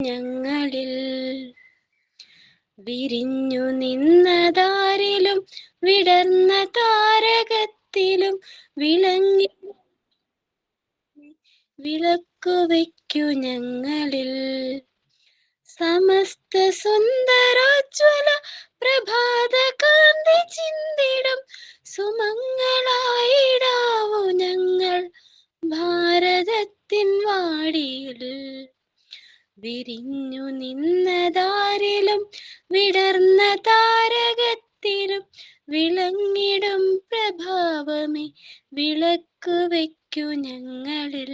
ഞങ്ങളിൽ വിരിഞ്ഞു നിന്നതാരിലും വിടർന്ന താരകത്തിലും വിളങ്ങി വിളക്കുവയ്ക്കു ഞങ്ങളിൽ സമസ്ത സുന്ദരോജ്വല പ്രഭാത കാന്തി ചിന്തിടും സുമങ്ങളായിടാവു ഞങ്ങൾ ഭാരതത്തിൻ വാടിയിൽ വിരിഞ്ഞു നിന്നതാരിലും വിടർന്ന താരകത്തിലും വിളങ്ങിടും പ്രഭാവമേ വിളക്കുവയ്ക്കു ഞങ്ങളിൽ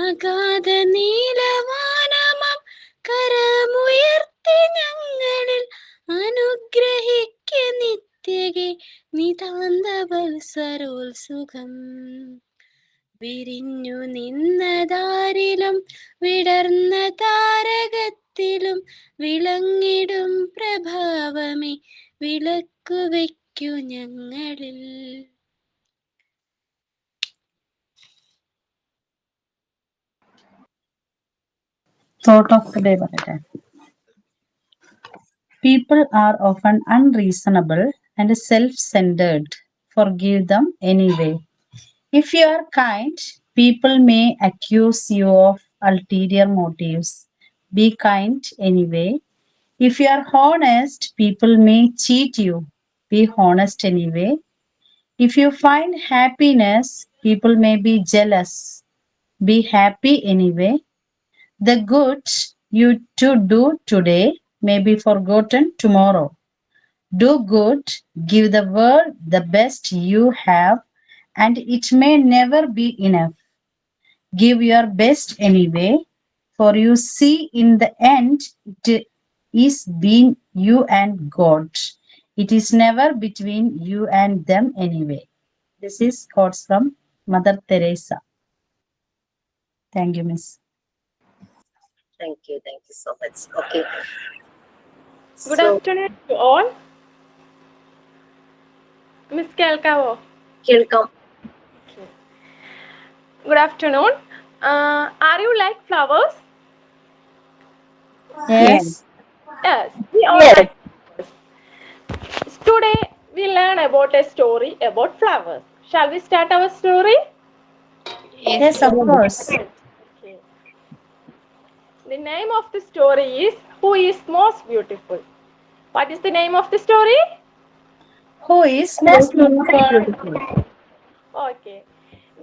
അഗാധ നീലവാനമം കരമുയർത്തി ഞങ്ങളിൽ അനുഗ്രഹിക്ക നിത്യകെ നിതാന്ത വത്സരോത്സുകം വിരിഞ്ഞു നിന്നതാരിലും വിടർന്ന താരകത്തിലും വിളങ്ങിടും പ്രഭാവമേ വിളക്കുവയ്ക്കു ഞങ്ങളിൽ. Thought of the day പറയട്ടെ. People are often unreasonable and self-centered. Forgive them anyway. If you are kind, people may accuse you of ulterior motives. Be kind anyway. If you are honest, people may cheat you. Be honest anyway. If you find happiness, people may be jealous. Be happy anyway. The good you do today may be forgotten tomorrow. Do good, give the world the best you have, and it may never be enough. Give your best anyway, for you see in the end it is between you and God. It is never between you and them anyway. This is quotes from Mother Teresa. Thank you, Miss. Thank you so much. Okay. Good afternoon to all. Miss Kelkavo. Kelkam. Okay. Good afternoon. Are you like flowers? Yes. Yes. We all like flowers. Today we learn about a story about flowers. Shall we start our story? Yes, of course. Okay. The name of the story is Who is Most Beautiful? What is the name of the story? Who is most beautiful? Okay.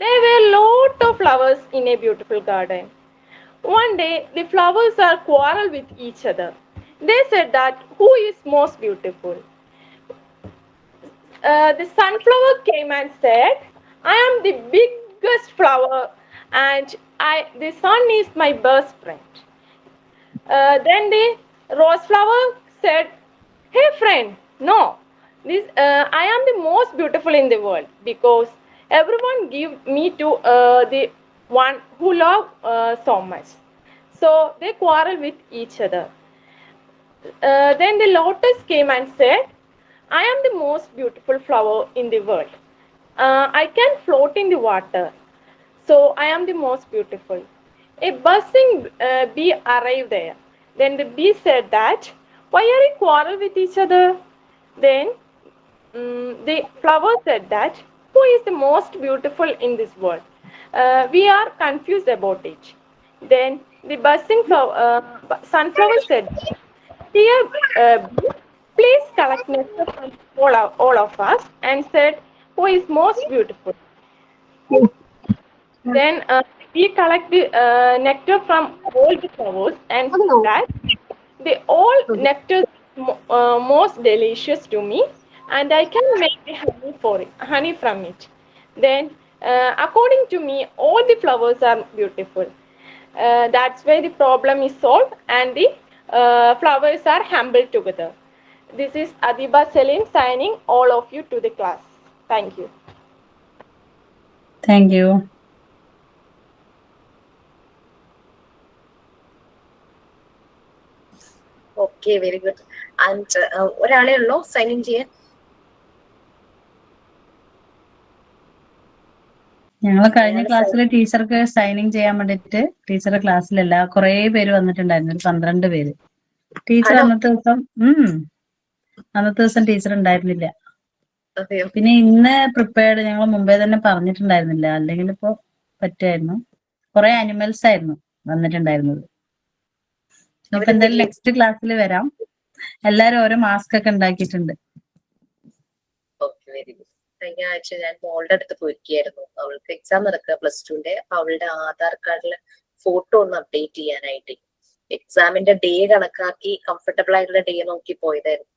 There were a lot of flowers in a beautiful garden. One day, the flowers are quarrel with each other. They said that who is most beautiful? The sunflower came and said, I am the biggest flower and the sun is my best friend. Then the rose flower said, hey friend, no, I am the most beautiful in the world because everyone give me to the one who love so much. So they quarrel with each other. Then the lotus came and said, I am the most beautiful flower in the world. I can float in the water. So I am the most beautiful. A buzzing bee arrived there. Then the bee said that, why are you quarrel with each other? Then the flower said that, who is the most beautiful in this world? We are confused about it. Then the buzzing sunflower said, dear bee, please collect nectar from all of us, and said, who is most beautiful? Then we collect the nectar from all the flowers and said that the all nectar is most delicious to me, and I can make the honey from it. Then according to me, all the flowers are beautiful. That's why the problem is solved and the flowers are humble together. This is Adiba Selim signing all of you to the class. Thank you. Thank you. Okay, very good. And ഒരാളെ ഉള്ളോ sign in ചെയ്യാൻ? ഞങ്ങൾ കഴിഞ്ഞ ഞങ്ങള് ക്ലാസ്സിൽ ടീച്ചർക്ക് signing ചെയ്യാൻ വേണ്ടിട്ട് ടീച്ചറുടെ ക്ലാസ്സിലല്ല കുറെ പേര് വന്നിട്ടുണ്ടായിരുന്നു, ഒരു 12 പേര്. ടീച്ചർ ആണോ? അന്നത്തെ ദിവസം ടീച്ചർ ഉണ്ടായിരുന്നില്ല. അതെയോ? പിന്നെ ഇന്ന് പ്രിപ്പയർഡ് ഞങ്ങൾ മുമ്പേ തന്നെ പറഞ്ഞിട്ടുണ്ടായിരുന്നില്ല, അല്ലെങ്കിൽ ഇപ്പോ പറ്റുമായിരുന്നു. കുറെ അനിമൽസ് ആയിരുന്നു വന്നിട്ടുണ്ടായിരുന്നത്. ഇനിയിപ്പോ എന്തായാലും നെക്സ്റ്റ് ക്ലാസ്സിൽ വരാം. എല്ലാരും ഓരോ മാസ്ക് ഒക്കെ ഉണ്ടാക്കിയിട്ടുണ്ട്. Okay, very good. കഴിഞ്ഞ ആഴ്ച ഞാൻ മോളുടെ അടുത്ത് പോയിരിക്കുകയായിരുന്നു. അവൾക്ക് എക്സാം നടക്കുക +2ന്റെ. അപ്പൊ അവളുടെ ആധാർ കാർഡിലെ ഫോട്ടോ ഒന്ന് അപ്ഡേറ്റ് ചെയ്യാനായിട്ട് എക്സാമിന്റെ ഡേ കണക്കാക്കി കംഫർട്ടബിൾ ആയിട്ടുള്ള ഡേ നോക്കി പോയതായിരുന്നു.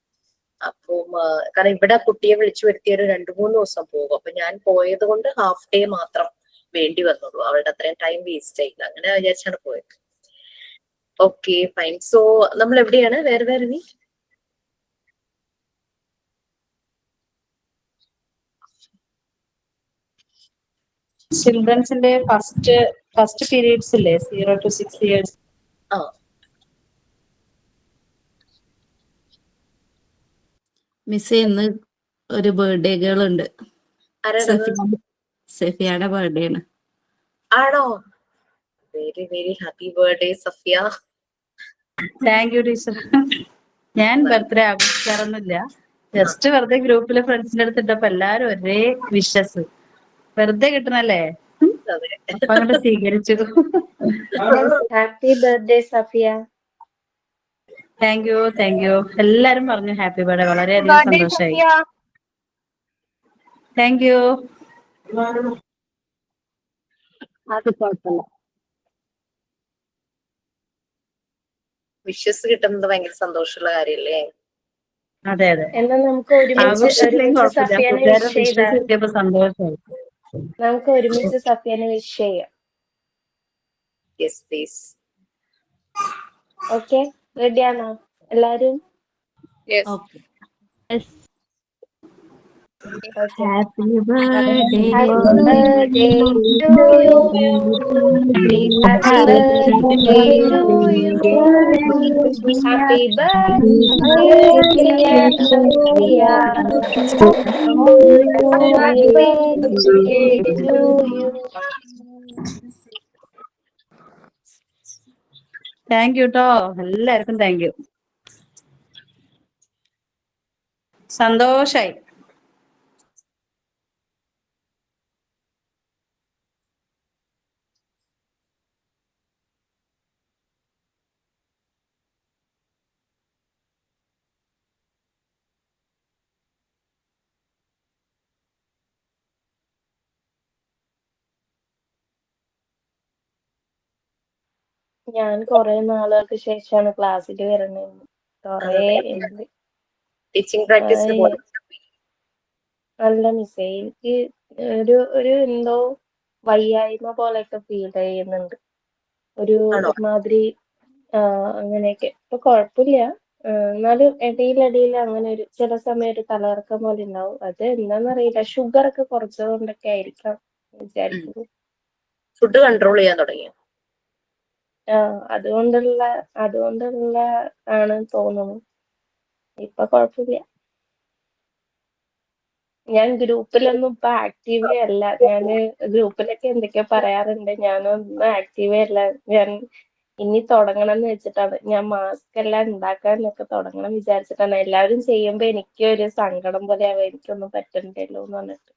അപ്പം കാരണം ഇവിടെ കുട്ടിയെ വിളിച്ചു വരുത്തിയ ഒരു 2-3 ദിവസം പോകും. അപ്പൊ ഞാൻ പോയത് കൊണ്ട് ഹാഫ് ഡേ മാത്രം വേണ്ടി വന്നുള്ളൂ. അവളുടെ അത്രയും ടൈം വേസ്റ്റ് ആയില്ല. അങ്ങനെ വിചാരിച്ചാണ് പോയത്. Okay, fine. സോ നമ്മൾ എവിടെയാണ്? വേറെ നീ ചിൽഡ്രൻസിന്റെ ഫസ്റ്റ് പീരീഡ്സ് ഇല്ലേ, 0 to 6 years. ആ മിസ് ഇന്ന് ഒരു ബർത്ത്ഡേ ഗേൾ ഉണ്ട്. ആരാണത്? സഫിയയുടെ ബർത്ത്ഡേ ആണ്. ആണോ? Very very happy birthday Safiya. Thank you teacher. ഞാൻ ബർത്ത്ഡേ ആഘോഷിക്കാറൊന്നുമില്ല, ജസ്റ്റ് വെറുതെ ഗ്രൂപ്പിലെ ഫ്രണ്ട്സിന്റെ അടുത്ത് ഇട്ടപ്പോ എല്ലാരും ഒരേ വിഷസ് വെറുതെ കിട്ടണല്ലേ, അപ്പൊ അങ്ങോട്ട് സ്വീകരിച്ചു. Happy birthday Safiya. Thank you. എല്ലാരും പറഞ്ഞു ഹാപ്പി ബർത്ത്ഡേ, വളരെയധികം സന്തോഷമായി. Thank you. അത് കുഴപ്പമില്ല. വിഷസ് കിട്ടുന്നത് ഭയങ്കര സന്തോഷമുള്ള കാര്യല്ലേ? അതെ അതെ, എന്നാ നമുക്ക് ആഘോഷത്തിലേക്ക് ഒരുമിച്ച് സഫിയനെ വിഷ് ചെയ്താൽ കിട്ടിയപ്പോ സന്തോഷമായി. നമുക്ക് ഒരുമിച്ച് സഫിയനെ വിഷ് ചെയ്യാം. Yes please. ഓക്കെ, റെഡിയാണോ എല്ലാരും? Okay. Happy birthday Happy to birthday to you. Happy birthday to you. Happy birthday, dear Sophia. Happy birthday to you. Thank you ട്ടോ, എല്ലാവർക്കും താങ്ക് യു. സന്തോഷായി. ഞാൻ കുറെ നാളുകൾക്ക് ശേഷമാണ് ക്ലാസ്സിൽ വരുന്നത്. കുറെ ഉണ്ട്. ടീച്ചിങ് പ്രാക്ടീസിന് പോകുന്നു. നല്ല മിസ്സേ, എനിക്ക് ഒരു എന്തോ വയ്യായ്മ പോലെയൊക്കെ ഫീൽ ചെയ്യുന്നുണ്ട്. ആണോ? ഒരുമാതിരി അങ്ങനെയൊക്കെ. ഇപ്പൊ കുഴപ്പമില്ല, എന്നാലും ഇടയിലിടയിൽ അങ്ങനെ ചില സമയം ഒരു തലകറക്കം പോലെ ഉണ്ടാവും. അത് എന്താന്നറിയില്ല, ഷുഗർ ഒക്കെ കുറച്ചതുകൊണ്ടൊക്കെ ആയിരിക്കാം വിചാരിക്കുന്നു. ഫുഡ് കൺട്രോൾ ചെയ്യാൻ തുടങ്ങി? അതുകൊണ്ടുള്ള ആണ് തോന്നുന്നു. ഇപ്പൊ കുഴപ്പമില്ല. ഞാൻ ഗ്രൂപ്പിലൊന്നും ഇപ്പൊ ആക്റ്റീവേ അല്ല. ഞാന് ഗ്രൂപ്പിലൊക്കെ എന്തൊക്കെയോ പറയാറുണ്ട്, ഞാനൊന്നും ആക്റ്റീവേ അല്ല. ഞാൻ ഇനി തുടങ്ങണം എന്ന് വെച്ചിട്ടാണ്. ഞാൻ മാസ്ക് എല്ലാം ഉണ്ടാക്കാനൊക്കെ തുടങ്ങണം വിചാരിച്ചിട്ടാണ്. എല്ലാവരും ചെയ്യുമ്പോ എനിക്ക് ഒരു സങ്കടം പോലെ ആവും, എനിക്കൊന്നും പറ്റണ്ടല്ലോ എന്ന് പറഞ്ഞിട്ട്.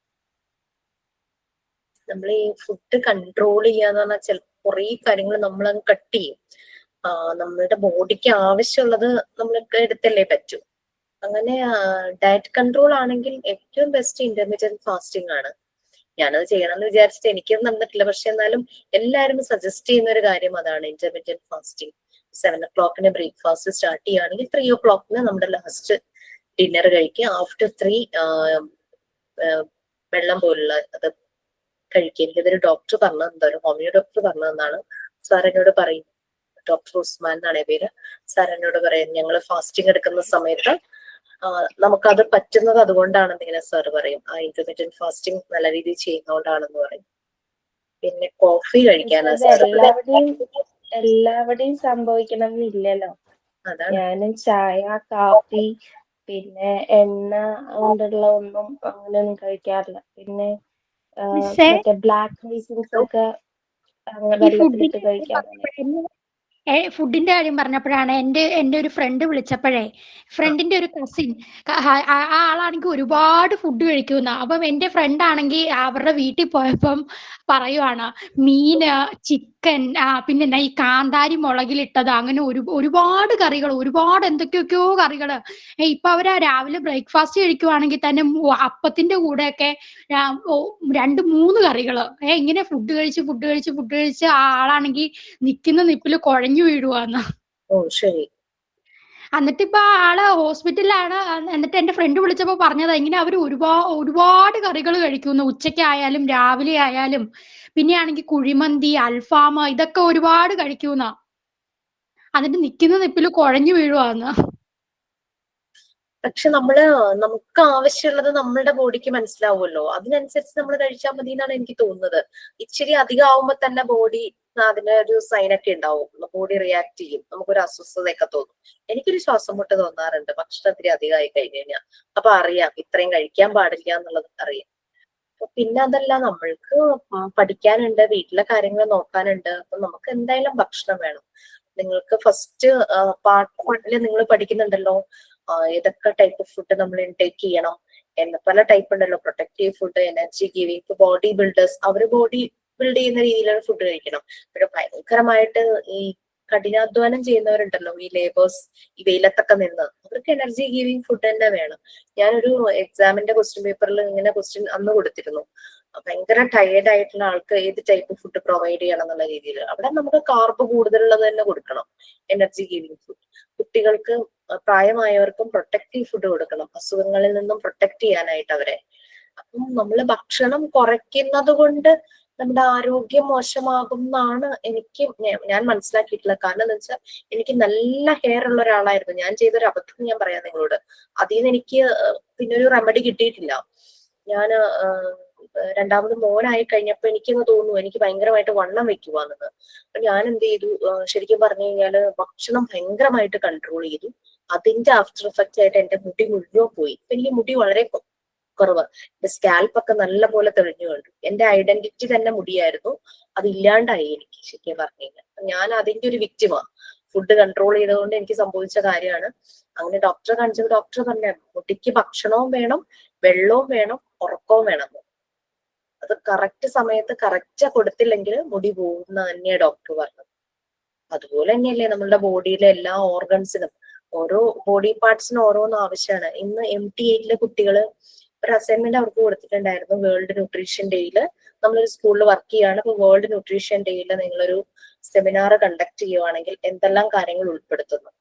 നമ്മൾ ഈ ഫുഡ് കൺട്രോൾ ചെയ്യാന്ന് പറഞ്ഞാൽ കുറെ കാര്യങ്ങൾ നമ്മൾ അങ്ങ് കട്ട് ചെയ്യും. നമ്മളുടെ ബോഡിക്ക് ആവശ്യമുള്ളത് നമ്മൾക്ക് എടുത്തല്ലേ പറ്റൂ. അങ്ങനെ ഡയറ്റ് കൺട്രോൾ ആണെങ്കിൽ ഏറ്റവും ബെസ്റ്റ് ഇന്റർമീഡിയറ്റ് ഫാസ്റ്റിംഗ് ആണ്. ഞാനത് ചെയ്യണമെന്ന് വിചാരിച്ചിട്ട് എനിക്കത് നടന്നിട്ടില്ല. പക്ഷെ എന്നാലും എല്ലാവരും സജസ്റ്റ് ചെയ്യുന്ന ഒരു കാര്യം അതാണ്, intermediate fasting. 7 o'clock breakfast start ചെയ്യുകയാണെങ്കിൽ 3 o'clock നമ്മുടെ ലാസ്റ്റ് ഡിന്നർ കഴിക്കുക. ആഫ്റ്റർ 3 വെള്ളം പോലുള്ള അത് കഴിക്കുക. എനിക്കതൊരു ഡോക്ടർ പറഞ്ഞത്, ഒരു ഹോമിയോ ഡോക്ടർ പറഞ്ഞതെന്നാണ്. സാർ എന്നോട് പറയും, ഡോക്ടർ ഉസ്മാൻ എന്നാണ് പേര്. സാർ എന്നോട് പറയും, ഞങ്ങൾ ഫാസ്റ്റിംഗ് എടുക്കുന്ന സമയത്ത് നമുക്കത് പറ്റുന്നത് അതുകൊണ്ടാണെന്ന് ഇങ്ങനെ സാർ പറയും. ആ ഇന്റർമീഡിയറ്റ് ഫാസ്റ്റിംഗ് നല്ല രീതിയിൽ ചെയ്യുന്നതുകൊണ്ടാണെന്ന് പറയും. പിന്നെ കോഫി കഴിക്കാനാണ് സാർ. എല്ലാവരുടെയും സംഭവിക്കണം എന്നില്ലല്ലോ. അതാണ്. ഞാനും ചായ, കാപ്പി, പിന്നെ എണ്ണ കൊണ്ടുള്ള ഒന്നും അങ്ങനെയൊന്നും കഴിക്കാറില്ല. പിന്നെ മിസ്സേ മറ്റേ ബ്ലാക്ക് റൈസിൻസ് ഒക്കെ ഈ വെള്ളത്തിലിട്ട് കഴിക്കാൻ അങ്ങനെ. ഫുഡിന്റെ കാര്യം പറഞ്ഞപ്പോഴാണ് എൻ്റെ ഒരു ഫ്രണ്ട് വിളിച്ചപ്പോഴേ, ഫ്രണ്ടിന്റെ ഒരു കസിൻ ആ ആളാണെങ്കിൽ ഒരുപാട് ഫുഡ് കഴിക്കുന്ന. അപ്പം എൻ്റെ ഫ്രണ്ട് ആണെങ്കിൽ അവരുടെ വീട്ടിൽ പോയപ്പം പറയുവാണ്, മീന്, ചിക്കൻ, പിന്നെ എന്നാ ഈ കാന്താരി മുളകിലിട്ടത്, അങ്ങനെ ഒരുപാട് കറികൾ, ഒരുപാട് എന്തൊക്കെയൊക്കെയോ കറികള്. ഇപ്പൊ അവര് രാവിലെ ബ്രേക്ക്ഫാസ്റ്റ് കഴിക്കുവാണെങ്കിൽ തന്നെ അപ്പത്തിന്റെ കൂടെയൊക്കെ 2-3 കറികള്. ഇങ്ങനെ ഫുഡ് കഴിച്ച് ആ ആളാണെങ്കിൽ നിക്കുന്ന നിപ്പില് കുഴഞ്ഞു വീഴുവാന്ന്. ഓ ശരി. എന്നിട്ട് ഇപ്പൊ ആള് ഹോസ്പിറ്റലിലാണ്. എന്നിട്ട് എന്റെ ഫ്രണ്ട് വിളിച്ചപ്പോ പറഞ്ഞതാ, ഇങ്ങനെ അവര് ഒരുപാട് കറികൾ കഴിക്കുന്നു, ഉച്ചയ്ക്കായാലും രാവിലെ ആയാലും. പിന്നെ ആണെങ്കിൽ കുഴിമന്തി, അൽഫാം, ഇതൊക്കെ ഒരുപാട് കഴിക്കുന്ന. എന്നിട്ട് നിക്കുന്ന നിപ്പില് കുഴഞ്ഞു വീഴുവാന്ന്. പക്ഷെ നമുക്ക് ആവശ്യമുള്ളത് നമ്മളുടെ ബോഡിക്ക് മനസ്സിലാവുമല്ലോ, അതിനനുസരിച്ച് നമ്മൾ കഴിച്ചാൽ മതി എന്നാണ് എനിക്ക് തോന്നുന്നത്. ഇച്ചിരി അധികം ആവുമ്പോ തന്നെ ബോഡി അതിന് ഒരു സൈനൊക്കെ ഉണ്ടാവും, ബോഡി റിയാക്ട് ചെയ്യും, നമുക്കൊരു അസ്വസ്ഥതയൊക്കെ തോന്നും. എനിക്കൊരു ശ്വാസം മുട്ട് തോന്നാറുണ്ട് ഭക്ഷണത്തിന് അധികമായി കഴിഞ്ഞു കഴിഞ്ഞാൽ. അപ്പൊ അറിയാം ഇത്രയും കഴിക്കാൻ പാടില്ല എന്നുള്ളത് അറിയാം. പിന്നെ അതല്ല, നമ്മൾക്ക് പഠിക്കാനുണ്ട്, വീട്ടിലെ കാര്യങ്ങൾ നോക്കാനുണ്ട്. അപ്പൊ നമുക്ക് എന്തായാലും ഭക്ഷണം വേണം. നിങ്ങൾക്ക് ഫസ്റ്റ് പാർട്ട് 1 നിങ്ങൾ പഠിക്കുന്നുണ്ടല്ലോ, ഏതൊക്കെ ടൈപ്പ് ഓഫ് ഫുഡ് നമ്മൾ ഇൻടേക്ക് ചെയ്യണം എന്ന്. പല ടൈപ്പ് ഉണ്ടല്ലോ, പ്രൊട്ടക്റ്റീവ് ഫുഡ്, എനർജി ഗിവിങ്. ഇപ്പൊ ബോഡി ബിൽഡേഴ്സ്, അവര് ബോഡി ബിൽഡ് ചെയ്യുന്ന രീതിയിലുള്ള ഫുഡ് കഴിക്കണം. പിന്നെ ഭയങ്കരമായിട്ട് ഈ കഠിനാധ്വാനം ചെയ്യുന്നവരുണ്ടല്ലോ, ഈ ലേബേഴ്സ്, ഈ വെയിലത്തൊക്കെ നിന്ന്, അവർക്ക് എനർജി ഗിവിങ് ഫുഡ് തന്നെ വേണം. ഞാനൊരു എക്സാമിന്റെ ക്വസ്റ്റ്യൻ പേപ്പറിൽ ഇങ്ങനെ ക്വസ്റ്റ്യൻ അന്ന് കൊടുത്തിരുന്നു, ഭയങ്കര ടയേർഡ് ആയിട്ടുള്ള ആൾക്ക് ഏത് ടൈപ്പ് ഫുഡ് പ്രൊവൈഡ് ചെയ്യണം എന്നുള്ള രീതിയിൽ. അവിടെ നമുക്ക് കാർബ് കൂടുതലുള്ളത് തന്നെ കൊടുക്കണം, എനർജി ഗിവിങ് ഫുഡ്. കുട്ടികൾക്ക്, പ്രായമായവർക്കും പ്രൊട്ടക്റ്റീവ് ഫുഡ് കൊടുക്കണം, അസുഖങ്ങളിൽ നിന്നും പ്രൊട്ടക്ട് ചെയ്യാനായിട്ട് അവരെ. അപ്പം നമ്മൾ ഭക്ഷണം കുറയ്ക്കുന്നത് കൊണ്ട് നമ്മുടെ ആരോഗ്യം മോശമാകും എന്നാണ് ഞാൻ മനസ്സിലാക്കിയിട്ടുള്ളത്. കാരണം എന്താ വെച്ചാൽ, എനിക്ക് നല്ല ഹെയർ ഉള്ള ഒരാളായിരുന്നു. ഞാൻ ചെയ്തൊരു അബദ്ധം ഞാൻ പറയാം നിങ്ങളോട്. അതിൽ നിന്ന് എനിക്ക് പിന്നെ ഒരു റെമഡി കിട്ടിയിട്ടില്ല. ഞാൻ രണ്ടാമത് മോനായി കഴിഞ്ഞപ്പോ എനിക്കങ്ങ് തോന്നുന്നു എനിക്ക് ഭയങ്കരമായിട്ട് വണ്ണം വെക്കുവാന്നത്. അപ്പൊ ഞാൻ എന്ത് ചെയ്തു, ശരിക്കും പറഞ്ഞു കഴിഞ്ഞാല് ഭക്ഷണം ഭയങ്കരമായിട്ട് കൺട്രോൾ ചെയ്തു. അതിന്റെ ആഫ്റ്റർ എഫക്റ്റ് ആയിട്ട് എന്റെ മുടി മുഴുവൻ പോയി. ഇപ്പൊ എനിക്ക് മുടി വളരെ കുറവ്. എന്റെ സ്കാൽപ്പ് ഒക്കെ നല്ല പോലെ തെളിഞ്ഞു കണ്ടു. എന്റെ ഐഡന്റിറ്റി തന്നെ മുടിയായിരുന്നു, അത് ഇല്ലാണ്ടായി എനിക്ക് ശരിക്കും പറഞ്ഞു കഴിഞ്ഞാൽ. ഞാൻ അതിന്റെ ഒരു വിക്റ്റിമാ. ഫുഡ് കൺട്രോൾ ചെയ്തുകൊണ്ട് എനിക്ക് സംഭവിച്ച കാര്യമാണ്. അങ്ങനെ ഡോക്ടറെ കാണിച്ചപ്പോൾ ഡോക്ടർ പറഞ്ഞു, മുടിക്ക് ഭക്ഷണവും വേണം, വെള്ളവും വേണം, ഉറക്കവും വേണം. അത് കറക്റ്റ് സമയത്ത് കറക്റ്റ് കൊടുത്തില്ലെങ്കിൽ മുടി പോകുന്ന തന്നെയാണ് ഡോക്ടർ പറഞ്ഞത്. അതുപോലെ തന്നെയല്ലേ നമ്മളുടെ ബോഡിയിലെ എല്ലാ ഓർഗൻസിനും, ഓരോ ബോഡി പാർട്സിനും ഓരോന്നും ആവശ്യമാണ്. ഇന്ന് MT8 കുട്ടികള് ഒരു അസൈൻമെന്റ് അവർക്ക് കൊടുത്തിട്ടുണ്ടായിരുന്നു. വേൾഡ് ന്യൂട്രീഷൻ ഡേയില് നമ്മളൊരു സ്കൂളിൽ വർക്ക് ചെയ്യാണ്. അപ്പൊ വേൾഡ് ന്യൂട്രീഷൻ ഡേയില് നിങ്ങളൊരു സെമിനാർ കണ്ടക്ട് ചെയ്യുവാണെങ്കിൽ എന്തെല്ലാം കാര്യങ്ങൾ ഉൾപ്പെടുത്തുന്നു.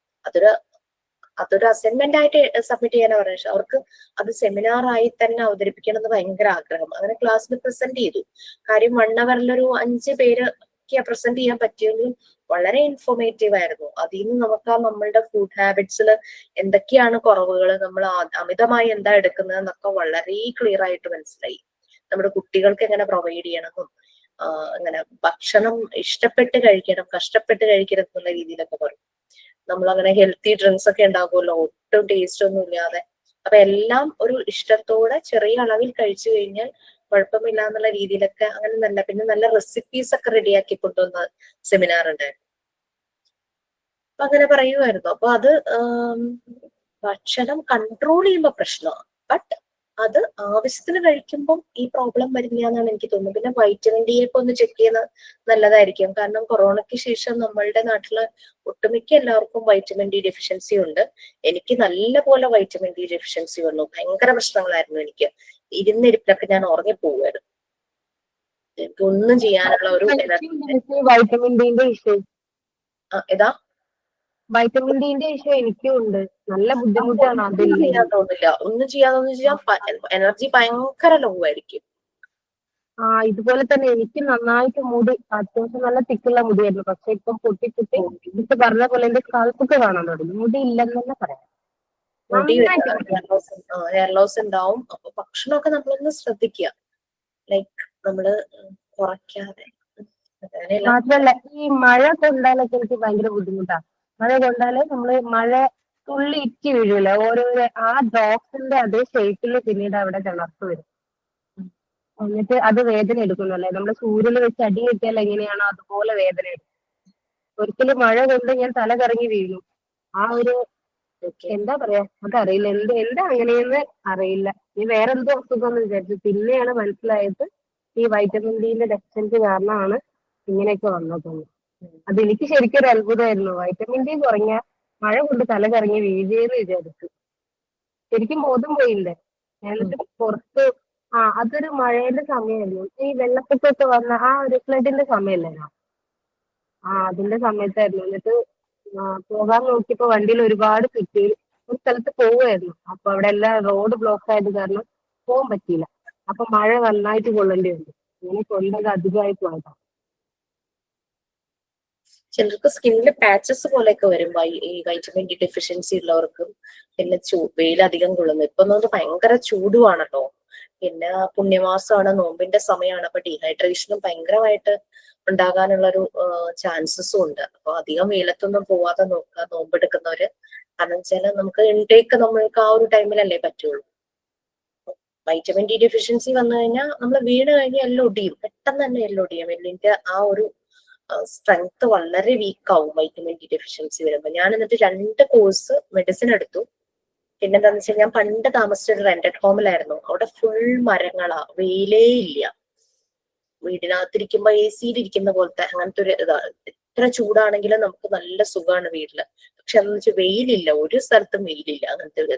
അതൊരു അസൈൻമെന്റ് ആയിട്ട് സബ്മിറ്റ് ചെയ്യാനാണ് പറയുന്നത്. അവർക്ക് അത് സെമിനാർ ആയി തന്നെ അവതരിപ്പിക്കണം എന്ന് ഭയങ്കര ആഗ്രഹം. അങ്ങനെ ക്ലാസ്സിൽ പ്രസന്റ് ചെയ്തു. കാര്യം 1 അവറിലൊരു 5 പേരൊക്കെ പ്രസന്റ് ചെയ്യാൻ പറ്റിയെങ്കിലും വളരെ ഇൻഫോർമേറ്റീവ് ആയിരുന്നു. അതിൽ നിന്ന് നമുക്ക് നമ്മളുടെ ഫുഡ് ഹാബിറ്റ്സിൽ എന്തൊക്കെയാണ് കുറവുകൾ, നമ്മൾ അമിതമായി എന്താ എടുക്കുന്നത് എന്നൊക്കെ വളരെ ക്ലിയർ ആയിട്ട് മനസ്സിലായി. നമ്മുടെ കുട്ടികൾക്ക് എങ്ങനെ പ്രൊവൈഡ് ചെയ്യണമെന്നും, അങ്ങനെ ഭക്ഷണം ഇഷ്ടപ്പെട്ട് കഴിക്കണം, കഷ്ടപ്പെട്ട് കഴിക്കരുത് എന്നുള്ള രീതിയിലൊക്കെ പറയും. നമ്മളങ്ങനെ ഹെൽത്തി ഡ്രിങ്ക്സ് ഒക്കെ ഉണ്ടാകുമല്ലോ, ഒട്ടും ടേസ്റ്റ് ഒന്നും ഇല്ലാതെ. അപ്പൊ എല്ലാം ഒരു ഇഷ്ടത്തോടെ ചെറിയ അളവിൽ കഴിച്ചു കഴിഞ്ഞാൽ കുഴപ്പമില്ല എന്നുള്ള രീതിയിലൊക്കെ അങ്ങനെ നല്ല, പിന്നെ നല്ല റെസിപ്പീസ് ഒക്കെ റെഡിയാക്കി കൊണ്ടുവന്ന സെമിനാർ ഉണ്ടായിരുന്നു. അപ്പൊ അങ്ങനെ പറയുമായിരുന്നു. അപ്പൊ അത് ഭക്ഷണം കൺട്രോൾ ചെയ്യുമ്പോ പ്രശ്നമാണ്. ബട്ട് അത് ആവശ്യത്തിന് കഴിക്കുമ്പോൾ ഈ പ്രോബ്ലം വരില്ല എന്നാണ് എനിക്ക് തോന്നുന്നത്. പിന്നെ വൈറ്റമിൻ ഡി ഒക്കെ ഒന്ന് ചെക്ക് ചെയ്യുന്നത് നല്ലതായിരിക്കും. കാരണം കൊറോണയ്ക്ക് ശേഷം നമ്മളുടെ നാട്ടില് ഒട്ടുമിക്ക എല്ലാവർക്കും വൈറ്റമിൻ ഡി ഡെഫിഷ്യൻസി ഉണ്ട്. എനിക്ക് നല്ല പോലെ വൈറ്റമിൻ ഡി ഡെഫിഷ്യൻസി വന്നു. ഭയങ്കര പ്രശ്നങ്ങളായിരുന്നു എനിക്ക്. ഇരുന്നിരിപ്പിലൊക്കെ ഞാൻ ഉറങ്ങിപ്പോവുമായിരുന്നു. എനിക്ക് ഒന്നും ചെയ്യാനുള്ള ഒരു വൈറ്റമിൻ ഡിന്റെ ഇഷ്യൂ ഏതാ വൈറ്റമിൻ ഡിന്റെ ഇഷ്യൂ എനിക്കും ഉണ്ട്. നല്ല ബുദ്ധിമുട്ടാണ് ഒന്നും അതില്ല. ചെയ്യാൻ തോന്നില്ല. ഒന്നും ചെയ്യാൻ എനർജി ഭയങ്കര ലോ ആയിരിക്കും. ഇതുപോലെ തന്നെ എനിക്ക് നന്നായിട്ട് മുടി, അത്യാവശ്യം നല്ല തിക്കുള്ള മുടിയായിരുന്നു. പക്ഷെ ഇപ്പം പൊട്ടി ഇത് പറഞ്ഞ പോലെ എന്റെ സ്കാൽപ്പൊക്കെ കാണാൻ തുടങ്ങി. മുടി ഇല്ലെന്ന് തന്നെ പറയാം. മുടി നന്നായിട്ട് ഹെയർ ലോസ് ഉണ്ടാവും. അപ്പൊ ഭക്ഷണമൊക്കെ നമ്മളൊന്ന് ശ്രദ്ധിക്കുക, ലൈക്ക് നമ്മള് കുറയ്ക്കാതെ. മാത്രല്ല ഈ മഴ കൊണ്ടാലൊക്കെ എനിക്ക് ഭയങ്കര ബുദ്ധിമുട്ടാ. മഴ കൊണ്ടാല് നമ്മള് മഴ തുള്ളി ഇറ്റി വീഴൂല, ഓരോരോ ആ ഡ്രോപ്സിന്റെ അതേ ഷേപ്പിൽ പിന്നീട് അവിടെ കിണർത്ത് വരും. എന്നിട്ട് അത് വേദന എടുക്കുന്നല്ലേ, നമ്മള് സൂര്യന് വെച്ച് അടി കിട്ടിയാൽ എങ്ങനെയാണോ അതുപോലെ വേദന എടുക്കും. ഒരിക്കലും മഴ കൊണ്ട് ഞാൻ തല കറങ്ങി വീഴും. ആ ഒരു ഓക്കെ. എന്താ പറയാ, അതറിയില്ല എന്താ അങ്ങനെയെന്ന് അറിയില്ല. ഇനി വേറെ എന്തോ അസുഖം എന്ന് വിചാരിച്ചു. പിന്നെയാണ് മനസ്സിലായത് ഈ വൈറ്റമിൻ ഡിന്റെ ഡെഫിഷ്യൻസി കാരണമാണ് ഇങ്ങനെയൊക്കെ വന്നത്. അതെനിക്ക് ശരിക്കും ഒരു അത്ഭുതമായിരുന്നു. വൈറ്റമിൻ ഡി കുറഞ്ഞ മഴ കൊണ്ട് തല കറങ്ങി വീഴുകയെന്ന് വിചാരിച്ചു. ശരിക്കും ബോധം പോയില്ലേ. എന്നിട്ട് പുറത്ത് അതൊരു മഴയുടെ സമയമായിരുന്നു. ഈ വെള്ളപ്പൊക്കമൊക്കെ വന്ന ആ ഒരു ഫ്ലഡിന്റെ സമയമല്ലേ, അതിന്റെ സമയത്തായിരുന്നു. എന്നിട്ട് പോകാൻ നോക്കിയപ്പോ വണ്ടിയിൽ ഒരുപാട് കുട്ടികൾ ഒരു സ്ഥലത്ത് പോവുമായിരുന്നു. അപ്പൊ അവിടെ എല്ലാം റോഡ് ബ്ലോക്ക് ആയത് കാരണം പോകാൻ പറ്റിയില്ല. അപ്പൊ മഴ നന്നായിട്ട് കൊള്ളേണ്ടി വന്നു. അങ്ങനെ കൊണ്ടത് അധികമായി പോയതാണ്. ചിലർക്ക് സ്കിന്നിൽ പാച്ചസ് പോലെയൊക്കെ വരും ഈ വൈറ്റമിൻ ഡി ഡെഫിഷ്യൻസി ഉള്ളവർക്കും. പിന്നെ വെയിലധികം കൊള്ളുന്നു. ഇപ്പൊ നമുക്ക് ഭയങ്കര ചൂടുവാണല്ലോ. പിന്നെ പുണ്യമാസമാണ്, നോമ്പിന്റെ സമയമാണ്. അപ്പൊ ഡീഹൈഡ്രേഷനും ഭയങ്കരമായിട്ട് ഉണ്ടാകാനുള്ള ഒരു ചാൻസസും ഉണ്ട്. അപ്പൊ അധികം വെയിലത്തൊന്നും പോവാതെ നോക്കുക നോമ്പെടുക്കുന്നവര്. കാരണം വെച്ചാൽ നമുക്ക് ഇൻടേക്ക് നമ്മൾക്ക് ആ ഒരു ടൈമിലല്ലേ പറ്റുള്ളൂ. വൈറ്റമിൻ ഡി ഡെഫിഷ്യൻസി വന്നു കഴിഞ്ഞാൽ നമ്മൾ വീണ് കഴിഞ്ഞാൽ എല്ലാം ഒടിയും, പെട്ടെന്ന് തന്നെ എല്ലാം ഒടിയും. എല്ലിന്റെ ആ ഒരു സ്ട്രെങ്ത് വളരെ വീക്ക് ആവും വൈറ്റമിൻ ഡി ഡെഫിഷ്യൻസി വരുമ്പോൾ. ഞാൻ എന്നിട്ട് 2 കോഴ്സ് മെഡിസിൻ എടുത്തു. പിന്നെ എന്താന്ന് വെച്ചാൽ ഞാൻ പണ്ട് താമസിച്ചൊരു റെന്റഡ് ഹോമിലായിരുന്നു. അവിടെ ഫുൾ മരങ്ങളാ, വെയിലേ ഇല്ല. വീടിനകത്തിരിക്കുമ്പോ എ സിയിൽ ഇരിക്കുന്ന പോലത്തെ അങ്ങനത്തെ ഒരു ഇതാണ്. എത്ര ചൂടാണെങ്കിലും നമുക്ക് നല്ല സുഖമാണ് വീട്ടില്. പക്ഷെ എന്ന് വെച്ചാൽ വെയിലില്ല, ഒരു സ്ഥലത്തും വെയിലില്ല, അങ്ങനത്തെ ഒരു.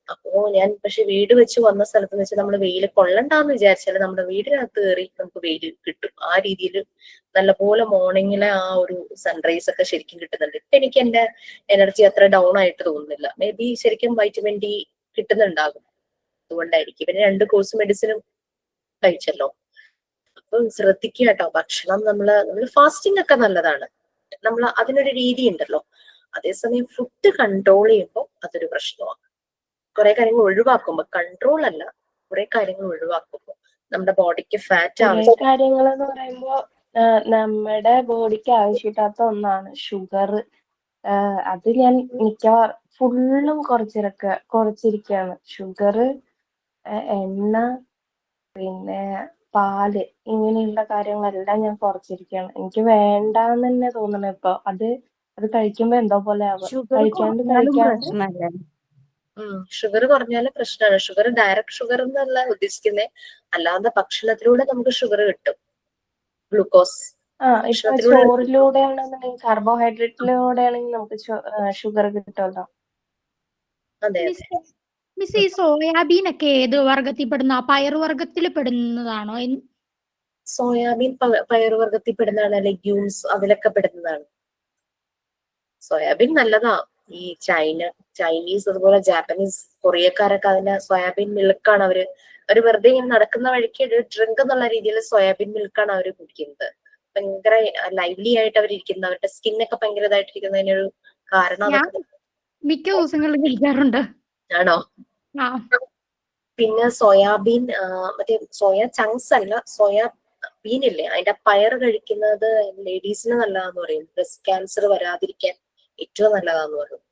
അപ്പോ ഞാൻ പക്ഷെ വീട് വെച്ച് വന്ന സ്ഥലത്ത് എന്ന് വെച്ചാൽ നമ്മൾ വെയിൽ കൊള്ളണ്ടാന്ന് വിചാരിച്ചാല് നമ്മുടെ വീടിനകത്ത് കയറി നമുക്ക് വെയിൽ കിട്ടും. ആ രീതിയിൽ നല്ലപോലെ മോർണിംഗിലെ ആ ഒരു സൺറൈസ് ഒക്കെ ശരിക്കും കിട്ടുന്നുണ്ട്. ഇപ്പൊ എനിക്ക് എന്റെ എനർജി അത്ര ഡൗൺ ആയിട്ട് തോന്നുന്നില്ല. മേ ബി ശരിക്കും വൈറ്റമിൻ ഡി കിട്ടുന്നുണ്ടാകും, അതുകൊണ്ടായിരിക്കും. പിന്നെ 2 കോഴ്സ് മെഡിസിനും കഴിച്ചല്ലോ. അപ്പൊ ശ്രദ്ധിക്കുക കേട്ടോ. ഭക്ഷണം നമ്മള് ഫാസ്റ്റിംഗ് ഒക്കെ നല്ലതാണ്. നമ്മൾ അതിനൊരു രീതി ഉണ്ടല്ലോ. അതേസമയം ഫുഡ് കൺട്രോൾ ചെയ്യുമ്പോൾ അതൊരു പ്രശ്നമാണ്. കുറെ കാര്യങ്ങൾ ഒഴിവാക്കുമ്പോ, കൺട്രോൾ അല്ല, കുറെ കാര്യങ്ങൾ ഒഴിവാക്കുമ്പോ നമ്മുടെ ബോഡിക്ക് ഫാറ്റ് കുറെ ആവശ്യം. കാര്യങ്ങൾ എന്ന് പറയുമ്പോ നമ്മുടെ ബോഡിക്ക് ആവശ്യമില്ലാത്ത ഒന്നാണ് ഷുഗർ. അത് ഞാൻ മിക്കവാറും ഫുള്ളും കുറച്ചിരിക്കുകയാണ്. ഷുഗർ, എണ്ണ, പിന്നെ പാല്, ഇങ്ങനെയുള്ള കാര്യങ്ങളെല്ലാം ഞാൻ കുറച്ചിരിക്കുകയാണ്. എനിക്ക് വേണ്ടാന്ന് തന്നെ തോന്നണം ഇപ്പൊ. അത് കഴിക്കുമ്പോ എന്തോ പോലെ ആവുക. ഷുഗർ കഴിക്കാണ്ട് കുറഞ്ഞാലും പ്രശ്നമല്ലേ? ഷുഗർ കുറഞ്ഞാലും പ്രശ്നമാണ്. ഷുഗർ ഡയറക്റ്റ് ഷുഗർ എന്നല്ല ഉദ്ദേശിക്കുന്നത്, അല്ലാതെ ഭക്ഷണത്തിലൂടെ നമുക്ക് ഷുഗർ കിട്ടും. ഗ്ലൂക്കോസ് ഇപ്പൊ ഭക്ഷണത്തിലൂടെ. ചോറിലൂടെ ആണെന്നുണ്ടെങ്കിൽ, കാർബോഹൈഡ്രേറ്റിലൂടെ ആണെങ്കിൽ നമുക്ക് ഷുഗർ കിട്ടുമല്ലോ. അതെ അതെ. മിസ്, ഈ സോയാബീൻ ഒക്കെ ഏത് വർഗത്തിൽ പയറുവർഗത്തിൽ പെടുന്നതാണോ? സോയാബീൻ പയറുവർഗത്തിൽ പെടുന്നതാണ്. ലെഗ്യൂംസ് അതിലൊക്കെ പെടുന്നതാണ്. സോയാബീൻ നല്ലതാ. ഈ ചൈനീസ് അതുപോലെ ജാപ്പനീസ് കൊറിയക്കാരൊക്കെ അതിന്റെ സോയാബീൻ മിൽക്കാണ് അവര് വെറുതെ ഇങ്ങനെ നടക്കുന്ന വഴിക്ക് ഡ്രിങ്ക് എന്നുള്ള രീതിയിൽ സോയാബീൻ മിൽക്കാണ് അവര് കുടിക്കുന്നത്. ഭയങ്കര ലൈവ്ലി ആയിട്ട് അവരിയ്ക്കുന്നത്. അവരുടെ സ്കിന്നൊക്കെ ഭയങ്കര ഇതായിട്ടിരിക്കുന്നതിനൊരു കാരണം ഞാൻ അതൊക്കെ. മിക്ക ദിവസങ്ങളിലും കഴിക്കാറുണ്ട്. ആണോ? പിന്നെ സോയാബീൻ, മറ്റേ സോയ ചങ്ക്സ് അല്ല, സോയാബീൻ ഇല്ലേ, അതിന്റെ പയർ കഴിക്കുന്നത് ലേഡീസിന് നല്ലതാന്ന് പറയും. ബ്രസ്റ്റ് ക്യാൻസർ വരാതിരിക്കാൻ ഏറ്റവും നല്ലതാന്ന് പറയും.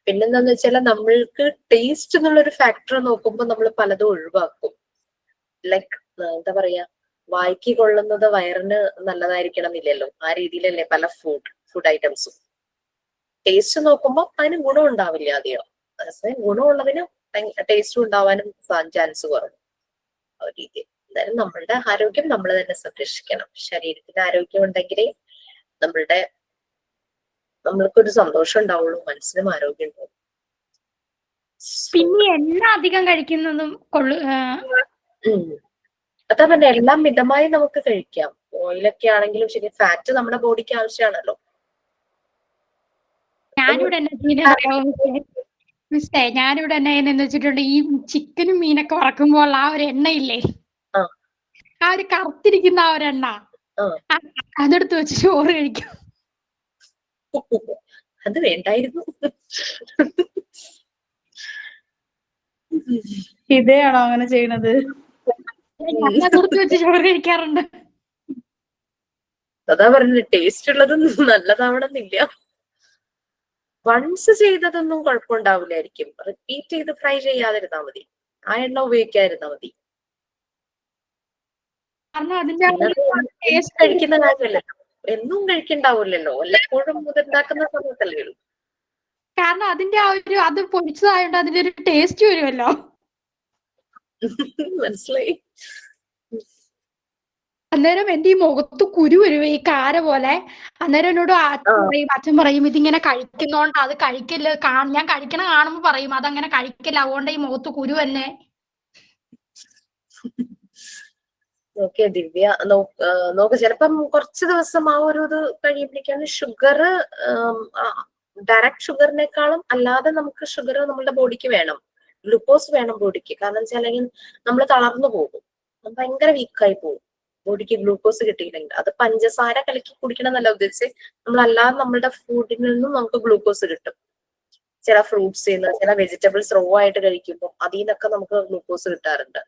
പിന്നെന്താന്ന് വെച്ചാൽ നമ്മൾക്ക് ടേസ്റ്റ് എന്നുള്ളൊരു ഫാക്ടർ നോക്കുമ്പോൾ നമ്മൾ പലതും ഒഴിവാക്കും. ലൈക്ക് എന്താ പറയാ, വായിക്ക് കൊള്ളുന്നത് വയറിന് നല്ലതായിരിക്കണം എന്നില്ലല്ലോ. ആ രീതിയിലല്ലേ പല ഫുഡ് ഐറ്റംസും. ടേസ്റ്റ് നോക്കുമ്പോൾ അതിന് ഗുണം ഉണ്ടാവില്ല അതെയോ. അതേസമയം ഗുണമുള്ളതിന് ടേസ്റ്റും ഉണ്ടാവാനും ചാൻസ് കുറവ്. ആ രീതി. എന്തായാലും നമ്മളുടെ ആരോഗ്യം നമ്മൾ തന്നെ സംരക്ഷിക്കണം. ശരീരത്തിന് ആരോഗ്യം ഉണ്ടെങ്കിലേ നമ്മൾക്കൊരു സന്തോഷം ഉണ്ടാവുള്ളൂ, മനസ്സിനും ആരോഗ്യം ഉണ്ടാവും. പിന്നെ എണ്ണ അധികം കഴിക്കുന്നതും അതാ പറഞ്ഞ, എല്ലാം മിതമായി നമുക്ക് കഴിക്കാം. ഓയിലൊക്കെ ആണെങ്കിലും ശരി, ഫാറ്റ് നമ്മുടെ ബോഡിക്ക് ആവശ്യമാണല്ലോ. ഞാനിവിടെ എന്ന് വെച്ചിട്ടുണ്ട്, ഈ ചിക്കനും മീനൊക്കെ വറക്കുമ്പോൾ ആ ഒരു എണ്ണയില്ലേ, ആ ഒരു കറുത്തിരിക്കുന്ന ആ ഒരു എണ്ണ, അതെടുത്ത് വെച്ച് ചോറ് കഴിക്കും. അത് വേണ്ടായിരുന്നു. ഇതേയാണോ അങ്ങനെ ചെയ്യണത്? അതെടുത്ത് വെച്ച് ചോറ് കഴിക്കാറുണ്ട്. അതാ പറഞ്ഞത്, ടേസ്റ്റ് ഉള്ളതും നല്ലതാവണമെന്നില്ല. വൺസ് ചെയ്തതൊന്നും കുഴപ്പമുണ്ടാവില്ലായിരിക്കും. റിപ്പീറ്റ് ചെയ്ത് ഫ്രൈ ചെയ്യാതിരുന്നാ മതി. ആ എണ്ണ ഉപയോഗിക്കാതിരുന്നാ മതി. കാരണം അതിന്റെ ആ ഒരു എന്നും ടേസ്റ്റ് കഴിക്കുന്ന കാര്യമല്ലല്ലോ, എന്നും കഴിക്കണ്ടാവില്ലല്ലോ, വല്ലപ്പോഴും ഇത് ഉണ്ടാക്കുന്ന സമയത്തല്ലേ ഉള്ളൂ. കാരണം അതിന്റെ ആ ഒരു അത് പൊരിച്ചതായോണ്ട് അതിന്റെ ഒരു ടേസ്റ്റ് വരുമല്ലോ. മനസ്സിലായി. അന്നേരം എന്റെ ഈ മുഖത്ത് കുരു വരും ഈ കാര പോലെ. അന്നേരം എന്നോട് അച്ഛൻ പറയും ഇതിങ്ങനെ കഴിക്കുന്നോണ്ട് അത് കഴിക്കില്ല. ഞാൻ കഴിക്കണ കാണുമ്പോ പറയും അതങ്ങനെ കഴിക്കില്ല, അതുകൊണ്ട് ഈ മുഖത്ത് കുരു തന്നെ. ഓക്കെ ദിവ്യ, നോക്ക് ചിലപ്പം കുറച്ച് ദിവസം ആ ഒരു ഇത് കഴിയുമ്പോഴേക്കാണ് ഷുഗർ, ഡയറക്റ്റ് ഷുഗറിനേക്കാളും അല്ലാതെ നമുക്ക് ഷുഗർ നമ്മുടെ ബോഡിക്ക് വേണം, ഗ്ലൂക്കോസ് വേണം ബോഡിക്ക്. കാരണം വെച്ചാൽ അല്ലെങ്കിൽ നമ്മൾ തളർന്നു പോകും, ഭയങ്കര വീക്കായി പോകും ബോഡിക്ക് ഗ്ലൂക്കോസ് കിട്ടിയില്ലെങ്കിൽ. അത് പഞ്ചസാര കലക്കി കുടിക്കണം എന്നല്ല ഉദ്ദേശിച്ച്, നമ്മളല്ലാതെ നമ്മളുടെ ഫുഡിൽ നിന്നും നമുക്ക് ഗ്ലൂക്കോസ് കിട്ടും. ചില ഫ്രൂട്ട്സിൽ നിന്ന്, ചില വെജിറ്റബിൾസ് റോ ആയിട്ട് കഴിക്കുമ്പോൾ അതിൽ നിന്നൊക്കെ നമുക്ക് ഗ്ലൂക്കോസ് കിട്ടാറുണ്ട്.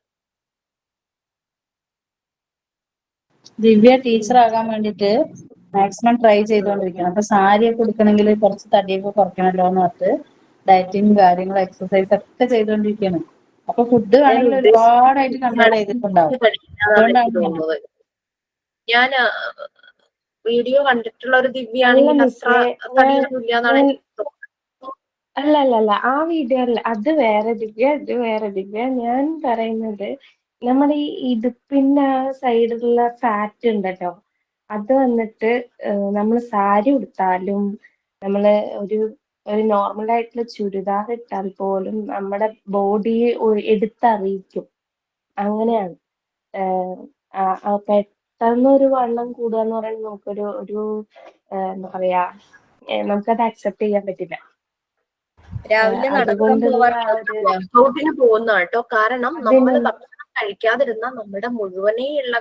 ദിവ്യ ടീച്ചർ ആകാൻ വേണ്ടിട്ട് മാക്സിമം ട്രൈ ചെയ്തുകൊണ്ടിരിക്കണം. അപ്പൊ സാരിയൊക്കെ ഉടുക്കണമെങ്കിൽ കുറച്ച് തടിയൊക്കെ കുറയ്ക്കണല്ലോ എന്ന് പറഞ്ഞിട്ട് ഡയറ്റിങ് കാര്യങ്ങളും എക്സസൈസ് ഒക്കെ ചെയ്തുകൊണ്ടിരിക്കുകയാണ്. അപ്പൊ ഫുഡ് ഞാൻ വേണമെങ്കിൽ ഒരുപാടായിട്ട് കൺട്രോൾ ചെയ്തിട്ടുണ്ടാവും. എനിക്ക് അതുകൊണ്ടാണ് തോന്നുന്നത്. ഞാൻ വീഡിയോ കണ്ടിട്ടുള്ള ഒരു അല്ല ദിവ്യാണെങ്കിൽ അത്ര മിസ്സേ, തടിയൊന്നും ഇല്ലാന്നാണ് ഞാൻ എനിക്ക് തോന്നുന്നത്. അല്ല ആ വീഡിയോ അല്ല, അത് വേറെ ദിവ്യ, ഇത് വേറെ ദിവ്യ. ഞാൻ പറയുന്നത് നമ്മുടെ ഈ ഇടുപ്പിന്റെ ആ സൈഡിലുള്ള ഫാറ്റ് ഉണ്ടല്ലോ, അത് വന്നിട്ട് നമ്മൾ സാരി ഉടുത്താലും നമ്മള് ഒരു നോർമൽ ആയിട്ടുള്ള ചുരിദാർ ഇട്ടാൽ പോലും നമ്മുടെ ബോഡിയെ എടുത്തറിയിക്കും. അങ്ങനെയാണ്. പെട്ടെന്ന് ഒരു വണ്ണം കൂടുക എന്ന് പറയുന്നത് നമുക്കൊരു ഒരു എന്താ പറയാ, നമുക്കത് അക്സെപ്റ്റ് ചെയ്യാൻ പറ്റില്ല. രാവിലെ നടക്കാൻ അതുകൊണ്ടുള്ള ആ ഒരു വർക്കൗട്ടിന് പോകുന്ന കേട്ടോ. കാരണം നമ്മൾ അതിന് ഭക്ഷണം കഴിക്കാതിരുന്നാൽ നമ്മുടെ മുഴുവനേയുള്ള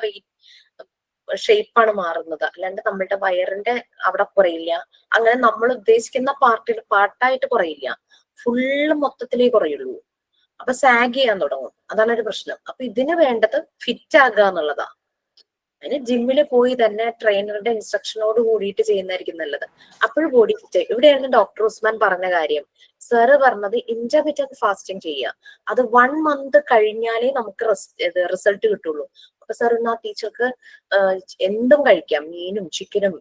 ഷേപ്പാണ് മാറുന്നത്, അല്ലാണ്ട് നമ്മുടെ വയറിന്റെ അവിടെ കുറയില്ല. അങ്ങനെ നമ്മൾ ഉദ്ദേശിക്കുന്ന പാർട്ടായിട്ട് കുറയില്ല, ഫുള്ള് മൊത്തത്തിലേ കുറയുള്ളൂ. അപ്പൊ സാഗ് ചെയ്യാൻ തുടങ്ങും, അതാണ് ഒരു പ്രശ്നം. അപ്പൊ ഇതിന് വേണ്ടത് ഫിറ്റ് ആകുക എന്നുള്ളതാ. അതിന് ജിമ്മിൽ പോയി തന്നെ ട്രെയിനറുടെ ഇൻസ്ട്രക്ഷനോട് കൂടിയിട്ട് ചെയ്യുന്നതായിരിക്കും നല്ലത്. അപ്പോഴും ബോഡി ഫിറ്റ്. ഇവിടെയായിരുന്നു ഡോക്ടർ ഉസ്മാൻ പറഞ്ഞ കാര്യം. സാറ് പറഞ്ഞത് ഇന്റർമീഡിയറ്റ് ഫാസ്റ്റിംഗ് ചെയ്യുക, അത് 1 month കഴിഞ്ഞാലേ നമുക്ക് റിസൾട്ട് കിട്ടുള്ളൂ. അപ്പൊ സാർ എന്നാ ടീച്ചർക്ക് എന്തും കഴിക്കാം, മീനും ചിക്കനും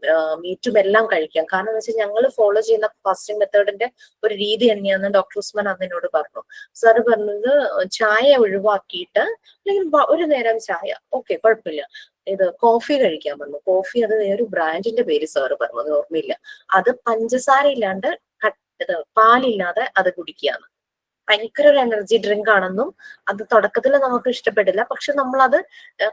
മീറ്റും എല്ലാം കഴിക്കാം. കാരണം എന്ന് വെച്ചാൽ ഞങ്ങൾ ഫോളോ ചെയ്യുന്ന ഫാസ്റ്റിംഗ് മെത്തേഡിന്റെ ഒരു രീതി തന്നെയാന്ന് ഡോക്ടർ ഉസ്മാൻ അന്നോട് പറഞ്ഞു. സാറ് പറഞ്ഞത് ചായ ഒഴിവാക്കിയിട്ട്, അല്ലെങ്കിൽ ഒരു നേരം ചായ ഓക്കെ കുഴപ്പമില്ല, ഇത് കോഫി കഴിക്കാൻ പറഞ്ഞു. കോഫി അത് വേറൊരു ബ്രാൻഡിന്റെ പേര് സാറ് പറഞ്ഞത് ഓർമ്മയില്ല. അത് പഞ്ചസാര ഇല്ലാണ്ട് പാലില്ലാതെ അത് കുടിക്കുകയാണ്. ഭയങ്കര ഒരു എനർജി ഡ്രിങ്ക് ആണെന്നും അത് തുടക്കത്തിൽ നമുക്ക് ഇഷ്ടപ്പെടില്ല, പക്ഷെ നമ്മൾ അത്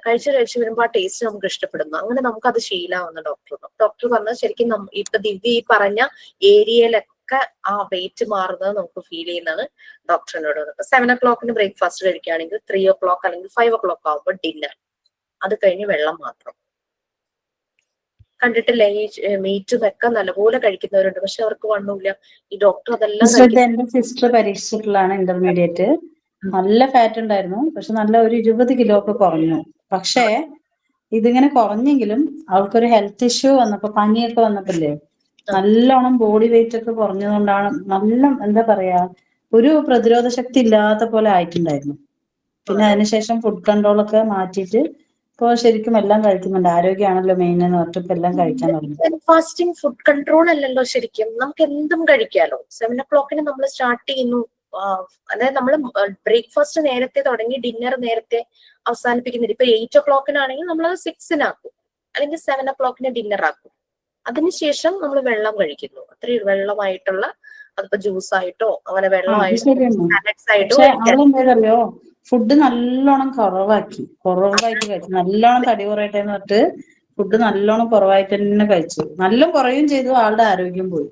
കഴിച്ചു വരുമ്പോൾ ആ ടേസ്റ്റ് നമുക്ക് ഇഷ്ടപ്പെടുന്നു. അങ്ങനെ നമുക്ക് അത് ശീലാവുന്ന ഡോക്ടർ പറഞ്ഞത് ശരിക്കും ഇപ്പൊ ദിവ്യ ഈ പറഞ്ഞ ഏരിയയിലൊക്കെ ആ വെയിറ്റ് മാറുന്നത് നമുക്ക് ഫീൽ ചെയ്യുന്നത് ഡോക്ടറിനോട്. 7 o'clock ബ്രേക്ക്ഫാസ്റ്റ് കഴിക്കുകയാണെങ്കിൽ 3 o'clock അല്ലെങ്കിൽ 5 o'clock ആവുമ്പോൾ ഡിന്നർ, അത് കഴിഞ്ഞ് വെള്ളം മാത്രം. കണ്ടിട്ടില്ലേ ഈ മീറ്റും ഒക്കെ നല്ലപോലെ കഴിക്കുന്നവരുണ്ട്, പക്ഷെ അവർക്ക് വണ്ണമില്ല. ഈ ഡോക്ടർ അതെല്ലാം എന്റെ സിസ്റ്റർ പരീക്ഷിച്ചിട്ടുള്ളതാണ് ഇന്റർമീഡിയറ്റ്. നല്ല ഫാറ്റ് ഉണ്ടായിരുന്നു, പക്ഷെ നല്ല ഒരു 20 കിലോ ഒക്കെ കുറഞ്ഞു. പക്ഷേ ഇതിങ്ങനെ കുറഞ്ഞെങ്കിലും അവൾക്കൊരു ഹെൽത്ത് ഇഷ്യൂ വന്നപ്പോ, പനിയൊക്കെ വന്നപ്പോല്ലേ, നല്ലോണം ബോഡി വെയിറ്റ് ഒക്കെ കുറഞ്ഞതുകൊണ്ടാണ് നല്ല എന്താ പറയാ, ഒരു പ്രതിരോധ ശക്തി ഇല്ലാത്ത പോലെ ആയിട്ടുണ്ടായിരുന്നു. പിന്നെ അതിനുശേഷം ഫുഡ് കൺട്രോൾ ഒക്കെ മാറ്റിയിട്ട് ഇപ്പൊ ശരിക്കും എല്ലാം കഴിക്കുന്നുണ്ട്. ആരോഗ്യമാണല്ലോ മെയിൻ എന്ന് പറഞ്ഞിട്ട് ഇപ്പൊ എല്ലാം കഴിക്കാൻ തുടങ്ങി. ഫാസ്റ്റിംഗ് ഫുഡ് കൺട്രോൾ അല്ലല്ലോ ശരിക്കും, നമുക്ക് എന്തും കഴിക്കാലോ. 7 o'clock നമ്മൾ സ്റ്റാർട്ട് ചെയ്യുന്നു, അതായത് നമ്മൾ ബ്രേക്ക്ഫാസ്റ്റ് നേരത്തെ തുടങ്ങി ഡിന്നർ നേരത്തെ അവസാനിപ്പിക്കുന്നില്ല. ഇപ്പൊ 8 o'clock നമ്മൾ അത് 6 അല്ലെങ്കിൽ 7 o'clock ഡിന്നർ ആക്കും. അതിനുശേഷം നമ്മൾ വെള്ളം കഴിക്കുന്നു, അത്രയും വെള്ളമായിട്ടുള്ള, അതിപ്പോ ജ്യൂസ് ആയിട്ടോ അങ്ങനെ വെള്ളമായിട്ടോ സാലഡ്സ് ആയിട്ടോ അവളെന്തറിയോ, ഫുഡ് നല്ലോണം കുറവാക്കി കഴിച്ചു. നല്ലോണം തടി കുറയട്ടെ എന്ന് പറഞ്ഞിട്ട് ഫുഡ് നല്ലോണം കുറവായിട്ട് തന്നെ കഴിച്ചു. നല്ല കുറയും ചെയ്തു, ആളുടെ ആരോഗ്യം പോയി.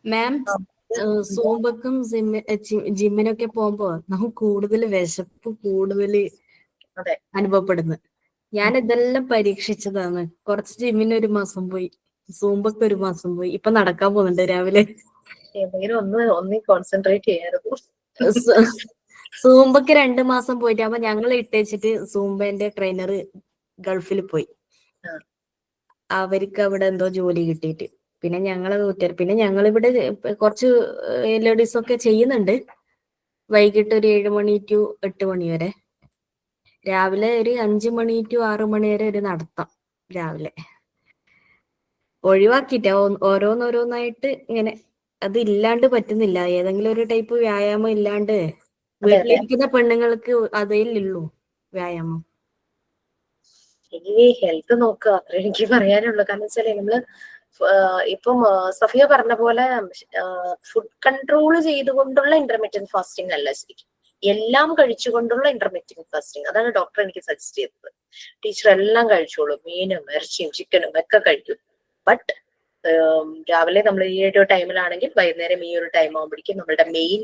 മാം, സൂമ്പക്കും ജിമ്മിനൊക്കെ പോകുമ്പോ നമുക്ക് കൂടുതൽ വിശപ്പ് കൂടുതൽ അനുഭവപ്പെടുന്നു. ഞാൻ ഇതെല്ലാം പരീക്ഷിച്ചതാണ്. കുറച്ച് ജിമ്മിന് 1 മാസം പോയി, സൂമ്പക്ക് 1 മാസം പോയി, ഇപ്പൊ നടക്കാൻ പോകുന്നുണ്ട് രാവിലെ. ഒന്ന് കോൺസെൻട്രേറ്റ് ചെയ്യാറുള്ളൂ. സൂമ്പക്ക് 2 മാസം പോയിട്ട്, അപ്പൊ ഞങ്ങൾ ഇട്ടേച്ചിട്ട് സൂമ്പന്റെ ട്രെയിനർ ഗൾഫിൽ പോയി. അവർക്ക് അവിടെ എന്തോ ജോലി കിട്ടിയിട്ട് പിന്നെ ഞങ്ങളെ വീട്ടുകാർ, പിന്നെ ഞങ്ങളിവിടെ കുറച്ച് ലേഡീസ് ഒക്കെ ചെയ്യുന്നുണ്ട്. വൈകിട്ട് ഒരു 7 മണി ടു 8 മണി വരെ. രാവിലെ ഒരു 5 മണി ടു 6 മണി വരെ ഒരു നടത്തം രാവിലെ. ഒഴിവാക്കിയിട്ട ഓരോന്നോരോന്നായിട്ട് ഇങ്ങനെ അത് ഇല്ലാണ്ട് പറ്റുന്നില്ല. ഏതെങ്കിലും ഒരു ടൈപ്പ് വ്യായാമം ഇല്ലാണ്ട് വീട്ടിലിരിക്കുന്ന പെണ്ണുങ്ങൾക്ക് അതേ ഉള്ളൂ വ്യായാമം. ഈ ഹെൽത്ത് നോക്കുക, അത്രേ എനിക്ക് പറയാനുള്ളൂ. കാരണം വെച്ചാല് നമ്മള് ഇപ്പം സഫിയ പറഞ്ഞ പോലെ ഫുഡ് കൺട്രോൾ ചെയ്തുകൊണ്ടുള്ള ഇന്റർമീഡിയറ്റ് ഫാസ്റ്റിംഗ് അല്ല ശരിക്കും, എല്ലാം കഴിച്ചുകൊണ്ടുള്ള ഇന്റർമീഡിയറ്റ് ഫാസ്റ്റിംഗ്. അതാണ് ഡോക്ടർ എനിക്ക് സജസ്റ്റ് ചെയ്തത്. ടീച്ചർ എല്ലാം കഴിച്ചോളൂ, മീനും ഇറച്ചിയും ചിക്കനും ഒക്കെ കഴിക്കും. ബട്ട് രാവിലെ നമ്മൾ ഈ ഒരു ടൈമിലാണെങ്കിൽ വൈകുന്നേരം ഈ ഒരു ടൈം ആകുമ്പോഴേക്കും നമ്മളുടെ മെയിൻ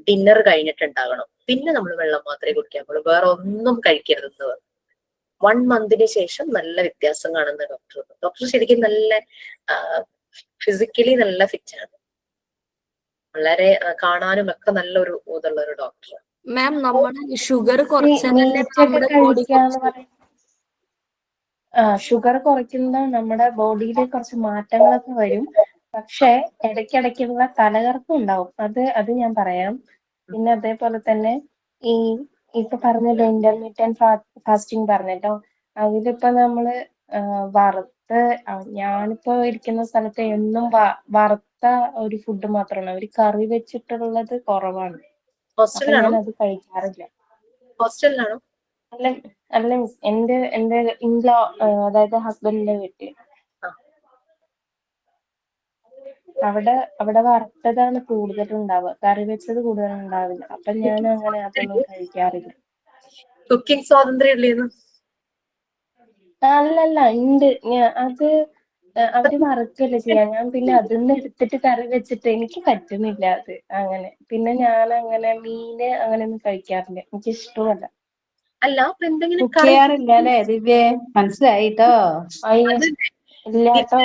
ഡിന്നർ കഴിഞ്ഞിട്ടുണ്ടാകണം. പിന്നെ നമ്മൾ വെള്ളം മാത്രമേ കുടിക്കാൻ പാടുള്ളൂ, വേറെ ഒന്നും കഴിക്കരുതെന്ന് പറഞ്ഞു. 1 മന്തിന് ശേഷം നല്ല വ്യത്യാസം കാണുന്ന ഡോക്ടർ ശരിക്കും നല്ല ഫിസിക്കലി നല്ല ഫിറ്റ് ആണ്, വളരെ കാണാനും ഒക്കെ നല്ലൊരു ഇതുള്ള ഒരു ഡോക്ടറാണ്. മാം നമ്മുടെ ഷുഗർ കുറച്ചാലല്ലേ നമ്മുടെ ബോഡി ഷുഗർ കുറയ്ക്കുന്ന നമ്മുടെ ബോഡിയിൽ കുറച്ച് മാറ്റങ്ങളൊക്കെ വരും. പക്ഷെ ഇടയ്ക്കിടയ്ക്കുള്ള തലകറക്കം ഉണ്ടാവും. അത് ഞാൻ പറയാം. പിന്നെ അതേപോലെ തന്നെ ഇപ്പൊ പറഞ്ഞല്ലോ ഇന്റർമീഡിയറ്റ് ഫാസ്റ്റിംഗ് പറഞ്ഞല്ലോ, അതിലിപ്പോ നമ്മള് വറുത്ത്, ഞാനിപ്പോ ഇരിക്കുന്ന സ്ഥലത്ത് എന്നും വറുത്ത ഒരു ഫുഡ് മാത്രമാണ്, അവര് കറി വെച്ചിട്ടുള്ളത് കുറവാണ്. അപ്പൊ ഞാൻ അത് കഴിക്കാറില്ല. ഹോസ്റ്റലിലാണോ? അല്ല മിസ്, എന്റെ ഇൻലോ, അതായത് ഹസ്ബൻഡിന്റെ വീട്ടിൽ അവിടെ വറുത്തതാണ് കൂടുതലും ഉണ്ടാവുക, കറി വെച്ചത് കൂടുതലും ഉണ്ടാവില്ല. അപ്പൊ ഞാൻ അങ്ങനെ അതൊന്നും കഴിക്കാറില്ല. കുക്കിംഗ് സ്വാതന്ത്ര്യം ഇല്ലേന്ന്? അല്ലല്ല, ഉണ്ട്. അത് അവര് വറുക്കല്ലേ ചെയ്യാ, ഞാൻ പിന്നെ അതിന്ന് എടുത്തിട്ട് കറി വെച്ചിട്ട് എനിക്ക് പറ്റുന്നില്ല അത് അങ്ങനെ. പിന്നെ ഞാൻ അങ്ങനെ മീന് അങ്ങനെയൊന്നും കഴിക്കാറില്ല, എനിക്ക് ഇഷ്ടമല്ല. അല്ല അപ്പൊ എന്തെങ്കിലും കുക്ക് ചെയ്യാറില്ല അല്ലേ ദിവ്യ? മനസ്സിലായിട്ടോ. ഇല്ല കേട്ടോ,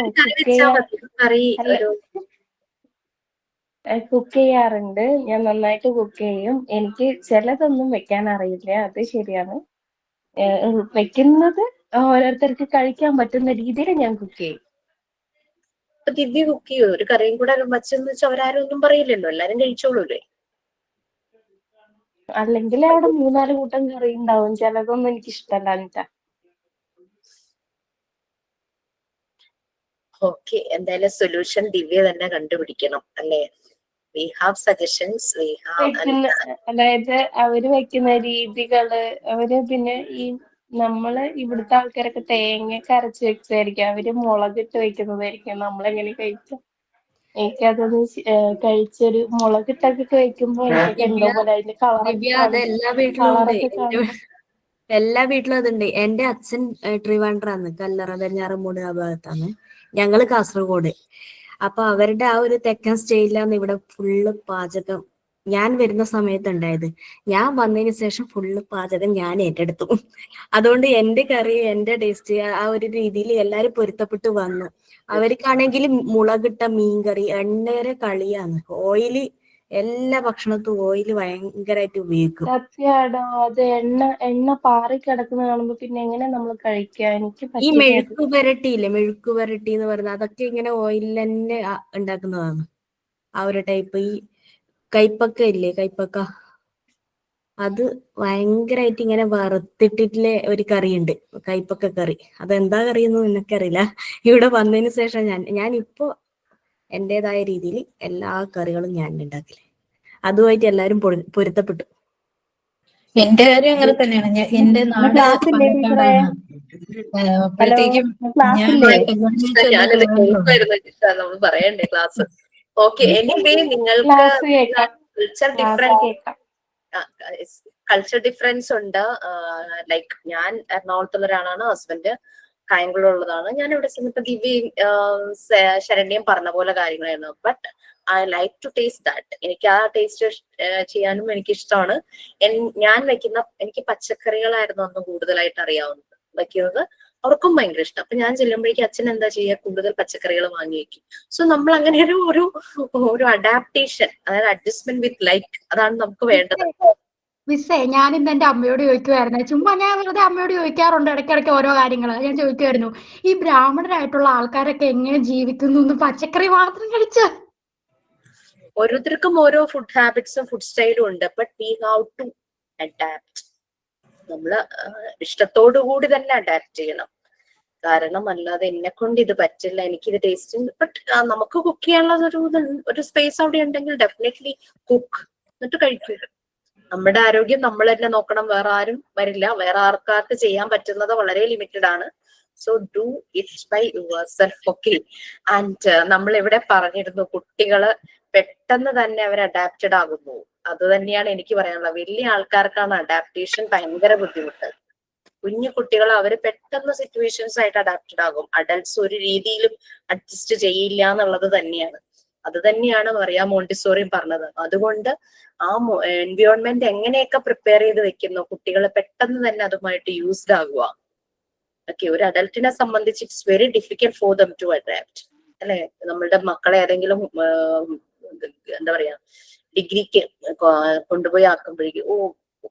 കുക്ക് ചെയ്യാറുണ്ട്, ഞാൻ നന്നായിട്ട് കുക്ക് ചെയ്യും. എനിക്ക് ചിലതൊന്നും വെക്കാൻ അറിയില്ല, അത് ശരിയാണ്. വെക്കുന്നത് ഓരോരുത്തർക്ക് കഴിക്കാൻ പറ്റുന്ന രീതിയിൽ ഞാൻ കുക്ക് ചെയ്യും. ദിവ്യ കുക്ക് ചെയ്യോ? ഒരു കറിയും കൂടെ വച്ചെന്ന് വെച്ചാൽ അവരാരും ഒന്നും പറയില്ലല്ലോ, എല്ലാരും കഴിച്ചോളൂല്ലേ? അല്ലെങ്കിൽ അവിടെ 3-4 കൂട്ടം കറി ഉണ്ടാവും, ചിലതൊന്നും എനിക്ക് ഇഷ്ടമല്ല എന്നിട്ടാ. ഓക്കെ, എന്തായാലും സൊല്യൂഷൻ ദിവ്യ തന്നെ കണ്ടുപിടിക്കണം അല്ലേ? We have suggestions, we have. അതായത് അവര് വെക്കുന്ന രീതികള്, അവര് പിന്നെ നമ്മള് ഇവിടുത്തെ ആൾക്കാരൊക്കെ തേങ്ങയൊക്കെ അരച്ച് വെച്ചതായിരിക്കും, അവര് മുളകിട്ട് വെക്കുന്നതായിരിക്കും. നമ്മളെങ്ങനെ കഴിക്കാം? എനിക്കതൊന്ന് കഴിച്ചൊരു മുളകിട്ടൊക്കെ വെക്കുമ്പോ എനിക്കൊക്കെ എന്തോ പോലെ അതിന്റെ കളറൊക്കെ കാണുമ്പോ. എല്ലാ വീട്ടിലും അതുണ്ട്. എന്റെ അച്ഛൻ ട്രിവാൻഡ്രാന്ന്, കല്ലറ വെഞ്ഞാറമൂട് ആ ഭാഗത്താണ്, ഞങ്ങള് കാസർഗോഡ്. അപ്പൊ അവരുടെ ആ ഒരു തെക്കൻ സ്റ്റൈലിലാണ് ഇവിടെ ഫുള്ള് പാചകം. ഞാൻ വരുന്ന സമയത്ത് ഉണ്ടായത്, ഞാൻ വന്നതിന് ശേഷം ഫുള്ള് പാചകം ഞാൻ ഏറ്റെടുത്തു. അതുകൊണ്ട് എന്റെ കറി, എന്റെ ടേസ്റ്റ് ആ ഒരു രീതിയിൽ എല്ലാരും പൊരുത്തപ്പെട്ട് വന്നു. അവർക്കാണെങ്കിൽ മുളകിട്ട മീൻകറി എണ്ണേരെ കളിയാണ്. ഓയില്, എല്ലാ ഭക്ഷണത്തും ഓയില് ഭയങ്കരമായിട്ട് ഉപയോഗിക്കും. സത്യാടോ, അത് എണ്ണ പാറി കിടക്കുന്ന കാണുമ്പോ പിന്നെ എങ്ങനെ നമ്മൾ കഴിക്കുക? എനിക്ക് ഈ മെഴുക്ക് പുരട്ടിയില്ലേ, മെഴുക്ക് പുരട്ടി എന്ന് പറയുന്നത്, അതൊക്കെ ഇങ്ങനെ ഓയിലിൽ തന്നെ ഉണ്ടാക്കുന്നതാണ്. ആ ഒരു ടൈപ്പ്. ഈ കൈപ്പക്ക ഇല്ലേ, കൈപ്പക്ക, അത് ഭയങ്കരമായിട്ട് ഇങ്ങനെ വറുത്തിട്ടിട്ടുള്ള ഒരു കറിയുണ്ട്, കൈപ്പക്ക കറി. അതെന്താ കറിയൊന്നും എനിക്കറിയില്ല. ഇവിടെ വന്നതിന് ശേഷം ഞാനിപ്പോ എന്റേതായ രീതിയിൽ എല്ലാ കറികളും ഞാൻ ഉണ്ടാക്കില്ല. അതുമായിട്ട് എല്ലാരും പൊരുത്തപ്പെട്ടു. എന്റെ കാര്യം അങ്ങനെ തന്നെയാണ്. എന്റെ നാട് പാലക്കാടാണ്. അപ്പോഴത്തേക്കും ഞാൻ നമ്മൾ പറയണ്ടേ ക്ലാസ്? ഓക്കെ, എനിവേ നിങ്ങൾക്ക് കൾച്ചർ ഡിഫറൻസ് ഉണ്ട്. ലൈക്ക് ഞാൻ എറണാകുളത്തുള്ള ഒരാളാണ്, ഹസ്ബൻഡ് കായംകുളമുള്ളതാണ്. ഞാൻ ഇവിടെ ചെന്നപ്പോ ദിവ്യയും ശരണ്യം പറഞ്ഞ പോലെ കാര്യങ്ങളായിരുന്നു. But I like to taste that. എനിക്ക് ആ ടേസ്റ്റ് ചെയ്യാനും എനിക്ക് ഇഷ്ടമാണ്. ഞാൻ എനിക്ക് പച്ചക്കറികളായിരുന്നു അന്ന് കൂടുതലായിട്ട് അറിയാവുന്നത്. വയ്ക്കുന്നത് അവർക്കും ഭയങ്കര ഇഷ്ടം. അപ്പൊ ഞാൻ ചെല്ലുമ്പോഴേക്കും അച്ഛൻ എന്താ ചെയ്യുക, കൂടുതൽ പച്ചക്കറികൾ വാങ്ങി വെക്കും. സോ നമ്മൾ അങ്ങനെ ഒരു അഡാപ്റ്റേഷൻ, അതായത് അഡ്ജസ്റ്റ്മെന്റ് വിത്ത് ലൈക്ക്, അതാണ് നമുക്ക് വേണ്ടത്. മിസ്സേ, ഞാൻ ഇന്ന് എന്റെ അമ്മയോട് ചോദിക്കുമായിരുന്നു, ചുമ്മാ ഞാൻ വെറുതെ അമ്മയോട് ചോദിക്കാറുണ്ട് ഇടയ്ക്കിടയ്ക്ക് ഓരോ കാര്യങ്ങൾ. ഞാൻ ചോദിക്കുമായിരുന്നു, ഈ ബ്രാഹ്മണരായിട്ടുള്ള ആൾക്കാരൊക്കെ എങ്ങനെ ജീവിക്കുന്നു, പച്ചക്കറി മാത്രം കഴിച്ച? ഓരോരുത്തർക്കും ഓരോ ഫുഡ് ഹാബിറ്റ്സും ഫുഡ് സ്റ്റൈലും ഉണ്ട്. But we have to adapt. നമ്മള് ഇഷ്ടത്തോടു കൂടി തന്നെ അഡാപ്റ്റ് ചെയ്യണം. കാരണം അല്ലാതെ എന്നെ കൊണ്ട് ഇത് പറ്റില്ല, എനിക്കിത് ടേസ്റ്റ്, ബട്ട് നമുക്ക് കുക്ക് ചെയ്യാനുള്ള ഒരു സ്പേസ് അവിടെ ഉണ്ടെങ്കിൽ ഡെഫിനറ്റ്ലി കുക്ക്, എന്നിട്ട് കഴിക്കുക. നമ്മുടെ ആരോഗ്യം നമ്മൾ തന്നെ നോക്കണം, വേറെ ആരും വരില്ല. വേറെ ആൾക്കാർക്ക് ചെയ്യാൻ പറ്റുന്നത് വളരെ ലിമിറ്റഡ് ആണ്. So do it by yourself. Okay. And നമ്മൾ ഇവിടെ പറഞ്ഞിരുന്നു കുട്ടികള് പെട്ടെന്ന് തന്നെ അവർ അഡാപ്റ്റഡ് ആകുന്നു. അത് തന്നെയാണ് എനിക്ക് പറയാനുള്ളത്. വലിയ ആൾക്കാർക്കാണ് അഡാപ്റ്റേഷൻ ഭയങ്കര ബുദ്ധിമുട്ട്. കുഞ്ഞു കുട്ടികൾ അവര് പെട്ടെന്ന് സിറ്റുവേഷൻസ് ആയിട്ട് അഡാപ്റ്റഡ് ആകും. അഡൽട്സ് ഒരു രീതിയിലും അഡ്ജസ്റ്റ് ചെയ്യില്ല എന്നുള്ളത് തന്നെയാണ്. അത് തന്നെയാണ് മറിയ മോണ്ടിസോറി പറഞ്ഞത്. അതുകൊണ്ട് ആ എൻവയോൺമെന്റ് എങ്ങനെയൊക്കെ പ്രിപ്പയർ ചെയ്ത് വെക്കുന്നു, കുട്ടികൾ പെട്ടെന്ന് തന്നെ അതുമായിട്ട് യൂസ്ഡ് ആകുക. ഓക്കെ. ഒരു അഡൽട്ടിനെ സംബന്ധിച്ച് it's very difficult for them to adapt, അല്ലെ? നമ്മളുടെ മക്കളെ ഏതെങ്കിലും എന്താ പറയാ ഡിഗ്രിക്ക് കൊണ്ടുപോയി ആക്കുമ്പോഴേക്കും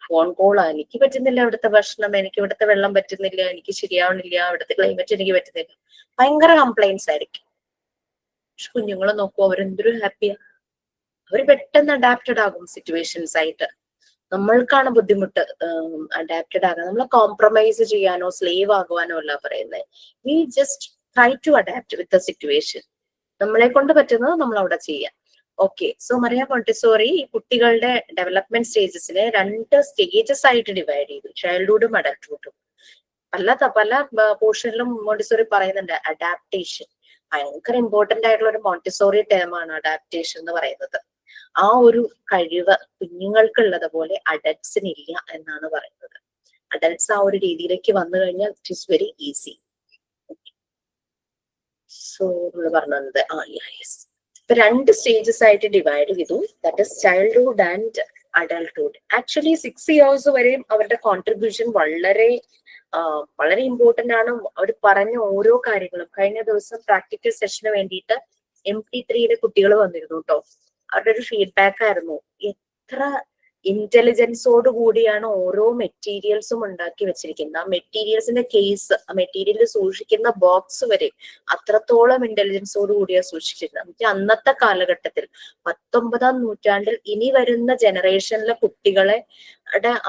ഫോൺ കോളാ, എനിക്ക് പറ്റുന്നില്ല ഇവിടുത്തെ ഭക്ഷണം, എനിക്ക് ഇവിടുത്തെ വെള്ളം പറ്റുന്നില്ല, എനിക്ക് ശരിയാവണില്ല, ഇവിടുത്തെ ക്ലൈമറ്റ് എനിക്ക് പറ്റുന്നില്ല, ഭയങ്കര കംപ്ലൈന്റ്സ് ആയിരിക്കും. പക്ഷെ കുഞ്ഞുങ്ങളെ നോക്കൂ, അവരെന്തൊരു ഹാപ്പിയാ. അവർ പെട്ടെന്ന് അഡാപ്റ്റഡ് ആകും സിറ്റുവേഷൻസ് ആയിട്ട്. നമ്മൾക്കാണ് ബുദ്ധിമുട്ട് അഡാപ്റ്റഡ് ആകാൻ. നമ്മൾ കോംപ്രമൈസ് ചെയ്യാനോ സ്ലേവ് ആകുവാനോ അല്ല പറയുന്നത്. We just try to adapt with the situation. നമ്മളെ കൊണ്ട് പറ്റുന്നത് നമ്മൾ അവിടെ ചെയ്യാം. ഓക്കെ. സോ മറിയ മോണ്ടിസോറി ഈ കുട്ടികളുടെ ഡെവലപ്മെന്റ് സ്റ്റേജസിനെ 2 സ്റ്റേജസ് ആയിട്ട് ഡിവൈഡ് ചെയ്തു, ചൈൽഡ്ഹുഡും അഡൽട്ട്ഹുഡും. പല പോർഷനിലും മോണ്ടിസോറി പറയുന്നുണ്ട് അഡാപ്റ്റേഷൻ. ഭയങ്കര ഇമ്പോർട്ടന്റ് ആയിട്ടുള്ള ഒരു മോണ്ടിസോറി ടേമാണ് അഡാപ്റ്റേഷൻ എന്ന് പറയുന്നത്. ആ ഒരു കഴിവ് കുഞ്ഞുങ്ങൾക്കുള്ളത് പോലെ അഡൽട്സിന് ഇല്ല എന്നാണ് പറയുന്നത്. അഡൽട്സ് ആ ഒരു രീതിയിലേക്ക് വന്നു കഴിഞ്ഞാൽ it is very easy. So നമ്മൾ പറഞ്ഞത് യെസ്, ഇപ്പൊ 2 സ്റ്റേജസ് ആയിട്ട് ഡിവൈഡ് ചെയ്തു. That is childhood and adulthood. Actually 6 years വരെയും അവരുടെ കോൺട്രിബ്യൂഷൻ വളരെ ഇമ്പോർട്ടന്റ് ആണ്. അവർ പറഞ്ഞ ഓരോ കാര്യങ്ങളും. കഴിഞ്ഞ ദിവസം പ്രാക്ടിക്കൽ സെഷന് വേണ്ടിയിട്ട് MP3 കുട്ടികൾ വന്നിരുന്നു കേട്ടോ. അവരുടെ ഒരു ഫീഡ്ബാക്ക് ആയിരുന്നു, എത്ര ഇന്റലിജൻസോട് കൂടിയാണ് ഓരോ മെറ്റീരിയൽസും ഉണ്ടാക്കി വെച്ചിരിക്കുന്നത്. ആ മെറ്റീരിയൽസിന്റെ കേസ്, ആ മെറ്റീരിയൽ സൂക്ഷിക്കുന്ന ബോക്സ് വരെ അത്രത്തോളം ഇന്റലിജൻസോട് കൂടിയാണ് സൂക്ഷിച്ചിരുന്നത്. അന്നത്തെ കാലഘട്ടത്തിൽ 19ാം നൂറ്റാണ്ടിൽ ഇനി വരുന്ന ജനറേഷനിലെ കുട്ടികളെ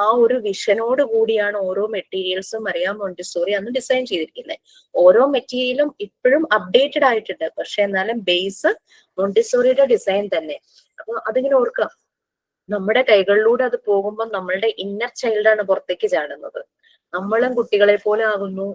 ആ ഒരു വിഷനോട് കൂടിയാണ് ഓരോ മെറ്റീരിയൽസും മറിയ മോണ്ടിസോറി അന്ന് ഡിസൈൻ ചെയ്തിരിക്കുന്നത്. ഓരോ മെറ്റീരിയലും ഇപ്പോഴും അപ്ഡേറ്റഡ് ആയിട്ടുണ്ട്, പക്ഷെ എന്നാലും ബേസ് മോണ്ടിസോറിയുടെ ഡിസൈൻ തന്നെ. അപ്പൊ അതിങ്ങനെ ഓർക്കാം, നമ്മുടെ കൈകളിലൂടെ അത് പോകുമ്പോൾ നമ്മളുടെ ഇന്നർ ചൈൽഡാണ് പുറത്തേക്ക് ചാടുന്നത്. നമ്മളും കുട്ടികളെ പോലെ ആകുന്നു.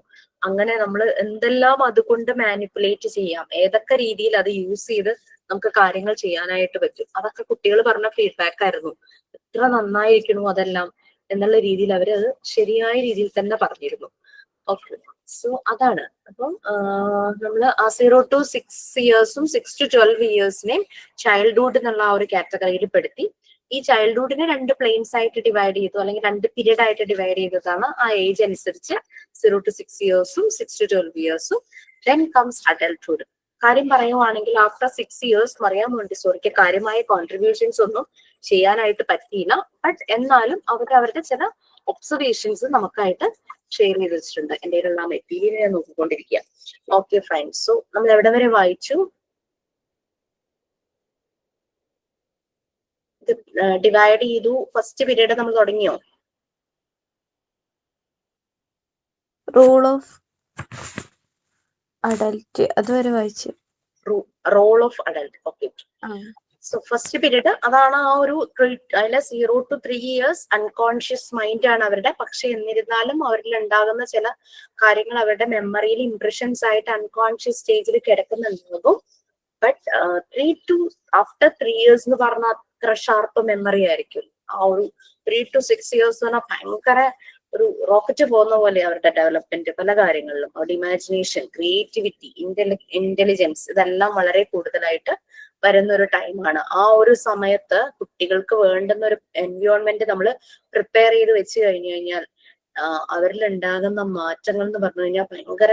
അങ്ങനെ നമ്മൾ എന്തെല്ലാം അതുകൊണ്ട് മാനിപ്പുലേറ്റ് ചെയ്യാം, ഏതൊക്കെ രീതിയിൽ അത് യൂസ് ചെയ്ത് നമുക്ക് കാര്യങ്ങൾ ചെയ്യാനായിട്ട് പറ്റും. അതൊക്കെ കുട്ടികൾ പറഞ്ഞ ഫീഡ്ബാക്ക് ആയിരുന്നു. എത്ര നന്നായിരിക്കണു അതെല്ലാം എന്നുള്ള രീതിയിൽ അവര് അത് ശരിയായ രീതിയിൽ തന്നെ പറഞ്ഞിരുന്നു. ഓക്കെ. സോ അതാണ്. അപ്പം നമ്മള് ആ 0 to 6 ഇയേഴ്സും 6 to 12 ഇയേഴ്സിനെയും ചൈൽഡ്ഹുഡ് എന്നുള്ള ആ ഒരു കാറ്റഗറിയിൽ പെടുത്തി. ഈ ചൈൽഡ്ഹുഡിനെ 2 പ്ലെയിൻസ് ആയിട്ട് ഡിവൈഡ് ചെയ്തു, അല്ലെങ്കിൽ 2 പീരീഡ് ആയിട്ട് ഡിവൈഡ് ചെയ്തതാണ്. ആ ഏജ് അനുസരിച്ച് 0 to 6 ഇയേഴ്സും 6 to 12 ഇയേഴ്സും. Then comes adulthood. കാര്യം പറയുവാണെങ്കിൽ ആഫ്റ്റർ 6 ഇയേഴ്സ് മറിയ മോണ്ടിസോറിക്ക് കാര്യമായ കോൺട്രിബ്യൂഷൻസ് ഒന്നും ചെയ്യാനായിട്ട് പറ്റിയില്ല. ബട്ട് എന്നാലും അവരുടെ ചില ഒബ്സർവേഷൻസ് നമുക്കായിട്ട് ഷെയർ ചെയ്ത് വെച്ചിട്ടുണ്ട്. എന്റെ കയ്യിലുള്ള മെറ്റീരിയൽ നോക്കിക്കൊണ്ടിരിക്കുക. ഓക്കെ ഫ്രണ്ട്സ്, സോ നമ്മൾ എവിടെ വരെ വായിച്ചു? ഡിവൈഡ് ചെയ്തു. ഫസ്റ്റ് പീരീഡ് നമ്മൾ തുടങ്ങിയോ? റൂൾ ഓഫ് അഡൽറ്റ് അതുവരെ വായിച്ചു. Role of adult. Okay. So first period അതാണ്. ആ ഒരു അതിലെ 0 to 3 ഇയേഴ്സ് അൺകോൺഷ്യസ് മൈൻഡ് ആണ് അവരുടെ. പക്ഷെ എന്നിരുന്നാലും അവരിൽ ഉണ്ടാകുന്ന ചില കാര്യങ്ങൾ അവരുടെ മെമ്മറിയിൽ ഇംപ്രഷൻസ് ആയിട്ട് അൺകോൺഷ്യസ് സ്റ്റേജിൽ കിടക്കുന്നുണ്ടാകും. ബട്ട് ആഫ്റ്റർ 3 ഇയേഴ്സ് എന്ന് പറഞ്ഞാൽ അത്ര ഷാർപ്പ് മെമ്മറി ആയിരിക്കും. ആ ഒരു 3 to 6 ഇയേഴ്സ് എന്ന് പറഞ്ഞാൽ ഭയങ്കര ഒരു റോക്കറ്റ് പോകുന്ന പോലെ അവരുടെ ഡെവലപ്മെന്റ് പല കാര്യങ്ങളിലും. അവരുടെ ഇമാജിനേഷൻ, ക്രിയേറ്റിവിറ്റി, ഇന്റലിജൻസ് ഇതെല്ലാം വളരെ കൂടുതലായിട്ട് വരുന്ന ഒരു ടൈമാണ്. ആ ഒരു സമയത്ത് കുട്ടികൾക്ക് വേണ്ടുന്ന ഒരു എൻവയോൺമെന്റ് നമ്മൾ പ്രിപ്പയർ ചെയ്ത് വെച്ച് കഴിഞ്ഞു കഴിഞ്ഞാൽ അവരിൽ ഉണ്ടാകുന്ന മാറ്റങ്ങൾ എന്ന് പറഞ്ഞു കഴിഞ്ഞാൽ ഭയങ്കര,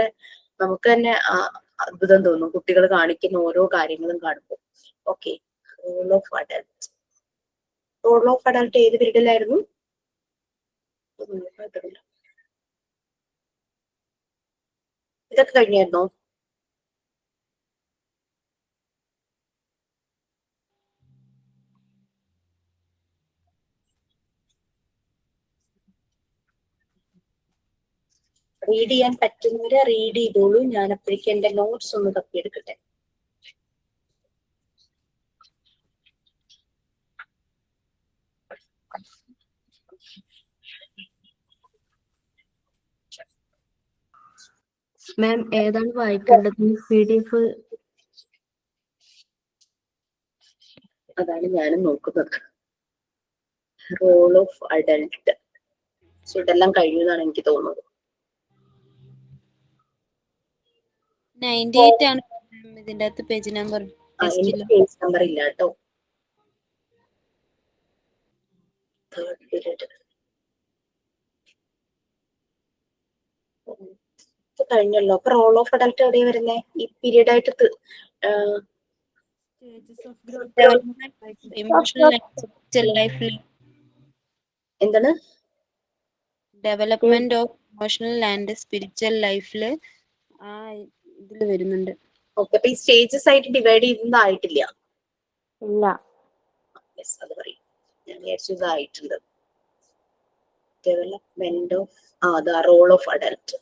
നമുക്ക് തന്നെ അത്ഭുതം തോന്നും കുട്ടികൾ കാണിക്കുന്ന ഓരോ കാര്യങ്ങളും കാണുമ്പോൾ. Okay. Role of adult. Role of adult ഏത് പീരീഡിലായിരുന്നു? ഇതൊക്കെ കഴിഞ്ഞായിരുന്നോ? റീഡ് ചെയ്യാൻ പറ്റുന്നവരെ റീഡ് ചെയ്തോളൂ. ഞാൻ അപ്പോഴേക്കും എന്റെ നോട്ട്സ് ഒന്ന് തപ്പിയെടുക്കട്ടെ. മാം ഏതാണ് വായിക്കേണ്ടത്? PDF? അതാണ് ഞാനും നോക്കുന്നത്. Role of adult. സോ ഇതെല്ലാം കഴിഞ്ഞതാണ് എനിക്ക് തോന്നുന്നത്. 98 ആണ് ഇതിന്റെ അകത്ത് പേജ് നമ്പർ. എനിക്ക് പേജ് നമ്പർ ഇല്ല കേട്ടോ. തേർഡ് പീരീഡ് കഴിഞ്ഞല്ലോ. അപ്പൊ റോൾ ഓഫ് അഡൽട്ട് എവിടെയാ വരുന്നേ? ഈ പീരീഡ് ആയിട്ട് എന്താണ്? Development of emotional and spiritual ലൈഫില് ആ ഇതിൽ വരുന്നുണ്ട്. ഓക്കെ. അപ്പൊ ഈ സ്റ്റേജസ് ആയിട്ട് ഡിവൈഡ് ചെയ്യുന്നതായിട്ടില്ല. ഇല്ല. അത് പറയും. ഞാൻ വിചാരിച്ചു ഇതായിട്ടുണ്ട്. Development of role of adult.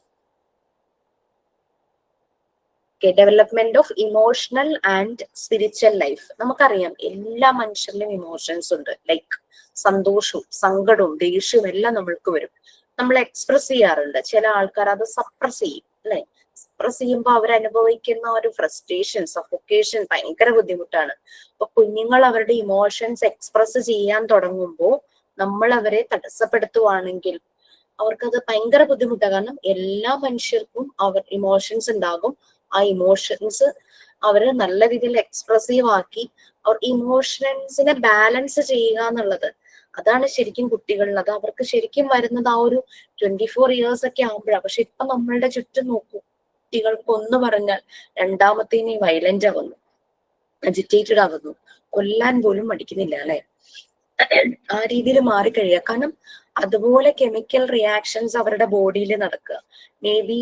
Development of emotional and spiritual life. നമുക്കറിയാം എല്ലാ മനുഷ്യരിലും ഇമോഷൻസ് ഉണ്ട്. ലൈക്ക് സന്തോഷവും സങ്കടവും ദേഷ്യവും എല്ലാം നമ്മൾക്ക് വരും. നമ്മൾ എക്സ്പ്രസ് ചെയ്യാറുണ്ട്. ചില ആൾക്കാർ അത് സപ്രസ് ചെയ്യും അല്ലെ. സപ്രസ് ചെയ്യുമ്പോൾ അവരനുഭവിക്കുന്ന ഒരു ഫ്രസ്ട്രേഷൻ, സഫോക്കേഷൻ ഭയങ്കര ബുദ്ധിമുട്ടാണ്. അപ്പൊ കുഞ്ഞുങ്ങൾ അവരുടെ ഇമോഷൻസ് എക്സ്പ്രസ് ചെയ്യാൻ തുടങ്ങുമ്പോൾ നമ്മൾ അവരെ തടസ്സപ്പെടുത്തുവാണെങ്കിൽ അവർക്കത് ഭയങ്കര ബുദ്ധിമുട്ടാണ്. കാരണം എല്ലാ മനുഷ്യർക്കും അവർ ഇമോഷൻസ് ഉണ്ടാകും. ആ ഇമോഷൻസ് അവര് നല്ല രീതിയിൽ എക്സ്പ്രസീവ് ആക്കി അവർ ഇമോഷൻസിനെ ബാലൻസ് ചെയ്യുക എന്നുള്ളത് അതാണ് ശരിക്കും കുട്ടികളിൽ. അത് അവർക്ക് ശരിക്കും വരുന്നത് ആ ഒരു 24 years ഒക്കെ ആകുമ്പോഴാണ്. പക്ഷെ ഇപ്പൊ നമ്മളുടെ ചുറ്റും നോക്കൂ, കുട്ടികൾക്ക് ഒന്ന് പറഞ്ഞാൽ രണ്ടാമത്തേന് വയലന്റ് ആവുന്നു, അജിറ്റേറ്റഡ് ആവുന്നു, കൊല്ലാൻ പോലും മടിക്കുന്നില്ല അല്ലെ. ആ രീതിയിൽ മാറിക്കഴിയുക. കാരണം അതുപോലെ കെമിക്കൽ റിയാക്ഷൻസ് അവരുടെ ബോഡിയിൽ നടക്കുക. മേ ബി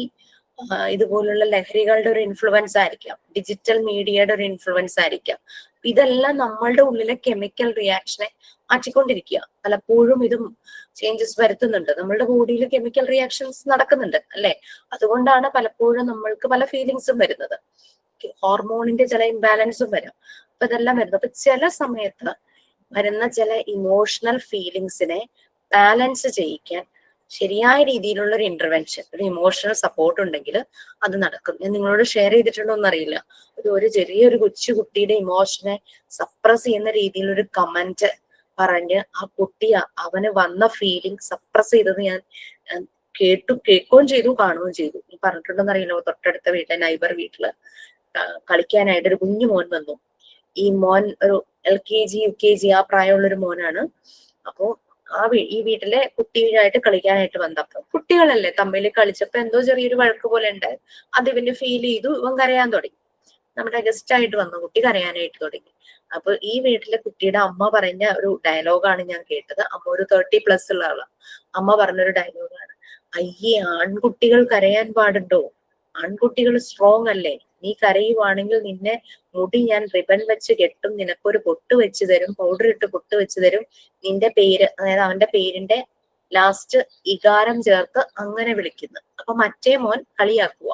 ഇതുപോലുള്ള ലഹരികളുടെ ഒരു ഇൻഫ്ലുവൻസ് ആയിരിക്കാം, ഡിജിറ്റൽ മീഡിയയുടെ ഒരു ഇൻഫ്ലുവൻസ് ആയിരിക്കാം. ഇതെല്ലാം നമ്മളുടെ ഉള്ളിലെ കെമിക്കൽ റിയാക്ഷനെ മാറ്റിക്കൊണ്ടിരിക്കുക. പലപ്പോഴും ഇതും ചേഞ്ചസ് വരുത്തുന്നുണ്ട്. നമ്മളുടെ ബോഡിയിൽ കെമിക്കൽ റിയാക്ഷൻസ് നടക്കുന്നുണ്ട് അല്ലെ. അതുകൊണ്ടാണ് പലപ്പോഴും നമ്മൾക്ക് പല ഫീലിങ്സും വരുന്നത്. ഹോർമോണിന്റെ ചില ഇംബാലൻസും വരാം. അപ്പൊ ഇതെല്ലാം വരുന്നത്. അപ്പൊ ചില സമയത്ത് വരുന്ന ചില ഇമോഷണൽ ഫീലിങ്സിനെ ബാലൻസ് ചെയ്യിക്കാൻ ശരിയായ രീതിയിലുള്ള ഒരു ഇന്റർവെൻഷൻ, ഒരു ഇമോഷണൽ സപ്പോർട്ട് ഉണ്ടെങ്കിൽ അത് നടക്കും. ഞാൻ നിങ്ങളോട് ഷെയർ ചെയ്തിട്ടുണ്ടോ എന്നറിയില്ല. ഒരു ചെറിയൊരു കൊച്ചു കുട്ടിയുടെ ഇമോഷനെ സപ്രസ് ചെയ്യുന്ന രീതിയിലൊരു കമന്റ് പറഞ്ഞ് ആ കുട്ടി അവന് വന്ന ഫീലിംഗ് സപ്രസ് ചെയ്തത് ഞാൻ കേൾക്കുകയും ചെയ്തു, കാണുകയും ചെയ്തു. നീ പറഞ്ഞിട്ടുണ്ടോന്ന് അറിയില്ല. തൊട്ടടുത്ത വീട്ടിലെ നൈബർ വീട്ടില് കളിക്കാനായിട്ട് ഒരു കുഞ്ഞു മോൻ വന്നു. ഈ മോൻ ഒരു LKG UKG ആ പ്രായമുള്ള ഒരു മോനാണ്. അപ്പോ ഈ വീട്ടിലെ കുട്ടിയായിട്ട് കളിക്കാനായിട്ട് വന്നപ്പോ കുട്ടികളല്ലേ തമ്മിൽ കളിച്ചപ്പോ എന്തോ ചെറിയൊരു വഴക്ക് പോലെ ഉണ്ടായി. അത് ഇവന് ഫീൽ ചെയ്തു. ഇവൻ കരയാൻ തുടങ്ങി. നമ്മുടെ ഗസ്റ്റ് ആയിട്ട് വന്ന കുട്ടി കരയാനായിട്ട് തുടങ്ങി. അപ്പൊ ഈ വീട്ടിലെ കുട്ടിയുടെ അമ്മ പറഞ്ഞ ഒരു ഡയലോഗാണ് ഞാൻ കേട്ടത്. അമ്മ ഒരു 30+ ഉള്ള ആളാണ്. അമ്മ പറഞ്ഞൊരു ഡയലോഗാണ്, അയ്യേ ആൺകുട്ടികൾ കരയാൻ പാടുണ്ടോ? ആൺകുട്ടികൾ സ്ട്രോങ് അല്ലേ? നീ കരയുവാണെങ്കിൽ നിന്നെ മുടി ഞാൻ റിബൺ വെച്ച് കെട്ടും, നിനക്കൊരു പൊട്ട് വെച്ച് തരും, പൗഡർ ഇട്ട് പൊട്ട് വെച്ച് തരും, നിന്റെ പേര്, അതായത് അവന്റെ പേരിന്റെ ലാസ്റ്റ് ഇകാരം ചേർത്ത് അങ്ങനെ വിളിക്കുന്നു. അപ്പൊ മറ്റേ മോൻ കളിയാക്കുക.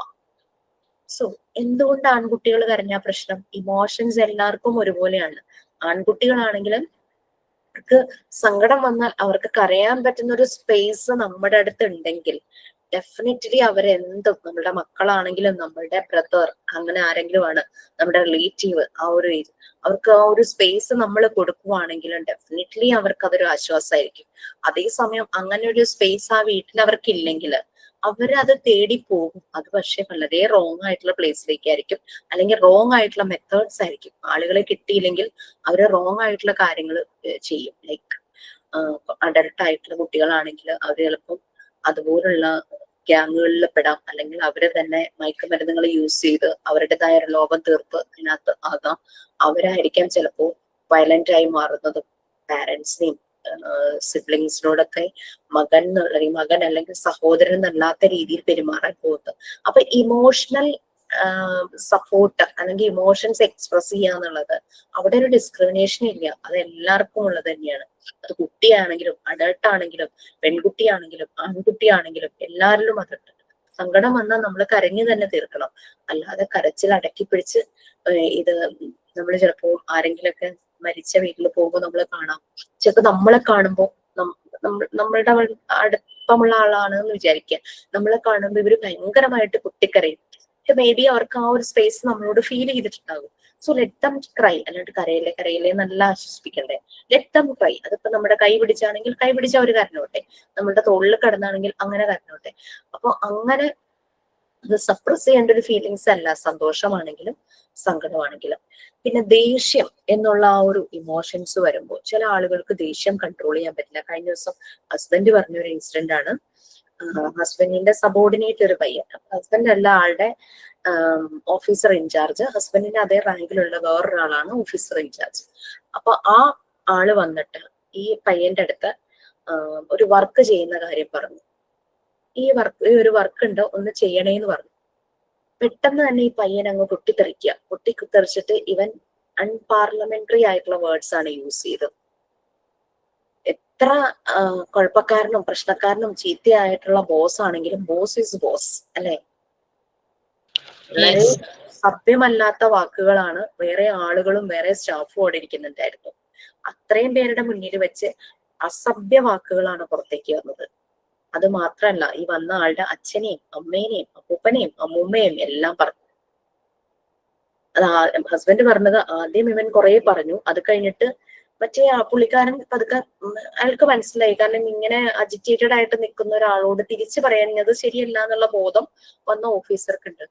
സോ എന്തുകൊണ്ട് ആൺകുട്ടികൾ കരഞ്ഞാ പ്രശ്നം? ഇമോഷൻസ് എല്ലാവർക്കും ഒരുപോലെയാണ്. ആൺകുട്ടികളാണെങ്കിലും അവർക്ക് സങ്കടം വന്നാൽ അവർക്ക് കരയാൻ പറ്റുന്ന ഒരു സ്പേസ് നമ്മുടെ അടുത്ത് ഉണ്ടെങ്കിൽ ഡെഫിനറ്റ്ലി അവരെന്തും, നമ്മളുടെ മക്കളാണെങ്കിലും നമ്മളുടെ ബ്രദർ അങ്ങനെ ആരെങ്കിലും ആണ്, നമ്മുടെ റിലേറ്റീവ്, ആ ഒരു ഏജ്, അവർക്ക് ആ ഒരു സ്പേസ് നമ്മൾ കൊടുക്കുവാണെങ്കിലും ഡെഫിനറ്റ്ലി അവർക്ക് അതൊരു ആശ്വാസമായിരിക്കും. അതേസമയം അങ്ങനെ ഒരു സ്പേസ് ആ വീട്ടിൽ അവർക്ക് ഇല്ലെങ്കിൽ അവരത് തേടി പോകും. അത് പക്ഷെ വളരെ റോങ് ആയിട്ടുള്ള പ്ലേസിലേക്കായിരിക്കും, അല്ലെങ്കിൽ റോങ് ആയിട്ടുള്ള മെത്തേഡ്സ് ആയിരിക്കും. ആളുകളെ കിട്ടിയില്ലെങ്കിൽ അവര് റോങ് ആയിട്ടുള്ള കാര്യങ്ങൾ ചെയ്യും. ലൈക്ക് അഡൽട്ട് ആയിട്ടുള്ള കുട്ടികളാണെങ്കിൽ അവർ ചിലപ്പം അതുപോലുള്ള ഗ്യാങ്ങുകളിൽ പെടാം, അല്ലെങ്കിൽ അവര് തന്നെ മയക്കുമരുന്നുകൾ യൂസ് ചെയ്ത് അവരുടേതായ ഒരു ലോകം തീർപ്പ് അതിനകത്ത് ആകാം. അവരായിരിക്കാം ചിലപ്പോ വയലന്റ് ആയി മാറുന്നതും. പാരന്റ്സിനെയും സിബ്ലിങ്സിനോടൊക്കെ മകൻ അല്ലെങ്കിൽ സഹോദരൻ എന്നല്ലാത്ത രീതിയിൽ പെരുമാറാൻ പോകുന്നത്. അപ്പൊ ഇമോഷണൽ സപ്പോർട്ട് അല്ലെങ്കിൽ ഇമോഷൻസ് എക്സ്പ്രസ് ചെയ്യുക എന്നുള്ളത് അവിടെ ഒരു ഡിസ്ക്രിമിനേഷൻ ഇല്ല. അത് എല്ലാവർക്കും ഉള്ളത് തന്നെയാണ്. അത് കുട്ടിയാണെങ്കിലും അഡൾട്ട് ആണെങ്കിലും പെൺകുട്ടിയാണെങ്കിലും ആൺകുട്ടിയാണെങ്കിലും എല്ലാവരിലും അതുണ്ട്. സങ്കടം വന്നാൽ നമ്മൾ കരഞ്ഞു തന്നെ തീർക്കണം. അല്ലാതെ കരച്ചിൽ അടക്കി പിടിച്ച് ഇത് നമ്മൾ ചിലപ്പോ ആരെങ്കിലൊക്കെ മരിച്ച വീട്ടിൽ പോകുമ്പോൾ നമ്മൾ കാണാം. ചിലപ്പോ നമ്മളെ കാണുമ്പോൾ നമ്മളുടെ അടുപ്പമുള്ള ആളാണ് എന്ന് വിചാരിക്കുക, നമ്മളെ കാണുമ്പോൾ ഇവര് ഭയങ്കരമായിട്ട് പൊട്ടിക്കരയും. പക്ഷെ മേ ബി അവർക്ക് ആ ഒരു സ്പേസ് നമ്മളോട് ഫീൽ ചെയ്തിട്ടുണ്ടാകും. So let them cry. അല്ലാണ്ട് കരയിലെ നല്ല ആശ്വസിപ്പിക്കണ്ടേ, ലെറ്റ് ദം ക്രൈ. അതിപ്പോ നമ്മുടെ കൈ പിടിച്ചാണെങ്കിൽ കൈ പിടിച്ച അവർ കരഞ്ഞോട്ടെ, നമ്മുടെ തോളിൽ കിടന്നാണെങ്കിൽ അങ്ങനെ കരഞ്ഞോട്ടെ. അപ്പൊ അങ്ങനെ അത് സപ്രസ് ചെയ്യേണ്ട ഒരു ഫീലിങ്സ് അല്ല, സന്തോഷമാണെങ്കിലും സങ്കടമാണെങ്കിലും. പിന്നെ ദേഷ്യം എന്നുള്ള ആ ഒരു ഇമോഷൻസ് വരുമ്പോൾ ചില ആളുകൾക്ക് ദേഷ്യം കൺട്രോൾ ചെയ്യാൻ പറ്റില്ല. കഴിഞ്ഞ ദിവസം ഹസ്ബൻഡ് പറഞ്ഞൊരു ഇൻസിഡന്റ് ആണ്. ഹസ്ബൻഡിന്റെ സബോർഡിനേറ്റ് ഒരു പയ്യൻ, ഹസ്ബൻഡ് അല്ല ആളുടെ ഓഫീസർ ഇൻചാർജ്, ഹസ്ബൻഡിന്റെ അതേ റാങ്കിലുള്ള വേറൊരാളാണ് ഓഫീസർ ഇൻചാർജ്. അപ്പൊ ആ ആള് വന്നിട്ട് ഈ പയ്യന്റെ അടുത്ത് ഒരു വർക്ക് ചെയ്യുന്ന കാര്യം പറഞ്ഞു. ഈ ഒരു വർക്ക് ഉണ്ട്, ഒന്ന് ചെയ്യണേന്ന് പറഞ്ഞു. പെട്ടെന്ന് തന്നെ ഈ പയ്യൻ അങ്ങ് പൊട്ടിത്തെറിച്ചിട്ട് ഇവൻ അൺപാർലമെന്ററി ആയിട്ടുള്ള വേർഡ്സ് ആണ് യൂസ് ചെയ്തത്. എത്ര കുഴപ്പക്കാരനും പ്രശ്നക്കാരനും ചീത്തയായിട്ടുള്ള ബോസ് ആണെങ്കിലും ബോസ് ഈസ് ബോസ് അല്ലെ. വളരെ സഭ്യമല്ലാത്ത വാക്കുകളാണ് വേറെ ആളുകളും വേറെ സ്റ്റാഫും അവിടെ ഇരിക്കുന്നുണ്ടായിരുന്നു. അത്രയും പേരുടെ മുന്നിൽ വെച്ച് അസഭ്യ വാക്കുകളാണ് പുറത്തേക്ക് വന്നത്. അത് മാത്രല്ല, ഈ വന്ന ആളുടെ അച്ഛനെയും അമ്മേനെയും അപ്പൂപ്പനെയും അമ്മൂമ്മയും എല്ലാം പറഞ്ഞു. അത് ഹസ്ബൻഡ് പറഞ്ഞത് ആദ്യം ഇവൻ കുറെ പറഞ്ഞു, അത് കഴിഞ്ഞിട്ട് മറ്റേ പുള്ളിക്കാരൻ പതുക്കെ അയാൾക്ക് മനസ്സിലായി. കാരണം ഇങ്ങനെ അജിറ്റേറ്റഡ് ആയിട്ട് നിൽക്കുന്ന ഒരാളോട് തിരിച്ചു പറയുന്നത് ശരിയല്ല എന്നുള്ള ബോധം വന്ന ഓഫീസർക്ക് ഉണ്ട്.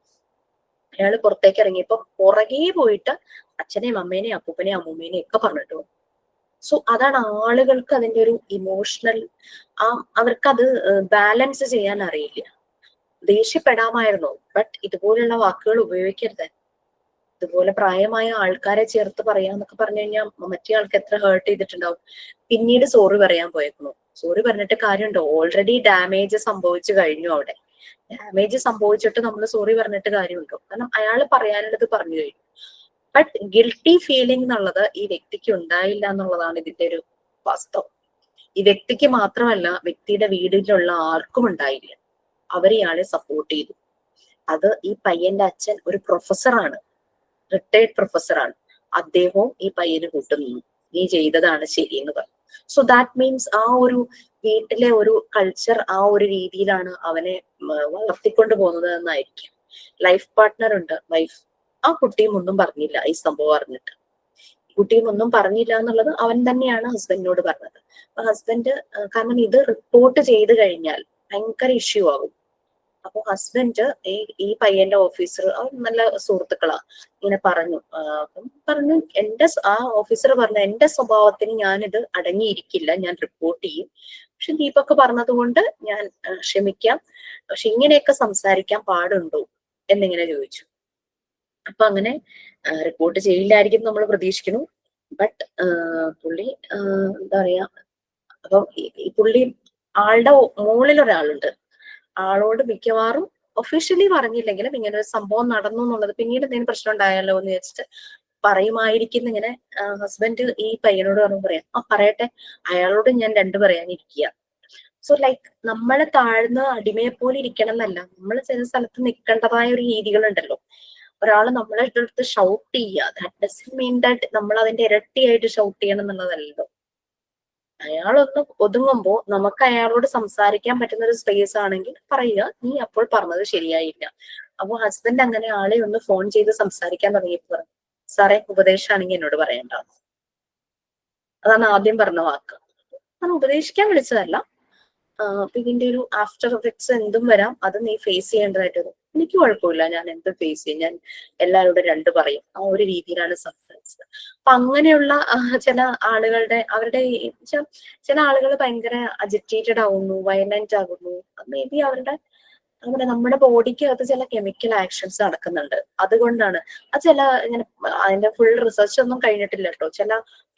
അയാൾ പുറത്തേക്ക് ഇറങ്ങിയപ്പോ പുറകെ പോയിട്ട് അച്ഛനെയും അമ്മേനെയും അപ്പൂപ്പനെയും അമ്മൂമ്മേനെയും ഒക്കെ പറഞ്ഞിട്ടു. സോ അതാണ് ആളുകൾക്ക് അതിന്റെ ഒരു ഇമോഷണൽ അവർക്കത് ബാലൻസ് ചെയ്യാൻ അറിയില്ല. ദേഷ്യപ്പെടാമായിരുന്നു, ബട്ട് ഇതുപോലുള്ള വാക്കുകൾ ഉപയോഗിക്കരുത്. ഇതുപോലെ പ്രായമായ ആൾക്കാരെ ചേർത്ത് പറയാന്നൊക്കെ പറഞ്ഞു കഴിഞ്ഞാൽ മറ്റേ ആൾക്ക് എത്ര ഹേർട്ട് ചെയ്തിട്ടുണ്ടാവും. പിന്നീട് സോറി പറയാൻ പോയേക്കുന്നു. സോറി പറഞ്ഞിട്ട് കാര്യമുണ്ടോ? ഓൾറെഡി ഡാമേജ് സംഭവിച്ചു കഴിഞ്ഞു. അവിടെ ഡാമേജ് സംഭവിച്ചിട്ട് നമ്മൾ സോറി പറഞ്ഞിട്ട് കാര്യമുണ്ടോ? കാരണം അയാൾ പറയാനുള്ളത് പറഞ്ഞു കഴിഞ്ഞു. ബട്ട് ഗിൽട്ടി ഫീലിംഗ് എന്നുള്ളത് ഈ വ്യക്തിക്ക് ഉണ്ടായില്ല എന്നുള്ളതാണ് ഇതിന്റെ ഒരു വാസ്തവം. ഈ വ്യക്തിക്ക് മാത്രമല്ല, വ്യക്തിയുടെ വീടിലുള്ള ആർക്കും ഉണ്ടായില്ല. അവരിയാളെ സപ്പോർട്ട് ചെയ്തു. അത് ഈ പയ്യന്റെ അച്ഛൻ ഒരു പ്രൊഫസറാണ്, റിട്ടയർഡ് പ്രൊഫസറാണ്. അദ്ദേഹവും ഈ പയ്യന് കൂട്ടുനിന്നു, നീ ചെയ്തതാണ് ശരിയെന്ന് പറഞ്ഞു. സോ ദാറ്റ് മീൻസ് ആ ഒരു വീട്ടിലെ ഒരു കൾച്ചർ ആ ഒരു രീതിയിലാണ് അവനെ വളർത്തിക്കൊണ്ട് പോകുന്നത് എന്നായിരിക്കും. ലൈഫ് പാർട്ട്ണർ ഉണ്ട്, വൈഫ്. ആ കുട്ടിയും ഒന്നും പറഞ്ഞില്ല ഈ സംഭവം അറിഞ്ഞിട്ട്. കുട്ടിയും ഒന്നും പറഞ്ഞില്ല എന്നുള്ളത് അവൻ തന്നെയാണ് ഹസ്ബൻഡിനോട് പറഞ്ഞത്. അപ്പൊ ഹസ്ബൻഡ്, കാരണം ഇത് റിപ്പോർട്ട് ചെയ്ത് കഴിഞ്ഞാൽ ഭയങ്കര ഇഷ്യൂ ആകും. അപ്പൊ ഹസ്ബൻഡ് ഈ പയ്യന്റെ ഓഫീസർ, അവർ നല്ല സുഹൃത്തുക്കളാ, ഇങ്ങനെ പറഞ്ഞു. ആ ഓഫീസർ പറഞ്ഞു, എന്റെ സ്വഭാവത്തിന് ഞാനിത് അടങ്ങിയിരിക്കില്ല, ഞാൻ റിപ്പോർട്ട് ചെയ്യും. പക്ഷെ ദീപക് പറഞ്ഞത് കൊണ്ട് ഞാൻ ക്ഷമിക്കാം, പക്ഷെ ഇങ്ങനെയൊക്കെ സംസാരിക്കാൻ പാടുണ്ടോ എന്നിങ്ങനെ ചോദിച്ചു. അപ്പൊ അങ്ങനെ റിപ്പോർട്ട് ചെയ്യില്ലായിരിക്കും നമ്മൾ പ്രതീക്ഷിക്കുന്നു. ബട്ട് പുള്ളി എന്താ പറയാ, അപ്പൊ ഈ പുള്ളി ആളുടെ മുകളിൽ ഒരാളുണ്ട്, ആളോട് മിക്കവാറും ഒഫീഷ്യലി പറഞ്ഞില്ലെങ്കിലും ഇങ്ങനെ ഒരു സംഭവം നടന്നു എന്നുള്ളത് പിന്നീട് എന്തെങ്കിലും പ്രശ്നം ഉണ്ടായാലോ എന്ന് വെച്ചിട്ട് പറയുമായിരിക്കും. ഇങ്ങനെ ഹസ്ബൻഡ് ഈ പയ്യനോട് പറയാം, പറയട്ടെ, അയാളോട് ഞാൻ രണ്ടു പറയാനിരിക്കുക. സോ ലൈക്ക് നമ്മളെ താഴ്ന്ന അടിമയെ പോലെ ഇരിക്കണം എന്നല്ല, നമ്മൾ ചില സ്ഥലത്ത് നിൽക്കേണ്ടതായ ഒരു രീതികളുണ്ടല്ലോ. ഒരാൾ നമ്മളെ അടുത്ത് ഷൗട്ട് ചെയ്യുക, ദാറ്റ് ഡസന്റ് മീൻ ദാറ്റ് നമ്മൾ അതിന്റെ ഇരട്ടിയായിട്ട് ഷൗട്ട് ചെയ്യണം എന്നുള്ളതല്ലോ. അയാളൊന്ന് ഒതുങ്ങുമ്പോ നമുക്ക് അയാളോട് സംസാരിക്കാൻ പറ്റുന്ന ഒരു സ്പേസ് ആണെങ്കിൽ പറയുക, നീ അപ്പോൾ പറഞ്ഞത് ശരിയായില്ല. അപ്പൊ ഹസ്ബൻഡ് അങ്ങനെ ആളെ ഒന്ന് ഫോൺ ചെയ്ത് സംസാരിക്കാൻ തുടങ്ങിയപ്പോ പറഞ്ഞു, സാറേ ഉപദേശമാണെങ്കിൽ എന്നോട് പറയണ്ട. അതാണ് ആദ്യം പറഞ്ഞ വാക്ക്. അത് ഉപദേശിക്കാൻ വിളിച്ചതല്ല. ഇതിന്റെ ഒരു ആഫ്റ്റർ എഫക്ട്സ് എന്തും വരാം, അത് നീ ഫേസ് ചെയ്യേണ്ടതായിട്ട് വരും. എനിക്ക് കുഴപ്പമില്ല, ഞാൻ എന്ത് ഫേസ് ചെയ്യും, ഞാൻ എല്ലാവരോടും രണ്ട് പറയും. ആ ഒരു രീതിയിലാണ് സംസാരിച്ചത്. അപ്പൊ അങ്ങനെയുള്ള ചില ആളുകളുടെ അവരുടെ ചില ആളുകൾ ഭയങ്കര അജിറ്റേറ്റഡ് ആവുന്നു, വയലന്റ് ആകുന്നു. മേ ബി അവരുടെ നമ്മുടെ ബോഡിക്കകത്ത് ചില കെമിക്കൽ ആക്ഷൻസ് നടക്കുന്നുണ്ട്. അതുകൊണ്ടാണ് അത് ചില ഇങ്ങനെ അതിന്റെ ഫുൾ റിസർച്ച് ഒന്നും കഴിഞ്ഞിട്ടില്ല കേട്ടോ. ചില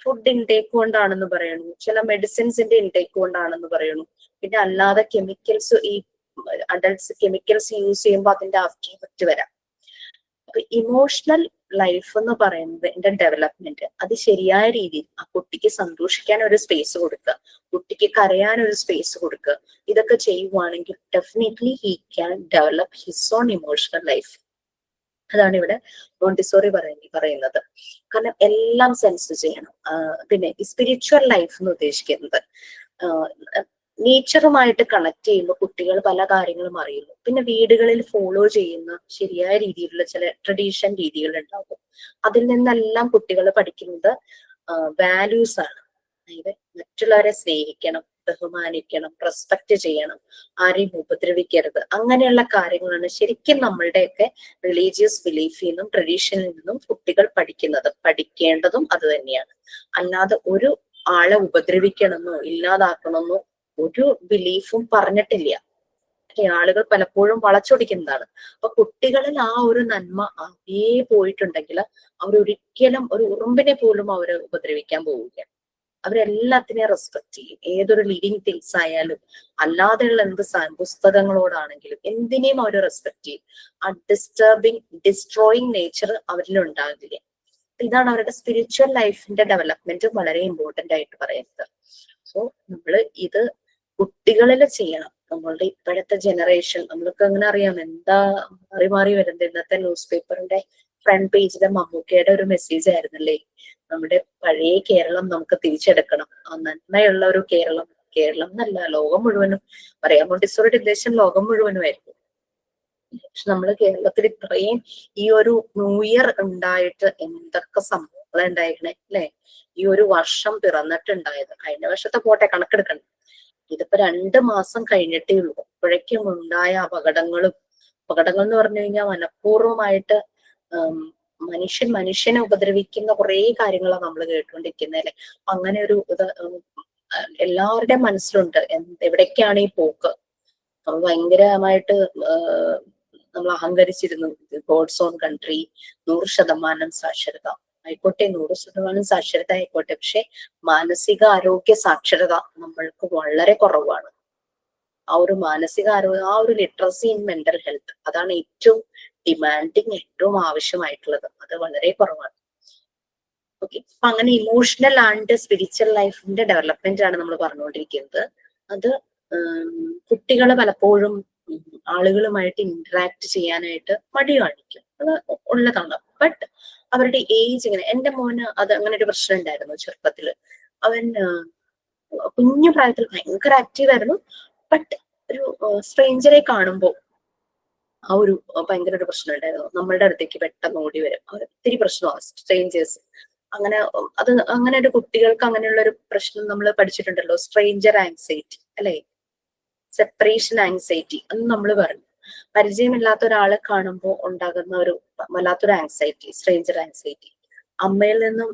ഫുഡ് ഇൻടേക്ക് കൊണ്ടാണെന്ന് പറയുന്നു, ചില മെഡിസിൻസിന്റെ ഇൻടേക്ക് കൊണ്ടാണെന്ന് പറയുന്നു. പിന്നെ അല്ലാതെ കെമിക്കൽസ്, ഈ അഡൾട്ട്സ് കെമിക്കൽസ് യൂസ് ചെയ്യുമ്പോൾ അതിന്റെ ആഫ്റ്റർ എഫക്റ്റ് വരാം. അപ്പൊ ഇമോഷണൽ ലൈഫ് എന്ന് പറയുന്നത് എന്റെ ഡെവലപ്മെന്റ്, അത് ശരിയായ രീതിയിൽ ആ കുട്ടിക്ക് സന്തോഷിക്കാൻ ഒരു സ്പേസ് കൊടുക്കുക, കുട്ടിക്ക് കരയാൻ ഒരു സ്പേസ് കൊടുക്കുക, ഇതൊക്കെ ചെയ്യുവാണെങ്കിൽ definitely he can develop his own emotional life. അതാണ് ഇവിടെ മോണ്ടിസോറി പറയുന്നത്. കാരണം എല്ലാം സെൻസ് ചെയ്യണം. പിന്നെ സ്പിരിച്വൽ ലൈഫ് എന്ന് ഉദ്ദേശിക്കുന്നത് നേച്ചറുമായിട്ട് കണക്ട് ചെയ്യുമ്പോൾ കുട്ടികൾ പല കാര്യങ്ങളും അറിയുന്നു. പിന്നെ വീടുകളിൽ ഫോളോ ചെയ്യുന്ന ശരിയായ രീതിയിലുള്ള ചില ട്രഡീഷൻ രീതികൾ ഉണ്ടാകും. അതിൽ നിന്നെല്ലാം കുട്ടികൾ പഠിക്കുന്നത് വാല്യൂസ് ആണ്. അതായത് മറ്റുള്ളവരെ സ്നേഹിക്കണം, ബഹുമാനിക്കണം, റെസ്പെക്ട് ചെയ്യണം, ആരെയും ഉപദ്രവിക്കരുത്, അങ്ങനെയുള്ള കാര്യങ്ങളാണ് ശരിക്കും നമ്മളുടെയൊക്കെ റിലീജിയസ് ബിലീഫിൽ നിന്നും ട്രഡീഷനിൽ നിന്നും കുട്ടികൾ പഠിക്കേണ്ടതും അത് തന്നെയാണ്. അല്ലാതെ ഒരു ആളെ ഉപദ്രവിക്കണമെന്നോ ഇല്ലാതാക്കണമെന്നോ ഒരു ബിലീഫും പറഞ്ഞിട്ടില്ല. ആളുകൾ പലപ്പോഴും വളച്ചൊടിക്കുന്നതാണ്. അപ്പൊ കുട്ടികളിൽ ആ ഒരു നന്മ അതേ പോയിട്ടുണ്ടെങ്കിൽ അവരൊരിക്കലും ഒരു ഉറുമ്പിനെ പോലും അവര് ഉപദ്രവിക്കാൻ പോവില്ല. അവരെല്ലാത്തിനെയും റെസ്പെക്ട് ചെയ്യും. ഏതൊരു ലിവിങ് തിങ്സ് ആയാലും അല്ലാതെയുള്ള എന്ത് പുസ്തകങ്ങളോടാണെങ്കിലും എന്തിനേയും അവർ റെസ്പെക്ട് ചെയ്യും. ആ ഡിസ്ട്രോയിങ് നേച്ചർ അവരിൽ ഉണ്ടാകില്ല. ഇതാണ് അവരുടെ സ്പിരിച്വൽ ലൈഫിന്റെ ഡെവലപ്മെന്റ് വളരെ ഇമ്പോർട്ടന്റ് ആയിട്ട് പറയുന്നത്. സോ നമ്മള് ഇത് കുട്ടികളിൽ ചെയ്യണം. നമ്മളുടെ ഇപ്പോഴത്തെ ജനറേഷൻ നമ്മൾക്ക് അങ്ങനെ അറിയാം എന്താ മാറി വരുന്നത്. ഇന്നത്തെ ന്യൂസ് പേപ്പറിന്റെ ഫ്രണ്ട് പേജിലെ മമ്മൂക്കയുടെ ഒരു മെസ്സേജ് ആയിരുന്നല്ലേ, നമ്മുടെ പഴയ കേരളം നമുക്ക് തിരിച്ചെടുക്കണം, ആ നന്മയുള്ള ഒരു കേരളം എന്നല്ല ലോകം മുഴുവനും പറയാം. മോണ്ടിസോറിയുടെ ഉദ്ദേശം ലോകം മുഴുവനുമായിരുന്നു. പക്ഷെ നമ്മള് കേരളത്തിൽ ഇത്രയും ഈ ഒരു ന്യൂ ഇയർ ഉണ്ടായിട്ട് എന്തൊക്കെ സംഭവങ്ങൾ ഉണ്ടായിരിക്കണേ അല്ലെ. ഈ ഒരു വർഷം പിറന്നിട്ടുണ്ടായത്, കഴിഞ്ഞ വർഷത്തെ പോട്ടെ കണക്കെടുക്കണം, ഇതിപ്പോ 2 മാസം കഴിഞ്ഞിട്ടേ ഉള്ളൂ. അപ്പോഴേക്കും ഉണ്ടായ അപകടങ്ങൾ എന്ന് പറഞ്ഞു കഴിഞ്ഞാൽ മനഃപൂർവ്വമായിട്ട് മനുഷ്യനെ ഉപദ്രവിക്കുന്ന കുറെ കാര്യങ്ങളാണ് നമ്മൾ കേട്ടുകൊണ്ടിരിക്കുന്നത് അല്ലെ. അങ്ങനെ ഒരു എല്ലാവരുടെയും മനസ്സിലുണ്ട് എവിടേക്കാണ് ഈ പോക്ക്. നമ്മൾ ഭയങ്കരമായിട്ട് നമ്മൾ അഹങ്കരിച്ചിരുന്നു. ഗോഡ്സ് ഓൺ കൺട്രി, 100% സാക്ഷരത ആയിക്കോട്ടെ, 100% സാക്ഷരത ആയിക്കോട്ടെ, പക്ഷെ മാനസിക ആരോഗ്യ സാക്ഷരത നമ്മൾക്ക് വളരെ കുറവാണ്. ആ ഒരു മാനസിക ആരോഗ്യം, ആ ഒരു ലിറ്ററസി ഇൻ മെന്റൽ ഹെൽത്ത്, അതാണ് ഏറ്റവും ഡിമാൻഡിങ്, ഏറ്റവും ആവശ്യമായിട്ടുള്ളത്. അത് വളരെ കുറവാണ്. ഓക്കെ, അപ്പൊ അങ്ങനെ ഇമോഷണൽ ആൻഡ് സ്പിരിച്വൽ ലൈഫിന്റെ ഡെവലപ്മെന്റ് ആണ് നമ്മൾ പറഞ്ഞുകൊണ്ടിരിക്കുന്നത്. അത് കുട്ടികൾ പലപ്പോഴും ആളുകളുമായിട്ട് ഇന്ററാക്ട് ചെയ്യാനായിട്ട് മടി കാണിക്കും, അത് ഉള്ളതാണ്. ബട്ട് അവരുടെ ഏജ് ഇങ്ങനെ, എന്റെ മോന് അത് അങ്ങനെ ഒരു പ്രശ്നം ഉണ്ടായിരുന്നു ചെറുപ്പത്തില്. അവൻ കുഞ്ഞു പ്രായത്തിൽ ഭയങ്കര ആക്റ്റീവ് ആയിരുന്നു. ബട്ട് ഒരു സ്ട്രേഞ്ചറെ കാണുമ്പോൾ ആ ഒരു ഭയങ്കര ഒരു പ്രശ്നം ഉണ്ടായിരുന്നു. നമ്മളുടെ അടുത്തേക്ക് പെട്ടെന്ന് ഓടി വരും. അവർ ഒത്തിരി പ്രശ്നമാണ് സ്ട്രേഞ്ചേഴ്സ്. അങ്ങനെ ഒരു കുട്ടികൾക്ക് അങ്ങനെയുള്ള ഒരു പ്രശ്നം നമ്മൾ പഠിച്ചിട്ടുണ്ടല്ലോ, സ്ട്രേഞ്ചർ ആങ്സൈറ്റി അല്ലെ, സെപ്പറേഷൻ ആങ്സൈറ്റി എന്ന് നമ്മൾ പറഞ്ഞു. പരിചയമില്ലാത്ത ഒരാളെ കാണുമ്പോൾ ഉണ്ടാകുന്ന ഒരു വല്ലാത്തൊരു ആങ്സൈറ്റി, സ്ട്രേഞ്ചർ ആങ്സൈറ്റി. അമ്മയിൽ നിന്നും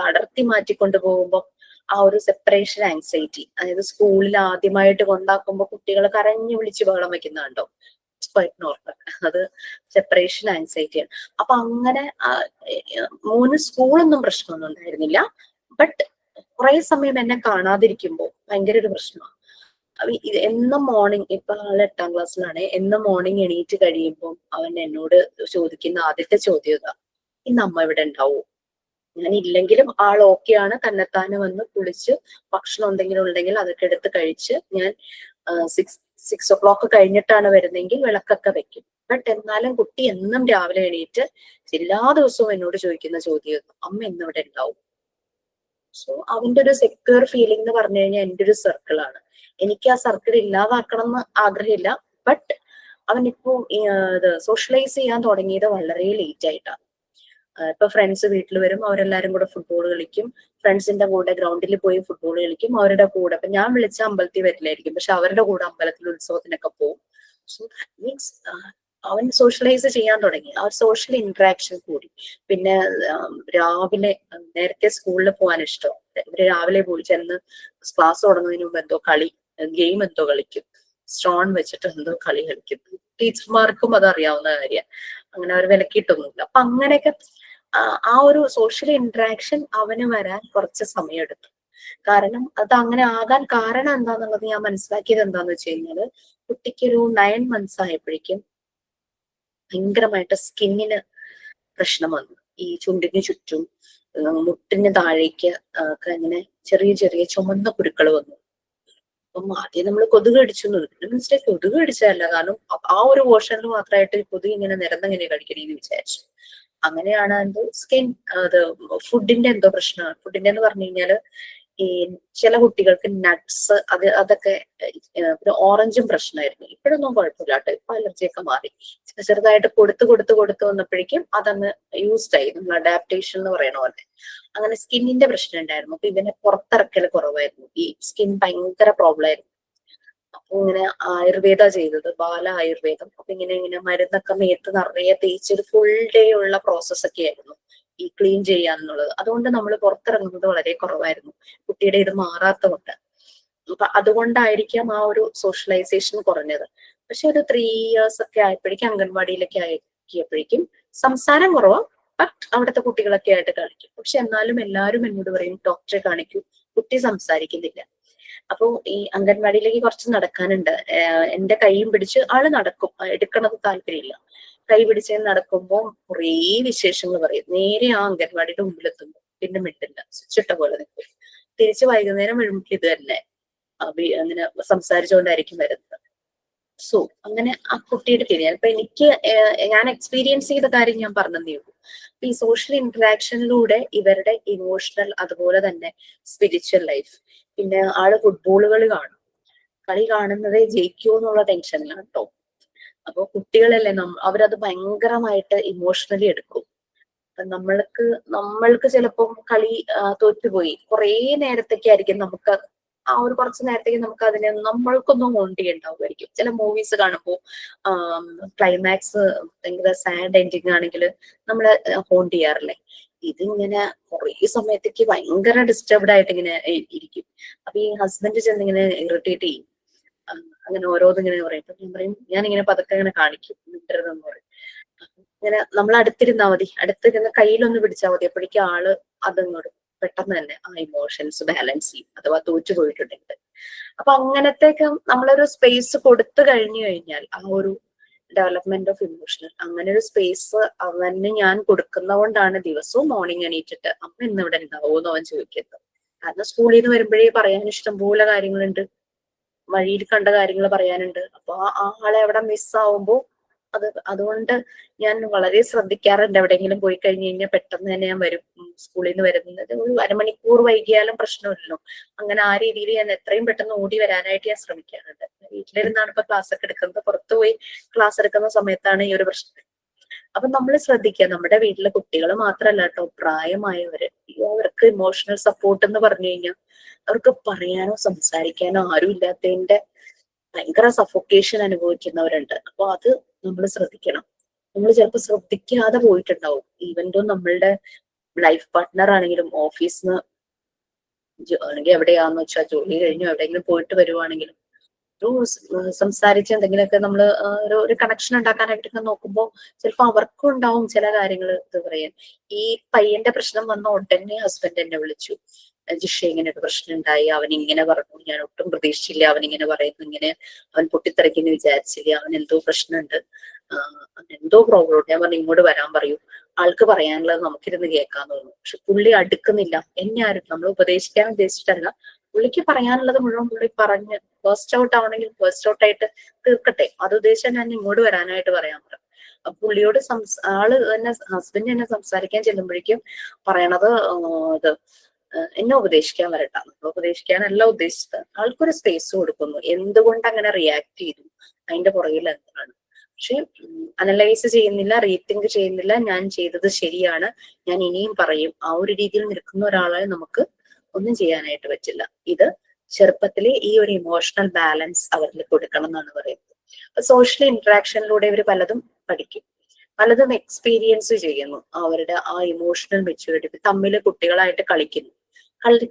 അടർത്തി മാറ്റിക്കൊണ്ടു പോകുമ്പോൾ ആ ഒരു സെപ്പറേഷൻ ആങ്സൈറ്റി, അതായത് സ്കൂളിൽ ആദ്യമായിട്ട് കൊണ്ടാക്കുമ്പോൾ കുട്ടികൾ കരഞ്ഞു വിളിച്ച് ബഹളം വെക്കുന്നുണ്ടോ, നോർമൽ. അത് സെപ്പറേഷൻ ആങ്സൈറ്റിയാണ്. അപ്പൊ അങ്ങനെ മോന് സ്കൂളൊന്നും പ്രശ്നമൊന്നും ഉണ്ടായിരുന്നില്ല. ബട്ട് കുറെ സമയം എന്നെ കാണാതിരിക്കുമ്പോൾ ഭയങ്കര ഒരു പ്രശ്നമാണ്. എന്നും മോർണിംഗ്, ഇപ്പൊ ആള് 8ാം ക്ലാസ്സിലാണ്, എന്നും മോർണിംഗ് എണീറ്റ് കഴിയുമ്പോൾ അവൻ എന്നോട് ചോദിക്കുന്ന ആദ്യത്തെ ചോദ്യം ഇതാ, ഇന്ന് അമ്മ ഇവിടെ ഉണ്ടാവോ? ഞാൻ ഇല്ലെങ്കിലും ആൾ ഓക്കെയാണ്, തന്നെത്താനെ വന്ന് കുളിച്ച് ഭക്ഷണം എന്തെങ്കിലും ഉണ്ടെങ്കിൽ അതൊക്കെ എടുത്ത് കഴിച്ച്, ഞാൻ 6 o'clock കഴിഞ്ഞിട്ടാണ് വരുന്നെങ്കിൽ വിളക്കൊക്കെ വെക്കും. ബട്ട് എന്നാലും കുട്ടി എന്നും രാവിലെ എണീറ്റ് എല്ലാ ദിവസവും എന്നോട് ചോദിക്കുന്ന ചോദ്യം, അമ്മ എന്ന് ഇവിടെ ഉണ്ടാവും. സോ അവന്റെ ഒരു സെക്യൂർ ഫീലിംഗ് എന്ന് പറഞ്ഞു കഴിഞ്ഞാൽ എന്റെ ഒരു സർക്കിളാണ്. എനിക്ക് ആ സർക്കിൾ ഇല്ലാതാക്കണം എന്ന് ആഗ്രഹമില്ല. ബട്ട് അവനിപ്പോ സോഷ്യലൈസ് ചെയ്യാൻ തുടങ്ങിയത് വളരെ ലേറ്റ് ആയിട്ടാണ്. ഇപ്പൊ ഫ്രണ്ട്സ് വീട്ടിൽ വരും, അവരെല്ലാരും കൂടെ ഫുട്ബോൾ കളിക്കും, ഫ്രണ്ട്സിന്റെ കൂടെ ഗ്രൗണ്ടിൽ പോയി ഫുട്ബോൾ കളിക്കും. അവരുടെ കൂടെ ഇപ്പൊ ഞാൻ വിളിച്ച അമ്പലത്തിൽ വരില്ലായിരിക്കും, പക്ഷെ അവരുടെ കൂടെ അമ്പലത്തിൽ ഉത്സവത്തിനൊക്കെ പോകും. സോ ദാറ്റ് മീൻസ് അവൻ സോഷ്യലൈസ് ചെയ്യാൻ തുടങ്ങി, ആ സോഷ്യൽ ഇന്ററാക്ഷൻ കൂടി. പിന്നെ രാവിലെ നേരത്തെ സ്കൂളിൽ പോകാൻ ഇഷ്ടം. ഇവര് രാവിലെ പോയി ചെന്ന് ക്ലാസ് തുടങ്ങുന്നതിന് മുമ്പ് എന്തോ ഗെയിം എന്തോ കളിക്കും, സ്റ്റോൺ വെച്ചിട്ട് എന്തോ കളി കളിക്കും. ടീച്ചർമാർക്കും അത് അറിയാവുന്ന കാര്യം, അങ്ങനെ അവർ വിലക്കിയിട്ടൊന്നുമില്ല. അപ്പൊ അങ്ങനെയൊക്കെ ആ ഒരു സോഷ്യൽ ഇന്ററാക്ഷൻ അവന് വരാൻ കുറച്ച് സമയം എടുത്തു. കാരണം അത് അങ്ങനെ ആകാൻ കാരണം എന്താന്നുള്ളത് ഞാൻ മനസ്സിലാക്കിയത് എന്താന്ന് വെച്ച് കഴിഞ്ഞാല്, കുട്ടിക്കൊരു 9 months ആയപ്പോഴേക്കും ഭയങ്കരമായിട്ട് സ്കിന്നിന് പ്രശ്നം വന്നു. ഈ ചുണ്ടിന് ചുറ്റും മുട്ടിന് താഴേക്ക് ഒക്കെ ഇങ്ങനെ ചെറിയ ചെറിയ ചുമന്ന കുരുക്കൾ വന്നു. അപ്പം ആദ്യം നമ്മൾ കൊതുക് കടിച്ചു മിസ്റ്റേക്ക് കൊതുക് കടിച്ചതല്ല, കാരണം ആ ഒരു പോർഷനിൽ മാത്രമായിട്ട് കൊതുക് ഇങ്ങനെ നിരന്നെങ്ങനെ കടിക്കണേന്ന് വിചാരിച്ചു. അങ്ങനെയാണ് അത് സ്കിൻ അത് ഫുഡിന്റെ എന്തോ പ്രശ്നമാണ്. ഫുഡിന്റെ എന്ന് പറഞ്ഞു കഴിഞ്ഞാല് ഈ ചില കുട്ടികൾക്ക് നട്ട്സ് അതൊക്കെ പിന്നെ ഓറഞ്ചും പ്രശ്നമായിരുന്നു. ഇപ്പോഴൊന്നും കുഴപ്പമില്ല കേട്ടോ, ഇപ്പൊ അലർജിയൊക്കെ മാറി. ചെറുതായിട്ട് കൊടുത്ത് വന്നപ്പോഴേക്കും അതങ്ങ് യൂസ്ഡ് ആയി, നമ്മൾ അഡാപ്റ്റേഷൻ എന്ന് പറയണ പോലെ. അങ്ങനെ സ്കിന്നിന്റെ പ്രശ്നം ഉണ്ടായിരുന്നു. അപ്പൊ ഇവനെ പുറത്തിറക്കൽ കുറവായിരുന്നു, ഈ സ്കിൻ ഭയങ്കര പ്രോബ്ലം ആയിരുന്നു. അപ്പൊ ഇങ്ങനെ ആയുർവേദ ചെയ്തത്, ബാല ആയുർവേദം. അപ്പൊ ഇങ്ങനെ മരുന്നൊക്കെ മേത്ത് നിറയെ തേച്ചൊരു ഫുൾ ഡേ ഉള്ള പ്രോസസ് ഒക്കെ ആയിരുന്നു ഈ ക്ലീൻ ചെയ്യാന്നുള്ളത്. അതുകൊണ്ട് നമ്മൾ പുറത്തിറങ്ങുന്നത് വളരെ കുറവായിരുന്നു, കുട്ടിയുടെ ഇത് മാറാത്തതുകൊണ്ട്. അപ്പൊ അതുകൊണ്ടായിരിക്കാം ആ ഒരു സോഷ്യലൈസേഷൻ കുറഞ്ഞത്. പക്ഷെ ഒരു 3 years ഒക്കെ ആയപ്പോഴേക്കും അംഗൻവാടിയിലൊക്കെ ആക്കിയപ്പോഴേക്കും സംസാരം കുറവാ, ബട്ട് അവിടുത്തെ കുട്ടികളൊക്കെ ആയിട്ട് കളിക്കും. പക്ഷെ എന്നാലും എല്ലാവരും എന്നോട് പറയും ഡോക്ടറെ കാണിക്കൂ, കുട്ടി സംസാരിക്കുന്നില്ല. അപ്പൊ ഈ അംഗൻവാടിയിലേക്ക് കുറച്ച് നടക്കാനുണ്ട്. എന്റെ കൈയും പിടിച്ച് ആള് നടക്കും, എടുക്കണത് താല്പര്യമില്ല. കൈ പിടിച്ച് നടക്കുമ്പോ കുറേ വിശേഷങ്ങൾ പറയും. നേരെ ആ അംഗൻവാടിയുടെ മുമ്പിലെത്തുമ്പോ പിന്നെ മിണ്ടില്ല, സ്വിച്ചിട്ട പോലെ നിൽക്കും. തിരിച്ച് വൈകുന്നേരം വരുമ്പോൾ ഇത് തന്നെ അങ്ങനെ സംസാരിച്ചുകൊണ്ടായിരിക്കും വരുന്നത്. സോ അങ്ങനെ ആ കുട്ടിയുടെ തിരിയാൻ ഇപ്പൊ എനിക്ക് ഞാൻ എക്സ്പീരിയൻസ് ചെയ്ത കാര്യം ഞാൻ പറഞ്ഞതേ ഉള്ളൂ. ഈ സോഷ്യൽ ഇന്ററാക്ഷനിലൂടെ ഇവരുടെ ഇമോഷണൽ അതുപോലെ തന്നെ സ്പിരിച്വൽ ലൈഫ്, പിന്നെ ആള് ഫുട്ബോളുകൾ കാണും, കളി കാണുന്നതേ ജയിക്കുമോ എന്നുള്ള ടെൻഷനിലാണ് കേട്ടോ. അപ്പൊ കുട്ടികളല്ലേ, അവരത് ഭയങ്കരമായിട്ട് ഇമോഷണലി എടുക്കും. നമ്മൾക്ക് ചിലപ്പം കളി തോറ്റുപോയി കുറെ നേരത്തേക്ക് ആയിരിക്കും നമുക്ക് ആ ഒരു കുറച്ച് നേരത്തേക്ക് നമുക്ക് അതിനെ നമ്മൾക്കൊന്നും ഹോണ്ട് ചെയ്യണ്ടാവുമായിരിക്കും. ചില മൂവീസ് കാണുമ്പോൾ ക്ലൈമാക്സ് ഭയങ്കര സാഡ് എൻഡിങ് ആണെങ്കിൽ നമ്മള് ഹോണ്ട് ചെയ്യാറില്ലേ, ഇതിങ്ങനെ കുറെ സമയത്തേക്ക് ഭയങ്കര ഡിസ്റ്റർബ്ഡ് ആയിട്ട് ഇങ്ങനെ ഇരിക്കും. അപ്പൊ ഈ ഹസ്ബൻഡ് ചെന്നിങ്ങനെ ഇറിറ്റേറ്റ് ചെയ്യും, അങ്ങനെ ഓരോന്നിങ്ങനെ പറയും. ഞാൻ പറയും ഞാനിങ്ങനെ പതുക്കെ ഇങ്ങനെ കാണിക്കും മിണ്ടരുതെന്ന് പറയും. ഇങ്ങനെ നമ്മൾ അടുത്തിരുന്നാ മതി, അടുത്തിരുന്ന് കയ്യിലൊന്ന് പിടിച്ചാൽ മതി, അപ്പോഴേക്കും ആള് അതങ്ങോട്ട് പെട്ടെന്ന് തന്നെ ആ ഇമോഷൻസ് ബാലൻസ് ചെയ്യും, അഥവാ തോറ്റു പോയിട്ടുണ്ടെങ്കിൽ. അപ്പൊ അങ്ങനത്തേക്ക് നമ്മളൊരു സ്പേസ് കൊടുത്തു കഴിഞ്ഞു കഴിഞ്ഞാൽ ആ ഒരു ഡെവലപ്മെന്റ് ഓഫ് ഇമോഷണൽ, അങ്ങനെ ഒരു സ്പേസ് അവന് ഞാൻ കൊടുക്കുന്നതുകൊണ്ടാണ് ദിവസവും മോർണിംഗ് എണീറ്റിട്ട് അമ്മ ഇന്ന് ഇവിടെ ഉണ്ടാവുമെന്ന് അവൻ ചോദിക്കുന്നത്. കാരണം സ്കൂളിൽ നിന്ന് വരുമ്പോഴേ പറയാൻ ഇഷ്ടംപോലെ കാര്യങ്ങളുണ്ട്, വഴിയിൽ കണ്ട കാര്യങ്ങൾ പറയാനുണ്ട്. അപ്പൊ ആ ആളെ അവിടെ മിസ്സാവുമ്പോ അതുകൊണ്ട് ഞാൻ വളരെ ശ്രദ്ധിക്കാറുണ്ട്. എവിടെയെങ്കിലും പോയി കഴിഞ്ഞു കഴിഞ്ഞാൽ പെട്ടെന്ന് തന്നെ ഞാൻ വരും. സ്കൂളിൽ നിന്ന് വരുന്നത് ഒരു 1/2 മണിക്കൂർ വൈകിയാലും പ്രശ്നമില്ലല്ലോ. അങ്ങനെ ആ രീതിയിൽ ഞാൻ എത്രയും പെട്ടെന്ന് ഓടി വരാനായിട്ട് ഞാൻ ശ്രമിക്കാറുണ്ട്. വീട്ടിലിരുന്നാണ് ഇപ്പൊ ക്ലാസ് ഒക്കെ എടുക്കുന്നത്, പുറത്തു പോയി ക്ലാസ് എടുക്കുന്ന സമയത്താണ് ഈ ഒരു പ്രശ്നം. അപ്പൊ നമ്മൾ ശ്രദ്ധിക്കുക, നമ്മുടെ വീട്ടിലെ കുട്ടികൾ മാത്രല്ല കേട്ടോ, പ്രായമായവര്, അവർക്ക് ഇമോഷണൽ സപ്പോർട്ട് എന്ന് പറഞ്ഞു കഴിഞ്ഞാൽ അവർക്ക് പറയാനോ സംസാരിക്കാനോ ആരും ഇല്ലാത്തതിന്റെ ഭയങ്കര സഫോക്കേഷൻ അനുഭവിക്കുന്നവരുണ്ട്. അപ്പൊ അത് നമ്മൾ ശ്രദ്ധിക്കണം. നമ്മൾ ചിലപ്പോൾ ശ്രദ്ധിക്കാതെ പോയിട്ടുണ്ടാവും. ഈവൻ ദോ നമ്മളുടെ ലൈഫ് പാർട്ട്ണർ ആണെങ്കിലും ഓഫീസിൽ നിന്ന് ആണെങ്കിൽ എവിടെയാന്ന് വെച്ചാൽ ജോലി കഴിഞ്ഞു എവിടെയെങ്കിലും പോയിട്ട് വരുവാണെങ്കിലും സംസാരിച്ച് എന്തെങ്കിലുമൊക്കെ നമ്മള് ഒരു കണക്ഷൻ ഉണ്ടാക്കാനായിട്ടൊക്കെ നോക്കുമ്പോൾ ചിലപ്പോൾ അവർക്കും ഉണ്ടാവും ചില കാര്യങ്ങൾ ഇത് പറയാൻ. ഈ പയ്യന്റെ പ്രശ്നം വന്ന ഉടനെ ഹസ്ബൻഡ് എന്നെ വിളിച്ചു, ജിഷ ഇങ്ങനെ ഒരു പ്രശ്നം ഉണ്ടായി, അവൻ ഇങ്ങനെ പറഞ്ഞു, ഞാൻ ഒട്ടും പ്രതീക്ഷിച്ചില്ല അവൻ ഇങ്ങനെ പറയുന്നു, ഇങ്ങനെ അവൻ പൊട്ടിത്തെറിക്കുന്നു വിചാരിച്ചില്ല, അവൻ എന്തോ പ്രശ്നമുണ്ട്, എന്തോ പ്രോബ്ലം ഉണ്ട്. ഞാൻ പറഞ്ഞു ഇങ്ങോട്ട് വരാൻ പറയൂ, ആൾക്ക് പറയാനുള്ളത് നമുക്കിരുന്ന് കേൾക്കാന്ന് തോന്നുന്നു. പക്ഷെ പുള്ളി അടുക്കുന്നില്ല. എന്നെ ആരും നമ്മൾ ഉപദേശിക്കാൻ ഉദ്ദേശിച്ചിട്ടല്ല, പുള്ളിക്ക് പറയാനുള്ളത് മുഴുവൻ പുള്ളി പറഞ്ഞ് ഫസ്റ്റ് ഔട്ട് ആവണമെങ്കിൽ ഫസ്റ്റ് ഔട്ട് ആയിട്ട് തീർക്കട്ടെ, അത് ഉദ്ദേശിച്ചാൽ ഞാൻ ഇങ്ങോട്ട് വരാനായിട്ട് പറയാൻ പറഞ്ഞു. അപ്പൊ പുള്ളിയോട് ആള് തന്നെ ഹസ്ബൻഡ് എന്നെ സംസാരിക്കാൻ ചെല്ലുമ്പോഴേക്കും പറയണത് ഇത് എന്നെ ഉപദേശിക്കാൻ വരട്ടാ, നമ്മൾ ഉപദേശിക്കാനല്ല ഉദ്ദേശിച്ചത്, ആൾക്കൊരു സ്പേസ് കൊടുക്കുന്നു. എന്തുകൊണ്ട് അങ്ങനെ റിയാക്ട് ചെയ്തു, അതിന്റെ പുറകിൽ എന്താണ്. പക്ഷെ അനലൈസ് ചെയ്യുന്നില്ല, റീതിങ്ക് ചെയ്യുന്നില്ല, ഞാൻ ചെയ്തത് ശരിയാണ്, ഞാൻ ഇനിയും പറയും. ആ ഒരു രീതിയിൽ നിൽക്കുന്ന ഒരാളെ നമുക്ക് ഒന്നും ചെയ്യാനായിട്ട് പറ്റില്ല. ഇത് ചെറുപ്പത്തിലെ ഈ ഒരു ഇമോഷണൽ ബാലൻസ് അവരിൽ കൊടുക്കണം എന്നാണ് പറയുന്നത്. സോഷ്യൽ ഇന്ററാക്ഷനിലൂടെ ഇവർ പലതും പഠിക്കും, പലതും എക്സ്പീരിയൻസ് ചെയ്യുന്നു. അവരുടെ ആ ഇമോഷണൽ മെച്യൂരിറ്റി, തമ്മില് കുട്ടികളായിട്ട് കളിക്കുന്നു,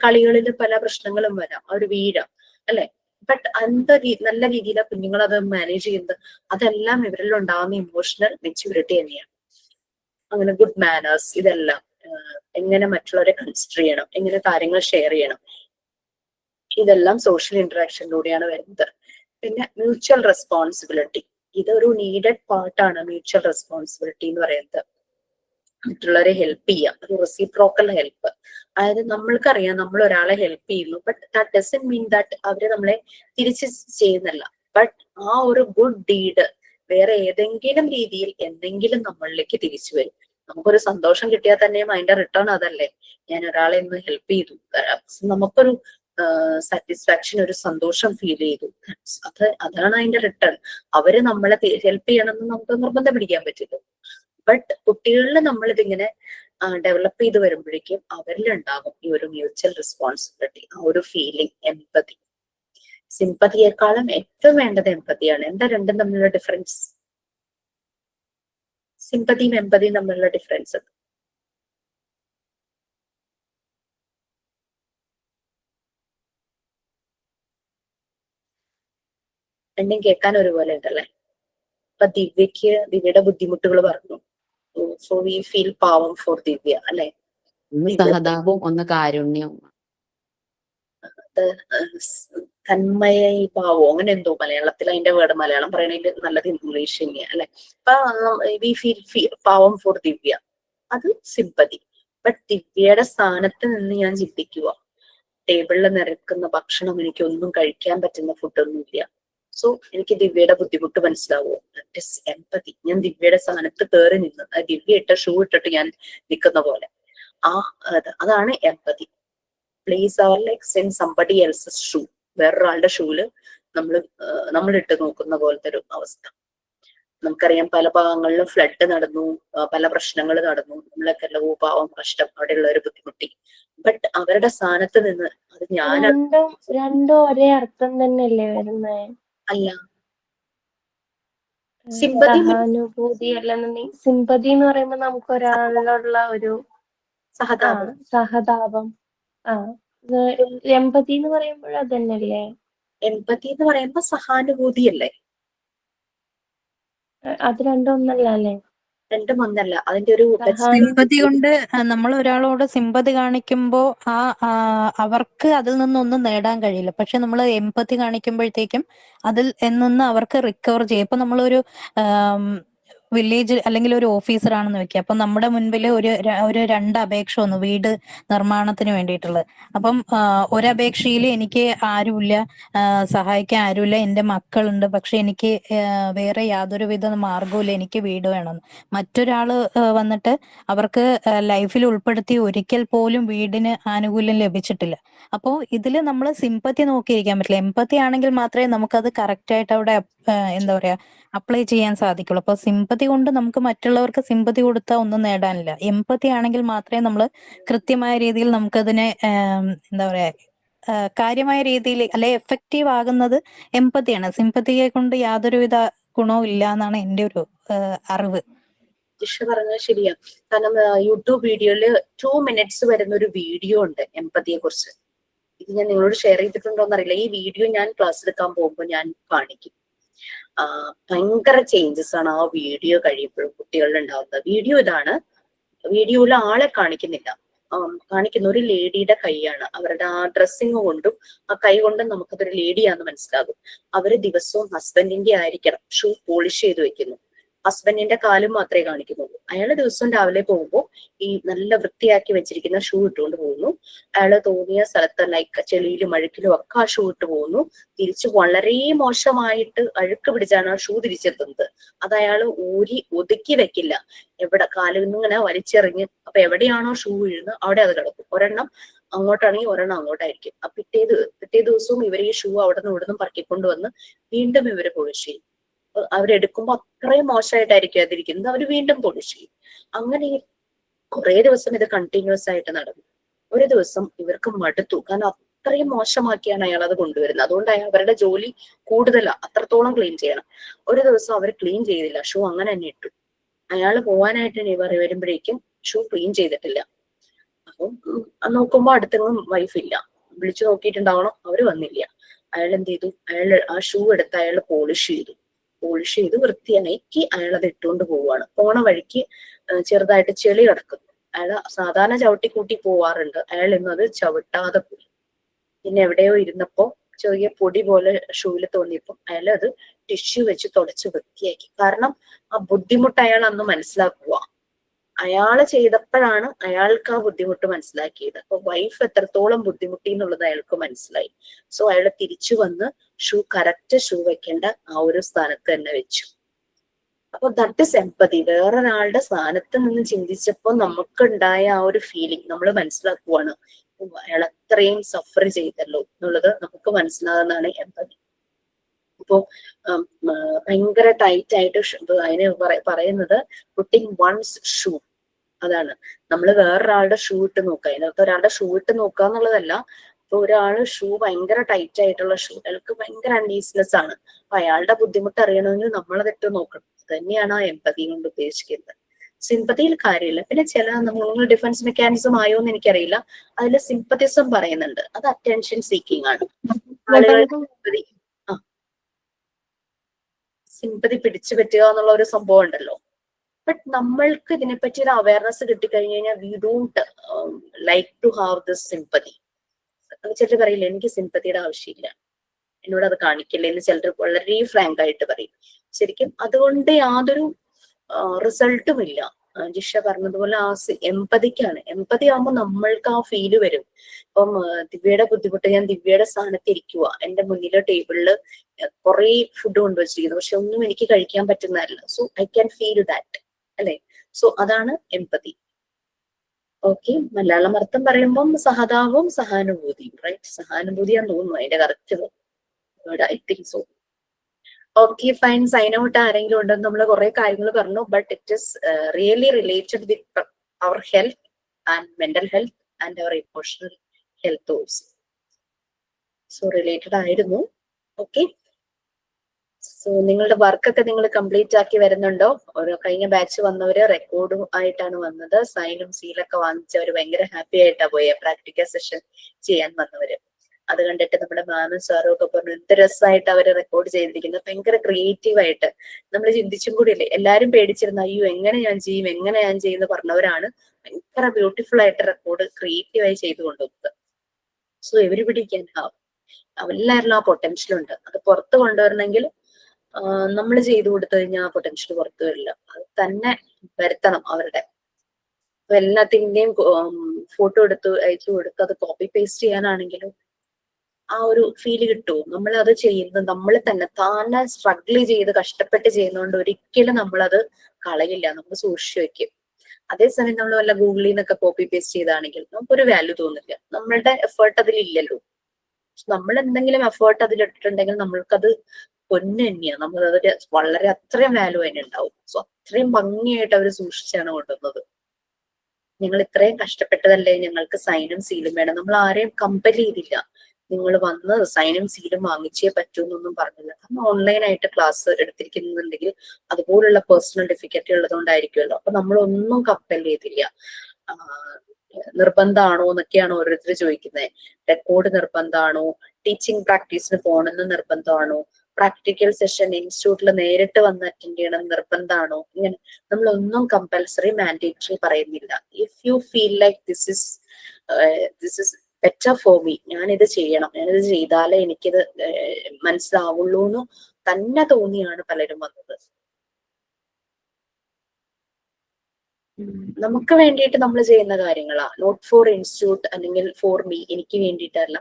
കളികളിൽ പല പ്രശ്നങ്ങളും വരാം, അവർ വീഴാം അല്ലെ. ബട്ട് നല്ല രീതിയിലാണ് കുഞ്ഞുങ്ങൾ അത് മാനേജ് ചെയ്യുന്നത്. അതെല്ലാം ഇവരിൽ ഉണ്ടാകുന്ന ഇമോഷണൽ മെച്യൂരിറ്റി തന്നെയാണ്. അങ്ങനെ ഗുഡ് മാനേഴ്സ്, ഇതെല്ലാം എങ്ങനെ മറ്റുള്ളവരെ കൺസിഡർ ചെയ്യണം, എങ്ങനെ കാര്യങ്ങൾ ഷെയർ ചെയ്യണം, ഇതെല്ലാം സോഷ്യൽ ഇന്ററാക്ഷനിലൂടെയാണ് വരുന്നത്. പിന്നെ മ്യൂച്വൽ റെസ്പോൺസിബിലിറ്റി, ഇതൊരു നീഡഡ് പാർട്ടാണ് മ്യൂച്വൽ റെസ്പോൺസിബിലിറ്റി എന്ന് പറയുന്നത്. മറ്റുള്ളവരെ ഹെൽപ്പ് ചെയ്യുക, ഒരു റെസിപ്രോക്കൽ ഹെൽപ്പ്. അതായത് നമ്മൾക്കറിയാം നമ്മൾ ഒരാളെ ഹെൽപ്പ് ചെയ്യുന്നു, but that doesn't mean that അവര് നമ്മളെ തിരിച്ച് ചെയ്യുന്നില്ല. ബട്ട് ആ ഒരു ഗുഡ് ഡീഡ് വേറെ ഏതെങ്കിലും രീതിയിൽ എന്തെങ്കിലും നമ്മളിലേക്ക് തിരിച്ചു വരും. നമുക്കൊരു സന്തോഷം കിട്ടിയാൽ തന്നെയും അതിന്റെ റിട്ടേൺ അതല്ലേ. ഞാൻ ഒരാളെ ഒന്ന് ഹെൽപ്പ് ചെയ്തു, നമുക്കൊരു സാറ്റിസ്ഫാക്ഷൻ, ഒരു സന്തോഷം ഫീൽ ചെയ്തു, അതാണ് അതിന്റെ റിട്ടേൺ. അവര് നമ്മളെ ഹെൽപ്പ് ചെയ്യണമെന്ന് നമുക്ക് നിർബന്ധം പിടിക്കാൻ പറ്റില്ല. ബട്ട് കുട്ടികളിൽ നമ്മളിതിങ്ങനെ ഡെവലപ്പ് ചെയ്ത് വരുമ്പോഴേക്കും അവരിലുണ്ടാകും ഈ ഒരു മ്യൂച്വൽ റെസ്പോൺസിബിലിറ്റി, ആ ഒരു ഫീലിംഗ്, എംപതി. സിമ്പതിയേക്കാളും ഏറ്റവും വേണ്ടത് എംപതിയാണ്. എന്താ രണ്ടും തമ്മിലുള്ള ഡിഫറൻസ്? സിമ്പതിയും എംപതിയും തമ്മിലുള്ള ഡിഫറൻസ് രണ്ടും കേൾക്കാൻ ഒരുപോലെ ഉണ്ടല്ലേ. അപ്പൊ ദിവ്യയുടെ ബുദ്ധിമുട്ടുകൾ പറഞ്ഞു. സോ വി ഫീൽ പാവം ഫോർ ദിവ്യ അല്ലെ. സഹതാപവും ഒന്ന് കാരുണ്യവും. തന്മയ പാവോ അങ്ങനെ എന്തോ മലയാളത്തിൽ അതിന്റെ വേർഡ്, മലയാളം പറയണതിൽ നല്ലത് ഇംഗ്ലീഷ് തന്നെയാ അല്ലെ. അപ്പൊ വി ഫീൽ പാവം ഫോർ ദിവ്യ, അത് സിമ്പതി. ബട്ട് ദിവ്യയുടെ സ്ഥാനത്ത് നിന്ന് ഞാൻ ചിന്തിക്കുക, ടേബിളിൽ നിരക്കുന്ന ഭക്ഷണം എനിക്ക് ഒന്നും കഴിക്കാൻ പറ്റുന്ന ഫുഡൊന്നുമില്ല. സോ എനിക്ക് ദിവ്യയുടെ ബുദ്ധിമുട്ട് മനസ്സിലാവുമോ? That is empathy. ഞാൻ ദിവ്യയുടെ സ്ഥാനത്ത് കയറി നിന്ന്, ദിവ്യ ഇട്ട ഷൂ ഇട്ടിട്ട് ഞാൻ നിൽക്കുന്ന പോലെ, അതാണ് empathy. Place our legs in somebody else's shoe. വേറൊരാളുടെ ഷൂല് നമ്മൾ ഇട്ട് നോക്കുന്ന പോലത്തെ ഒരു അവസ്ഥ. നമുക്കറിയാം പല ഭാഗങ്ങളിലും ഫ്ലഡ് നടന്നു, പല പ്രശ്നങ്ങൾ നടന്നു, നമ്മളൊക്കെ പാവം കഷ്ടം, അവിടെയുള്ളവർ ബുദ്ധിമുട്ടി. ബട്ട് അവരുടെ സ്ഥാനത്ത് നിന്ന് അത് ഞാൻ രണ്ടും ഒരേ അർത്ഥം തന്നെയല്ലേ വരുന്നേ? അല്ല, സിമ്പതി സഹാനുഭൂതി അല്ലെന്നുണ്ടെങ്കിൽ സിമ്പതി എന്ന് പറയുമ്പോ നമുക്ക് ഒരാളിലുള്ള ഒരു സഹതാപം. എമ്പതി എന്ന് പറയുമ്പോൾ അതന്നെയല്ലേ? എമ്പതി എന്ന് പറയുമ്പോ സഹാനുഭൂതി അല്ലേ? അത് രണ്ടും ഒന്നല്ല അല്ലേ? രണ്ടും ഒന്നല്ല. അതിന്റെ ഒരു സിമ്പതി കൊണ്ട് നമ്മൾ ഒരാളോട് സിമ്പതി കാണിക്കുമ്പോ അവർക്ക് അതിൽ നിന്നൊന്നും നേടാൻ കഴിയില്ല. പക്ഷെ നമ്മൾ എമ്പതി കാണിക്കുമ്പോഴത്തേക്കും അതിൽ നിന്ന് അവർക്ക് റിക്കവർ ചെയ്യും. ഇപ്പൊ നമ്മളൊരു വില്ലേജ് അല്ലെങ്കിൽ ഒരു ഓഫീസർ ആണെന്ന് വെക്കുക. അപ്പൊ നമ്മുടെ മുൻപിൽ ഒരു 2 അപേക്ഷ വന്നു, വീട് നിർമ്മാണത്തിന് വേണ്ടിയിട്ടുള്ളത്. അപ്പം ഒരപേക്ഷയിൽ എനിക്ക് ആരുമില്ല, സഹായിക്കാൻ ആരുമില്ല, എന്റെ മക്കളുണ്ട്, പക്ഷെ എനിക്ക് വേറെ യാതൊരുവിധ മാർഗവുമില്ല, എനിക്ക് വീട് വേണമെന്ന്. മറ്റൊരാള് വന്നിട്ട് അവർക്ക് ലൈഫിൽ ഉൾപ്പെടുത്തി ഒരിക്കൽ പോലും വീടിന് ആനുകൂല്യം ലഭിച്ചിട്ടില്ല. അപ്പോൾ ഇതിൽ നമ്മൾ സിമ്പതി നോക്കിയിരിക്കാൻ പറ്റില്ല. എമ്പതി ആണെങ്കിൽ മാത്രമേ നമുക്കത് കറക്റ്റ് ആയിട്ട് അവിടെ എന്താ പറയാ അപ്ലൈ ചെയ്യാൻ സാധിക്കുള്ളൂ. അപ്പൊ സിമ്പതി കൊണ്ട് നമുക്ക് മറ്റുള്ളവർക്ക് സിമ്പതി കൊടുത്താൽ ഒന്നും നേടാനില്ല. എമ്പതി ആണെങ്കിൽ മാത്രമേ നമ്മൾ കൃത്യമായ രീതിയിൽ നമുക്കതിനെ എന്താ പറയാ കാര്യമായ രീതിയിൽ അല്ലെ എഫക്റ്റീവ് ആകുന്നത് എമ്പതിയാണ്. സിമ്പതിയെ കൊണ്ട് യാതൊരുവിധ ഗുണവും ഇല്ല എന്നാണ് എന്റെ ഒരു അറിവ്. ജിഷ പറഞ്ഞത് ശരിയാ. കാരണം യൂട്യൂബ് വീഡിയോയില് 2 minutes വരുന്ന ഒരു വീഡിയോ ഉണ്ട് എമ്പതിയെ കുറിച്ച്. ഇത് ഞാൻ നിങ്ങളോട് ഷെയർ ചെയ്തിട്ടുണ്ടോന്ന് അറിയില്ല. ഈ വീഡിയോ ഞാൻ ക്ലാസ് എടുക്കാൻ പോകുമ്പോൾ ഞാൻ കാണിക്കും. ഭയങ്കര ചേഞ്ചസ് ആണ് ആ വീഡിയോ കഴിയുമ്പോഴും കുട്ടികളിൽ ഉണ്ടാവുന്നത്. വീഡിയോ ഇതാണ്, വീഡിയോയിൽ ആളെ കാണിക്കുന്നില്ല, കാണിക്കുന്ന ഒരു ലേഡിയുടെ കൈയാണ്. അവരുടെ ആ ഡ്രസ്സിങ് കൊണ്ടും ആ കൈ കൊണ്ടും നമുക്കതൊരു ലേഡിയാന്ന് മനസ്സിലാകും. അവര് ദിവസവും ഹസ്ബൻഡിന്റെ ആയിരിക്കണം ഷൂ പോളിഷ് ചെയ്ത് വെക്കുന്നു. ഹസ്ബൻഡിന്റെ കാലും മാത്രമേ കാണിക്കുന്നുള്ളൂ. അയാള് ദിവസവും രാവിലെ പോകുമ്പോൾ ഈ നല്ല വൃത്തിയാക്കി വെച്ചിരിക്കുന്ന ഷൂ ഇട്ടുകൊണ്ട് പോകുന്നു. അയാള് തോന്നിയ സ്ഥലത്ത് ലൈക്ക് ചെളിയിലും അഴുക്കിലും ഒക്കെ ആ ഷൂ ഇട്ട് പോകുന്നു. തിരിച്ചു വളരെ മോശമായിട്ട് അഴുക്ക് പിടിച്ചാണ് ആ ഷൂ തിരിച്ചെത്തുന്നത്. അത് അയാള് ഒതുക്കി വെക്കില്ല. എവിടെ കാലിൽ നിന്ന് ഇങ്ങനെ വലിച്ചെറിഞ്ഞ്, അപ്പൊ എവിടെയാണോ ഷൂ വീഴുന്നത് അവിടെ അത് കിടക്കും. ഒരെണ്ണം അങ്ങോട്ടാണെങ്കിൽ ഒരെണ്ണം അങ്ങോട്ടായിരിക്കും. പിറ്റേ ദിവസവും ഇവർ ഈ ഷൂ അവിടെ നിന്ന് ഇവിടുന്ന് പറക്കിക്കൊണ്ട് വന്ന് വീണ്ടും ഇവര് പോളിഷ് ചെയ്യും. അവരെടുക്കുമ്പോ അത്രയും മോശമായിട്ടായിരിക്കും അതിരിക്കുന്നത്. അവര് വീണ്ടും പോളിഷ് ചെയ്യും. അങ്ങനെ കുറെ ദിവസം ഇത് കണ്ടിന്യൂസ് ആയിട്ട് നടന്നു. ഒരു ദിവസം ഇവർക്ക് മടുത്തു, കാരണം അത്രയും മോശമാക്കിയാണ് അയാൾ അത് കൊണ്ടുവരുന്നത്. അതുകൊണ്ട് അവരുടെ ജോലി കൂടുതലാണ്, അത്രത്തോളം ക്ലീൻ ചെയ്യണം. ഒരു ദിവസം അവർ ക്ലീൻ ചെയ്തില്ല, ഷൂ അങ്ങനെ തന്നെ ഇട്ടു. അയാൾ പോവാനായിട്ട് വരുമ്പോഴേക്കും ഷൂ ക്ലീൻ ചെയ്തിട്ടില്ല. അപ്പം നോക്കുമ്പോ അടുത്തൊന്നും വൈഫ് ഇല്ല. വിളിച്ചു നോക്കിയിട്ടുണ്ടാവണം, അവര് വന്നില്ല. അയാൾ എന്ത് ചെയ്തു? ആ ഷൂ എടുത്ത് അയാൾ പോളിഷ് ചെയ്ത് വൃത്തിയാക്കി അയാൾ അത് ഇട്ടുകൊണ്ട് പോവാണ്. പോണ വഴിക്ക് ചെറുതായിട്ട് ചെളി കിടക്കുന്നു. അയാൾ സാധാരണ ചവിട്ടി കൂട്ടി പോവാറുണ്ട്, അയാൾ ഇന്നത് ചവിട്ടാതെ പോയി. പിന്നെ എവിടെയോ ഇരുന്നപ്പോ ചെറിയ പൊടി പോലെ ഷൂവിൽ തോന്നിയപ്പോൾ അയാൾ അത് ടിഷ്യൂ വെച്ച് തുടച്ച് വൃത്തിയാക്കി. കാരണം ആ ബുദ്ധിമുട്ട് അയാൾ അന്ന് മനസ്സിലാക്കുക. അയാള് ചെയ്തപ്പോഴാണ് അയാൾക്ക് ആ ബുദ്ധിമുട്ട് മനസ്സിലാക്കിയത്. അപ്പൊ വൈഫ് എത്രത്തോളം ബുദ്ധിമുട്ടി എന്നുള്ളത് അയാൾക്ക് മനസ്സിലായി. സോ അയാൾ തിരിച്ചു വന്ന് കറക്റ്റ് ഷൂ വെക്കേണ്ട ആ ഒരു സ്ഥാനത്ത് തന്നെ വെച്ചു. അപ്പൊ ദാറ്റ് ഇസ് എംപതി. വേറൊരാളുടെ സ്ഥാനത്ത് നിന്ന് ചിന്തിച്ചപ്പോ നമുക്കുണ്ടായ ആ ഒരു ഫീലിംഗ് നമ്മൾ മനസ്സിലാക്കുവാണ്. അയാൾ അത്രയും സഫർ ചെയ്തല്ലോ എന്നുള്ളത് നമുക്ക് മനസ്സിലാകുന്നതാണ് എംപതി. ഇപ്പോ ഭയങ്കര ടൈറ്റ് ആയിട്ട് അതിന് പറയുന്നത് പുട്ടിങ് വൺസ് ഷൂ. അതാണ് നമ്മൾ വേറൊരാളുടെ ഷൂ ഇട്ട് നോക്കുക. അതിനകത്ത് ഒരാളുടെ ഷൂ ഇട്ട് നോക്കുക എന്നുള്ളതല്ല. ഇപ്പൊ ഒരാള് ഷൂ ഭയങ്കര ടൈറ്റ് ആയിട്ടുള്ള ഷൂ, അയാൾക്ക് ഭയങ്കര അൺഈസിനെസ് ആണ്. അപ്പൊ അയാളുടെ ബുദ്ധിമുട്ട് അറിയണമെങ്കിൽ നമ്മളത് ഇട്ട് നോക്കണം. അത് തന്നെയാണ് ആ എംപതി കൊണ്ട് ഉദ്ദേശിക്കുന്നത്. സിമ്പതിയിൽ കാര്യമില്ല. പിന്നെ ചില നമ്മൾ ഡിഫൻസ് മെക്കാനിസം ആയോ എന്ന് എനിക്കറിയില്ല. അതിൽ സിമ്പതിസം പറയുന്നുണ്ട്. അത് അറ്റൻഷൻ സീക്കിംഗ് ആണ്. ആളുകളുടെ സിമ്പതി പിടിച്ചു പറ്റുക എന്നുള്ള ഒരു സംഭവം ഉണ്ടല്ലോ. ബട്ട് നമ്മൾക്ക് ഇതിനെപ്പറ്റി ഒരു അവയർനെസ് കിട്ടിക്കഴിഞ്ഞു കഴിഞ്ഞാൽ we don't like to have this sympathy. ചിലർ പറയില്ല എനിക്ക് സിമ്പതിയുടെ ആവശ്യമില്ല, എന്നോട് അത് കാണിക്കില്ല എന്ന് ചിലർ വളരെ ഫ്രാങ്ക് ആയിട്ട് പറയും. ശരിക്കും അതുകൊണ്ട് യാതൊരു റിസൾട്ടും ഇല്ല. ജിഷ പറഞ്ഞതുപോലെ ആ എംപതിക്കാണ്. എംപതി ആകുമ്പോൾ നമ്മൾക്ക് ആ ഫീല് വരും. ഇപ്പം ദിവ്യയുടെ ബുദ്ധിമുട്ട്, ഞാൻ ദിവ്യയുടെ സ്ഥാനത്ത് ഇരിക്കുക, എന്റെ മുന്നിലെ ടേബിളില് കുറെ ഫുഡ് കൊണ്ടുവച്ചിരിക്കുന്നു, പക്ഷെ ഒന്നും എനിക്ക് കഴിക്കാൻ പറ്റുന്നതല്ല. So I can feel that, അല്ലെ? സോ അതാണ് എംപതി. ഓക്കെ, മലയാളം അർത്ഥം പറയുമ്പം സഹതാപവും സഹാനുഭൂതിയും, റൈറ്റ്? സഹാനുഭൂതിയാന്ന് തോന്നുന്നു അതിന്റെ correct word, I think so. Okay fine, sign out ആരെങ്കിലും ഉണ്ടെന്ന് നമ്മൾ കുറെ കാര്യങ്ങൾ പറഞ്ഞു. But it is really related with our health and mental health and our emotional health also. So related ആയിരുന്നു. ഓക്കെ, സോ നിങ്ങളുടെ വർക്കൊക്കെ നിങ്ങൾ കംപ്ലീറ്റ് ആക്കി വരുന്നുണ്ടോ? ഒരു കഴിഞ്ഞ ബാച്ച് വന്നവര് റെക്കോർഡും ആയിട്ടാണ് വന്നത്. സൈനും സീലൊക്കെ വാങ്ങിച്ചവര് ഭയങ്കര ഹാപ്പി ആയിട്ടാ പോയ പ്രാക്ടിക്കൽ സെഷൻ ചെയ്യാൻ വന്നവര്. അത് കണ്ടിട്ട് നമ്മുടെ മാമും സാറും ഒക്കെ പറഞ്ഞു എന്ത് രസമായിട്ട് അവര് റെക്കോർഡ് ചെയ്തിരിക്കുന്നത്, ഭയങ്കര ക്രിയേറ്റീവ് ആയിട്ട്. നമ്മൾ ചിന്തിച്ചും കൂടി ഇല്ലേ, എല്ലാരും പേടിച്ചിരുന്ന അയ്യോ എങ്ങനെ ഞാൻ ചെയ്യും എങ്ങനെ ഞാൻ ചെയ്യുന്ന പറഞ്ഞവരാണ് ഭയങ്കര ബ്യൂട്ടിഫുൾ ആയിട്ട് റെക്കോർഡ് ക്രിയേറ്റീവായി ചെയ്തു കൊണ്ടുപോകുന്നത്. സോ എവരിബഡി ക്യാൻ ഹാവ്, എല്ലാവരിലും ആ പൊട്ടൻഷ്യൽ ഉണ്ട്. അത് പുറത്ത് കൊണ്ടുവരണമെങ്കിൽ നമ്മൾ ചെയ്തു കൊടുത്തു കഴിഞ്ഞാൽ ആ പൊട്ടൻഷ്യൽ പുറത്തു വരില്ല, അത് തന്നെ വരുത്തണം അവരുടെ. അപ്പൊ എല്ലാത്തിന്റെയും ഫോട്ടോ എടുത്ത് അയച്ചു കൊടുത്ത് അത് കോപ്പി പേസ്റ്റ് ചെയ്യാനാണെങ്കിലും ആ ഒരു ഫീല് കിട്ടുമോ? നമ്മൾ അത് ചെയ്യുന്നത് നമ്മൾ തന്നെ സ്ട്രഗിൾ ചെയ്ത് കഷ്ടപ്പെട്ട് ചെയ്യുന്നതുകൊണ്ട് ഒരിക്കലും നമ്മളത് കളയില്ല, നമ്മൾ സൂക്ഷിച്ചു വെക്കും. അതേസമയം നമ്മൾ വല്ല ഗൂഗിളിൽ നിന്നൊക്കെ കോപ്പി പേസ്റ്റ് ചെയ്താണെങ്കിൽ നമുക്കൊരു വാല്യൂ തോന്നില്ല, നമ്മളുടെ എഫേർട്ട് അതിലില്ലല്ലോ. നമ്മൾ എന്തെങ്കിലും എഫേർട്ട് അതിലിട്ടിട്ടുണ്ടെങ്കിൽ നമ്മൾക്കത് പൊന്നു തന്നെയാണ്, നമ്മളത് വളരെ അത്രയും വാല്യൂ തന്നെ ഉണ്ടാവും. സോ അത്രയും ഭംഗിയായിട്ട് അവർ സൂക്ഷിച്ചാണ് കൊണ്ടുവന്നത്. നിങ്ങൾ ഇത്രയും കഷ്ടപ്പെട്ടതല്ലേ, ഞങ്ങൾക്ക് സൈനും സീലും വേണം, നമ്മൾ ആരെയും കമ്പൽ ചെയ്തില്ല. നിങ്ങൾ വന്ന് സൈനും സീലും വാങ്ങിച്ചേ പറ്റൂ എന്നൊന്നും പറഞ്ഞില്ല. കാരണം ഓൺലൈനായിട്ട് ക്ലാസ് എടുത്തിരിക്കുന്നുണ്ടെങ്കിൽ അതുപോലുള്ള പേഴ്സണൽ ഡിഫിക്കൽറ്റി ഉള്ളതുകൊണ്ടായിരിക്കുമല്ലോ. അപ്പൊ നമ്മളൊന്നും കമ്പൽ ചെയ്തില്ല. നിർബന്ധമാണോ എന്നൊക്കെയാണ് ഓരോരുത്തർ ചോദിക്കുന്നത്. റെക്കോർഡ് നിർബന്ധമാണോ, ടീച്ചിങ് പ്രാക്ടീസിന് പോകണമെന്ന് നിർബന്ധമാണോ, പ്രാക്ടിക്കൽ സെഷൻ ഇൻസ്റ്റിറ്റ്യൂട്ടിൽ നേരിട്ട് വന്ന് അറ്റൻഡ് ചെയ്യണം നിർബന്ധമാണോ, ഇങ്ങനെ നമ്മളൊന്നും കമ്പൽസറി മാൻഡേറ്ററി പറയുന്നില്ല. If you feel like this is better for me, ഞാനിത് ചെയ്യണം, ഞാനിത് ചെയ്താലേ എനിക്കിത് മനസ്സിലാവുള്ളൂ എന്ന് തന്നെ തോന്നിയാണ് പലരും വന്നത്. നമുക്ക് വേണ്ടിയിട്ട് നമ്മൾ ചെയ്യുന്ന കാര്യങ്ങളാ, നോട്ട് ഫോർ ഇൻസ്റ്റിറ്റ്യൂട്ട് അല്ലെങ്കിൽ ഫോർ മീ, എനിക്ക് വേണ്ടിയിട്ടല്ല,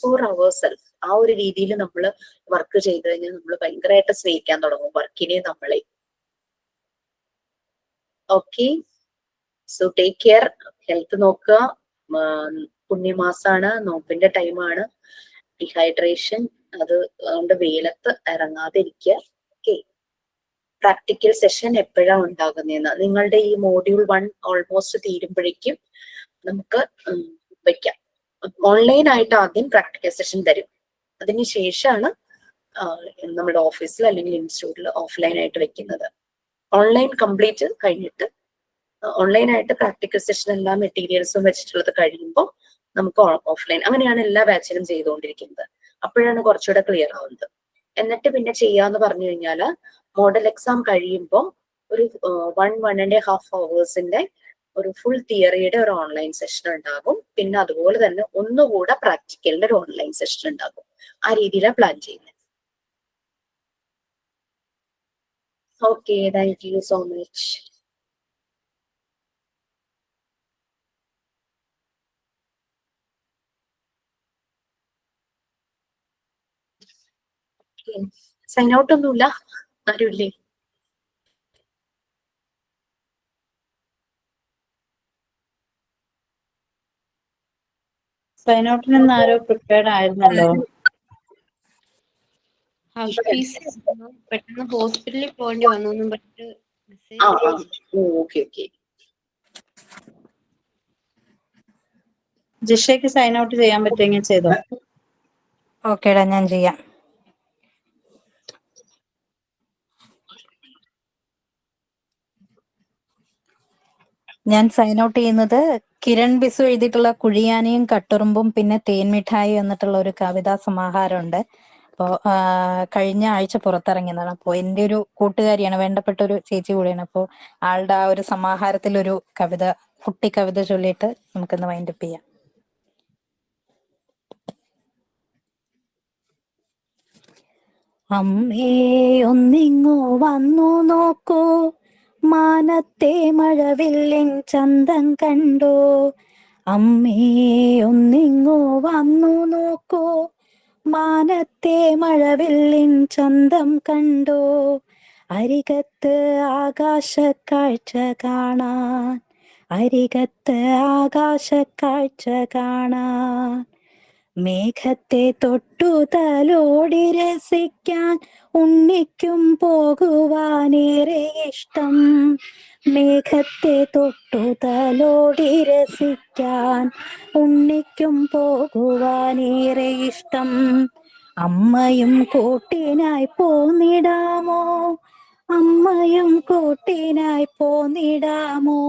ഫോർ അവർ സെൽഫ്. ആ ഒരു രീതിയിൽ നമ്മൾ വർക്ക് ചെയ്ത് കഴിഞ്ഞാൽ നമ്മൾ ഭയങ്കരമായിട്ട് സ്നേഹിക്കാൻ തുടങ്ങും വർക്കിനെ നമ്മളെ. Okay, so take care, health നോക്കുക. പുണ്യമാസാണ്, നോമ്പിന്റെ ടൈമാണ്, ഡിഹൈഡ്രേഷൻ അതുകൊണ്ട് വെയിലത്ത് ഇറങ്ങാതെ ഇരിക്കുക. ഓക്കെ, പ്രാക്ടിക്കൽ സെഷൻ എപ്പോഴാണ് ഉണ്ടാകുന്നതെന്ന് നിങ്ങളുടെ ഈ മോഡ്യൂൾ 1 ഓൾമോസ്റ്റ് തീരുമ്പോഴേക്കും നമുക്ക് വെക്കാം. ഓൺലൈൻ ആയിട്ട് ആദ്യം പ്രാക്ടിക്കൽ സെഷൻ തരും, അതിനുശേഷമാണ് നമ്മുടെ ഓഫീസിൽ അല്ലെങ്കിൽ ഇൻസ്റ്റിറ്റ്യൂട്ടിൽ ഓഫ്ലൈൻ ആയിട്ട് വെക്കുന്നത്. ഓൺലൈൻ കംപ്ലീറ്റ് കഴിഞ്ഞിട്ട് ഓൺലൈനായിട്ട് പ്രാക്ടിക്കൽ സെഷൻ എല്ലാ മെറ്റീരിയൽസും വെച്ചിട്ടുള്ളത് കഴിയുമ്പോൾ നമുക്ക് ഓഫ്ലൈൻ, അങ്ങനെയാണ് എല്ലാ ബാച്ചിലും ചെയ്തുകൊണ്ടിരിക്കുന്നത്. അപ്പോഴാണ് കുറച്ചുകൂടെ ക്ലിയർ ആവുന്നത്. എന്നിട്ട് പിന്നെ ചെയ്യാന്ന് പറഞ്ഞു കഴിഞ്ഞാൽ മോഡൽ എക്സാം കഴിയുമ്പോൾ ഒരു 1.5 hours ഒരു ഫുൾ തിയറിയുടെ ഒരു ഓൺലൈൻ സെഷൻ ഉണ്ടാകും. പിന്നെ അതുപോലെ തന്നെ ഒന്നുകൂടെ പ്രാക്ടിക്കലിന്റെ ഒരു ഓൺലൈൻ സെഷൻ ഉണ്ടാകും. ആ രീതിയിലാണ് പ്ലാൻ ചെയ്യുന്നത്. Okay, thank you so much. Sign out ഒന്നുമില്ല, ആരുമില്ലേ? സൈൻ ഔട്ടിന് ഇന്ന് ആരോ പ്രിപ്പയർഡ് ആയിരുന്നല്ലോ. ഹൗസ് ഫീസ് പെട്ടെന്ന് ഹോസ്പിറ്റലിൽ പോകേണ്ടി വന്നു എന്നും പറഞ്ഞിട്ട് മെസ്സേജ് ഓക്കെ ഓക്കെ. ജിഷയ്ക്ക് സൈൻ ഔട്ട് ചെയ്യാൻ പറ്റുമെങ്കിൽ ചെയ്തോ. ഓക്കേടാ, ഞാൻ ചെയ്യാം. ഞാൻ സൈൻ ഔട്ട് ചെയ്യുന്നത് കിരൺ ബിസു എഴുതിയിട്ടുള്ള കുഴിയാനയും കട്ടുറുമ്പും പിന്നെ തേൻമിഠായി എന്നിട്ടുള്ള ഒരു കവിതാ സമാഹാരമുണ്ട്. അപ്പോൾ കഴിഞ്ഞ ആഴ്ച പുറത്തിറങ്ങിയതാണ്. അപ്പോൾ എൻ്റെ ഒരു കൂട്ടുകാരിയാണ്, വേണ്ടപ്പെട്ട ഒരു ചേച്ചി കൂടിയാണ്. അപ്പോൾ ആളുടെ ആ ഒരു സമാഹാരത്തിലൊരു കവിത, കുട്ടി കവിത ചൊല്ലിയിട്ട് നമുക്കിന്ന് വൈൻഡപ്പ് ചെയ്യാം. അമ്മേ ഒന്നിങ്ങോ വന്നു നോക്കൂ, മാനത്തെ മഴവില്ലിൻ ചന്തം കണ്ടോ. അമ്മേ ഒന്നിങ്ങോ വന്നു നോക്കൂ, മാനത്തെ മഴവില്ലിൻ ചന്തം കണ്ടോ. അരികത്ത് ആകാശക്കാഴ്ച കാണാൻ, അരികത്ത് ആകാശക്കാഴ്ച കാണാൻ. മേഘത്തെ തൊട്ടു തലോടി രസിക്കാൻ ഉണ്ണിക്കും പോകുവാനേറെ ഇഷ്ടം. മേഘത്തെ തൊട്ടു തലോടി രസിക്കാൻ ഉണ്ണിക്കും പോകുവാനേറെ ഇഷ്ടം. അമ്മയും കൂട്ടിനായി പോന്നിടാമോ, അമ്മയും കൂട്ടിനായി പോന്നിടാമോ.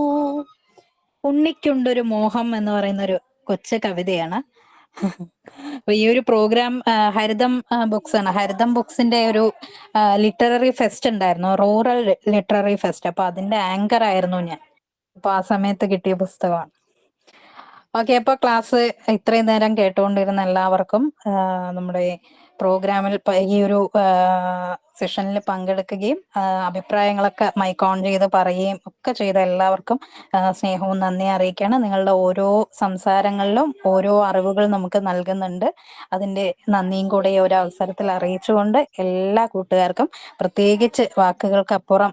ഉണ്ണിക്കുണ്ടൊരു മോഹം എന്ന് പറയുന്ന ഒരു കൊച്ചു കവിതയാണ്. അപ്പൊ ഈ ഒരു പ്രോഗ്രാം ഹരിതം ബുക്സ് ആണ്. ഹരിതം ബുക്സിന്റെ ഒരു ലിറ്റററി ഫെസ്റ്റ് ഉണ്ടായിരുന്നു, റൂറൽ ലിറ്റററി ഫെസ്റ്റ്. അപ്പൊ അതിന്റെ ആങ്കർ ആയിരുന്നു ഞാൻ. അപ്പൊ ആ സമയത്ത് കിട്ടിയ പുസ്തകമാണ്. ഓക്കെ, അപ്പോൾ ക്ലാസ് ഇത്രയും നേരം കേട്ടുകൊണ്ടിരുന്ന എല്ലാവർക്കും നമ്മുടെ പ്രോഗ്രാമിൽ ഈ ഒരു സെഷനിൽ പങ്കെടുക്കുകയും അഭിപ്രായങ്ങളൊക്കെ മൈക്ക് ഓൺ ചെയ്ത് പറയുകയും ഒക്കെ ചെയ്ത എല്ലാവർക്കും സ്നേഹവും നന്ദി അറിയിക്കുകയാണ്. നിങ്ങളുടെ ഓരോ സംസാരങ്ങളിലും ഓരോ അറിവുകൾ നമുക്ക് നൽകുന്നുണ്ട്. അതിൻ്റെ നന്ദിയും കൂടെ ഈ ഒരു അവസരത്തിൽ അറിയിച്ചുകൊണ്ട് എല്ലാ കൂട്ടുകാർക്കും, പ്രത്യേകിച്ച് വാക്കുകൾക്കപ്പുറം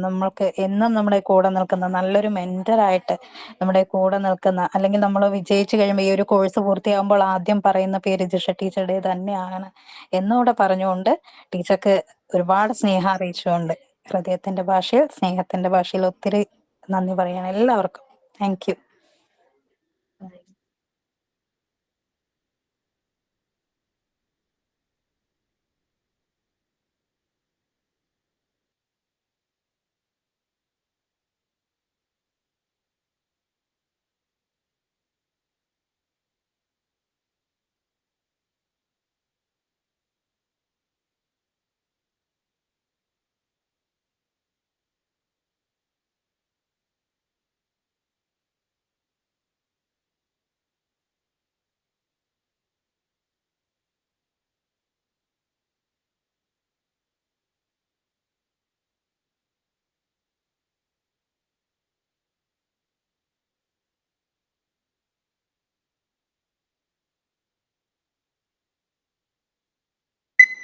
നമ്മൾക്ക് എന്നും നമ്മുടെ കൂടെ നിൽക്കുന്ന നല്ലൊരു മെന്ററായിട്ട് നമ്മുടെ കൂടെ നിൽക്കുന്ന, അല്ലെങ്കിൽ നമ്മൾ വിജയിച്ചു കഴിയുമ്പോൾ ഈ ഒരു കോഴ്സ് പൂർത്തിയാകുമ്പോൾ ആദ്യം പറയുന്ന പേര് ജിഷ ടീച്ചറുടെ തന്നെയാണ് എന്നൂടെ പറഞ്ഞുകൊണ്ട് ടീച്ചർക്ക് ഒരുപാട് സ്നേഹം അറിയിച്ചുകൊണ്ട് ഹൃദയത്തിന്റെ ഭാഷയിൽ, സ്നേഹത്തിന്റെ ഭാഷയിൽ ഒത്തിരി നന്ദി പറയണം എല്ലാവർക്കും. Thank you.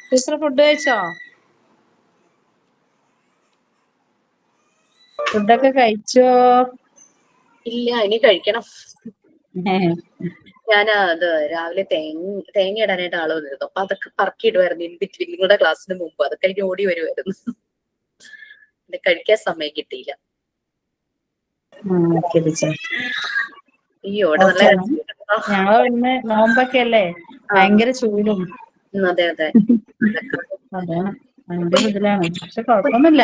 ടീച്ചർ ഫുഡ് കഴിച്ചോ? ഫുഡൊക്കെ കഴിച്ചോ? ഇല്ല, ഇനി കഴിക്കണം. ഞാൻ അത് രാവിലെ തേങ്ങ ഇടാനായിട്ട് ആള് വന്നിരുന്നു. അപ്പൊ അതൊക്കെ പറക്കിയിടുമായിരുന്നു ഇൻ ബിറ്റ്വീൻ, നിങ്ങളുടെ ക്ലാസ്സിന് മുമ്പ്. അത് കഴിഞ്ഞ് ഓടി വരുമായിരുന്നു. പിന്നെ കഴിക്കാൻ സമയം കിട്ടിയില്ല. അയ്യോ, ഇവിടെ നല്ല ഞങ്ങള് ഇന്ന് നോമ്പൊക്കെ അല്ലേ, ഭയങ്കര ചൂടും. അതെ അതെ അതാണ് ഭയങ്കര ഇതിലാണ്. പക്ഷെ കുഴപ്പമൊന്നുമില്ല.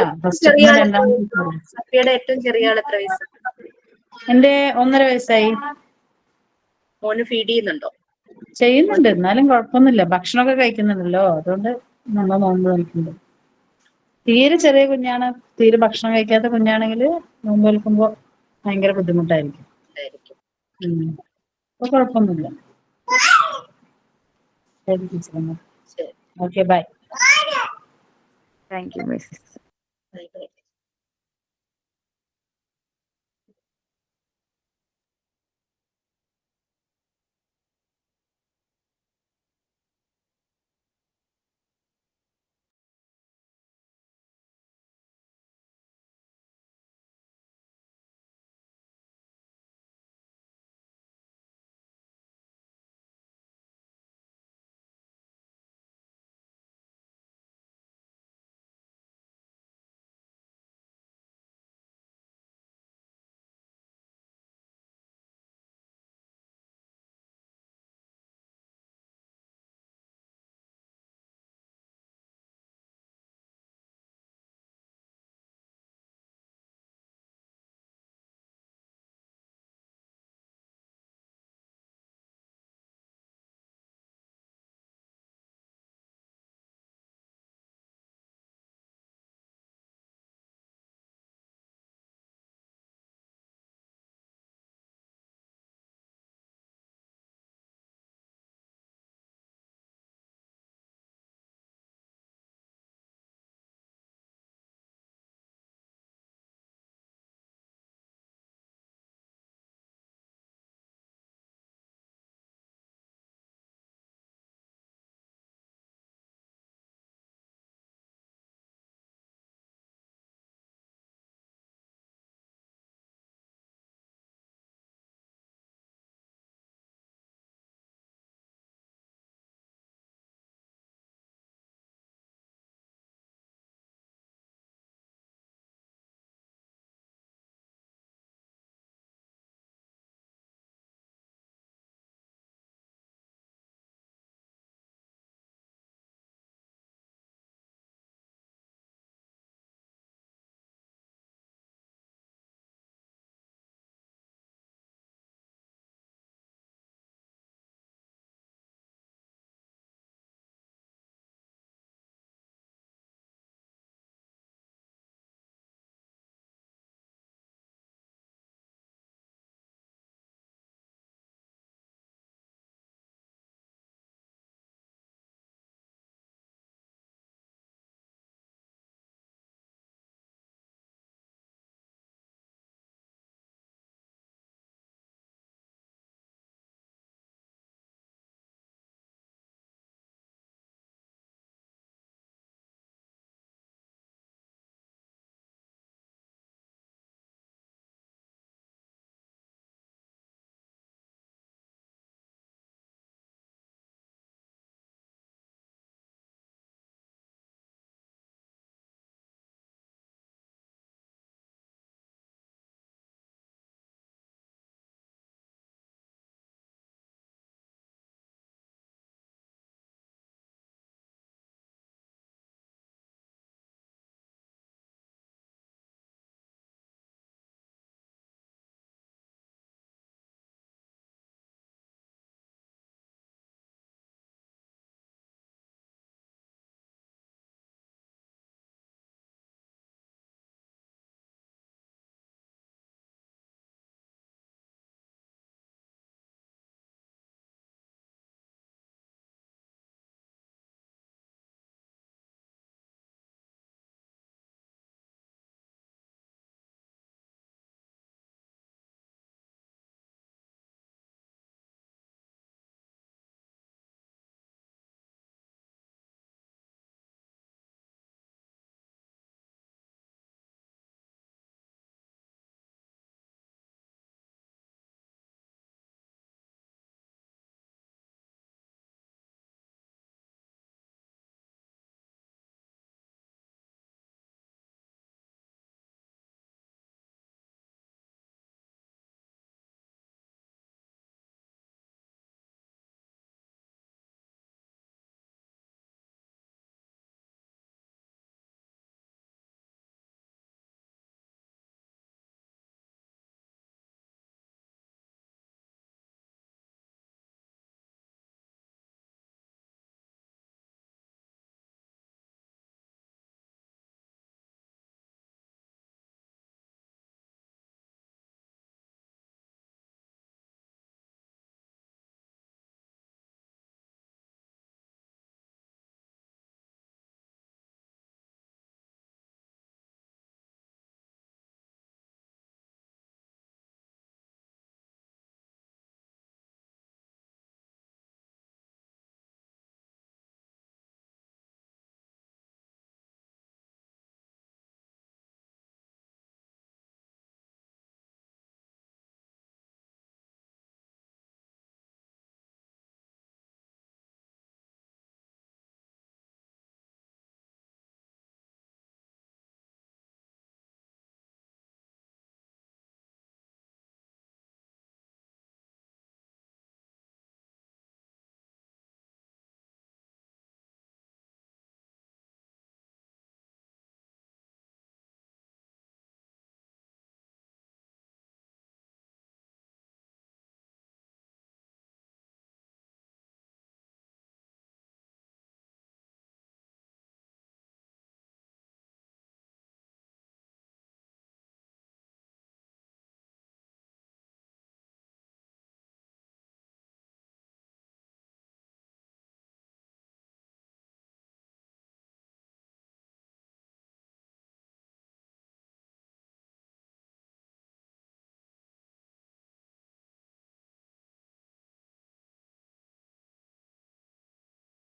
സഫിയുടെ ഏറ്റവും ചെറിയ ആൾ എത്ര വയസ്സ്? എന്റെ 1.5 വയസ്സായി. മോന് ഫീഡ് ചെയ്യുന്നുണ്ടോ? ചെയ്യുന്നുണ്ട്, എന്നാലും കുഴപ്പമൊന്നുമില്ല. ഭക്ഷണമൊക്കെ കഴിക്കുന്നുണ്ടല്ലോ, അതുകൊണ്ട് നമ്മൾ നോമ്പ് നോക്കുന്നുണ്ട്. തീരെ ചെറിയ കുഞ്ഞാണ്, തീരെ ഭക്ഷണം കഴിക്കാത്ത കുഞ്ഞാണെങ്കിൽ നോമ്പ് നോക്കുമ്പോ ഭയങ്കര ബുദ്ധിമുട്ടായിരിക്കും. അപ്പൊ കുഴപ്പമൊന്നുമില്ല. ശരി teacher, okay bye. Thank you miss. Bye bye.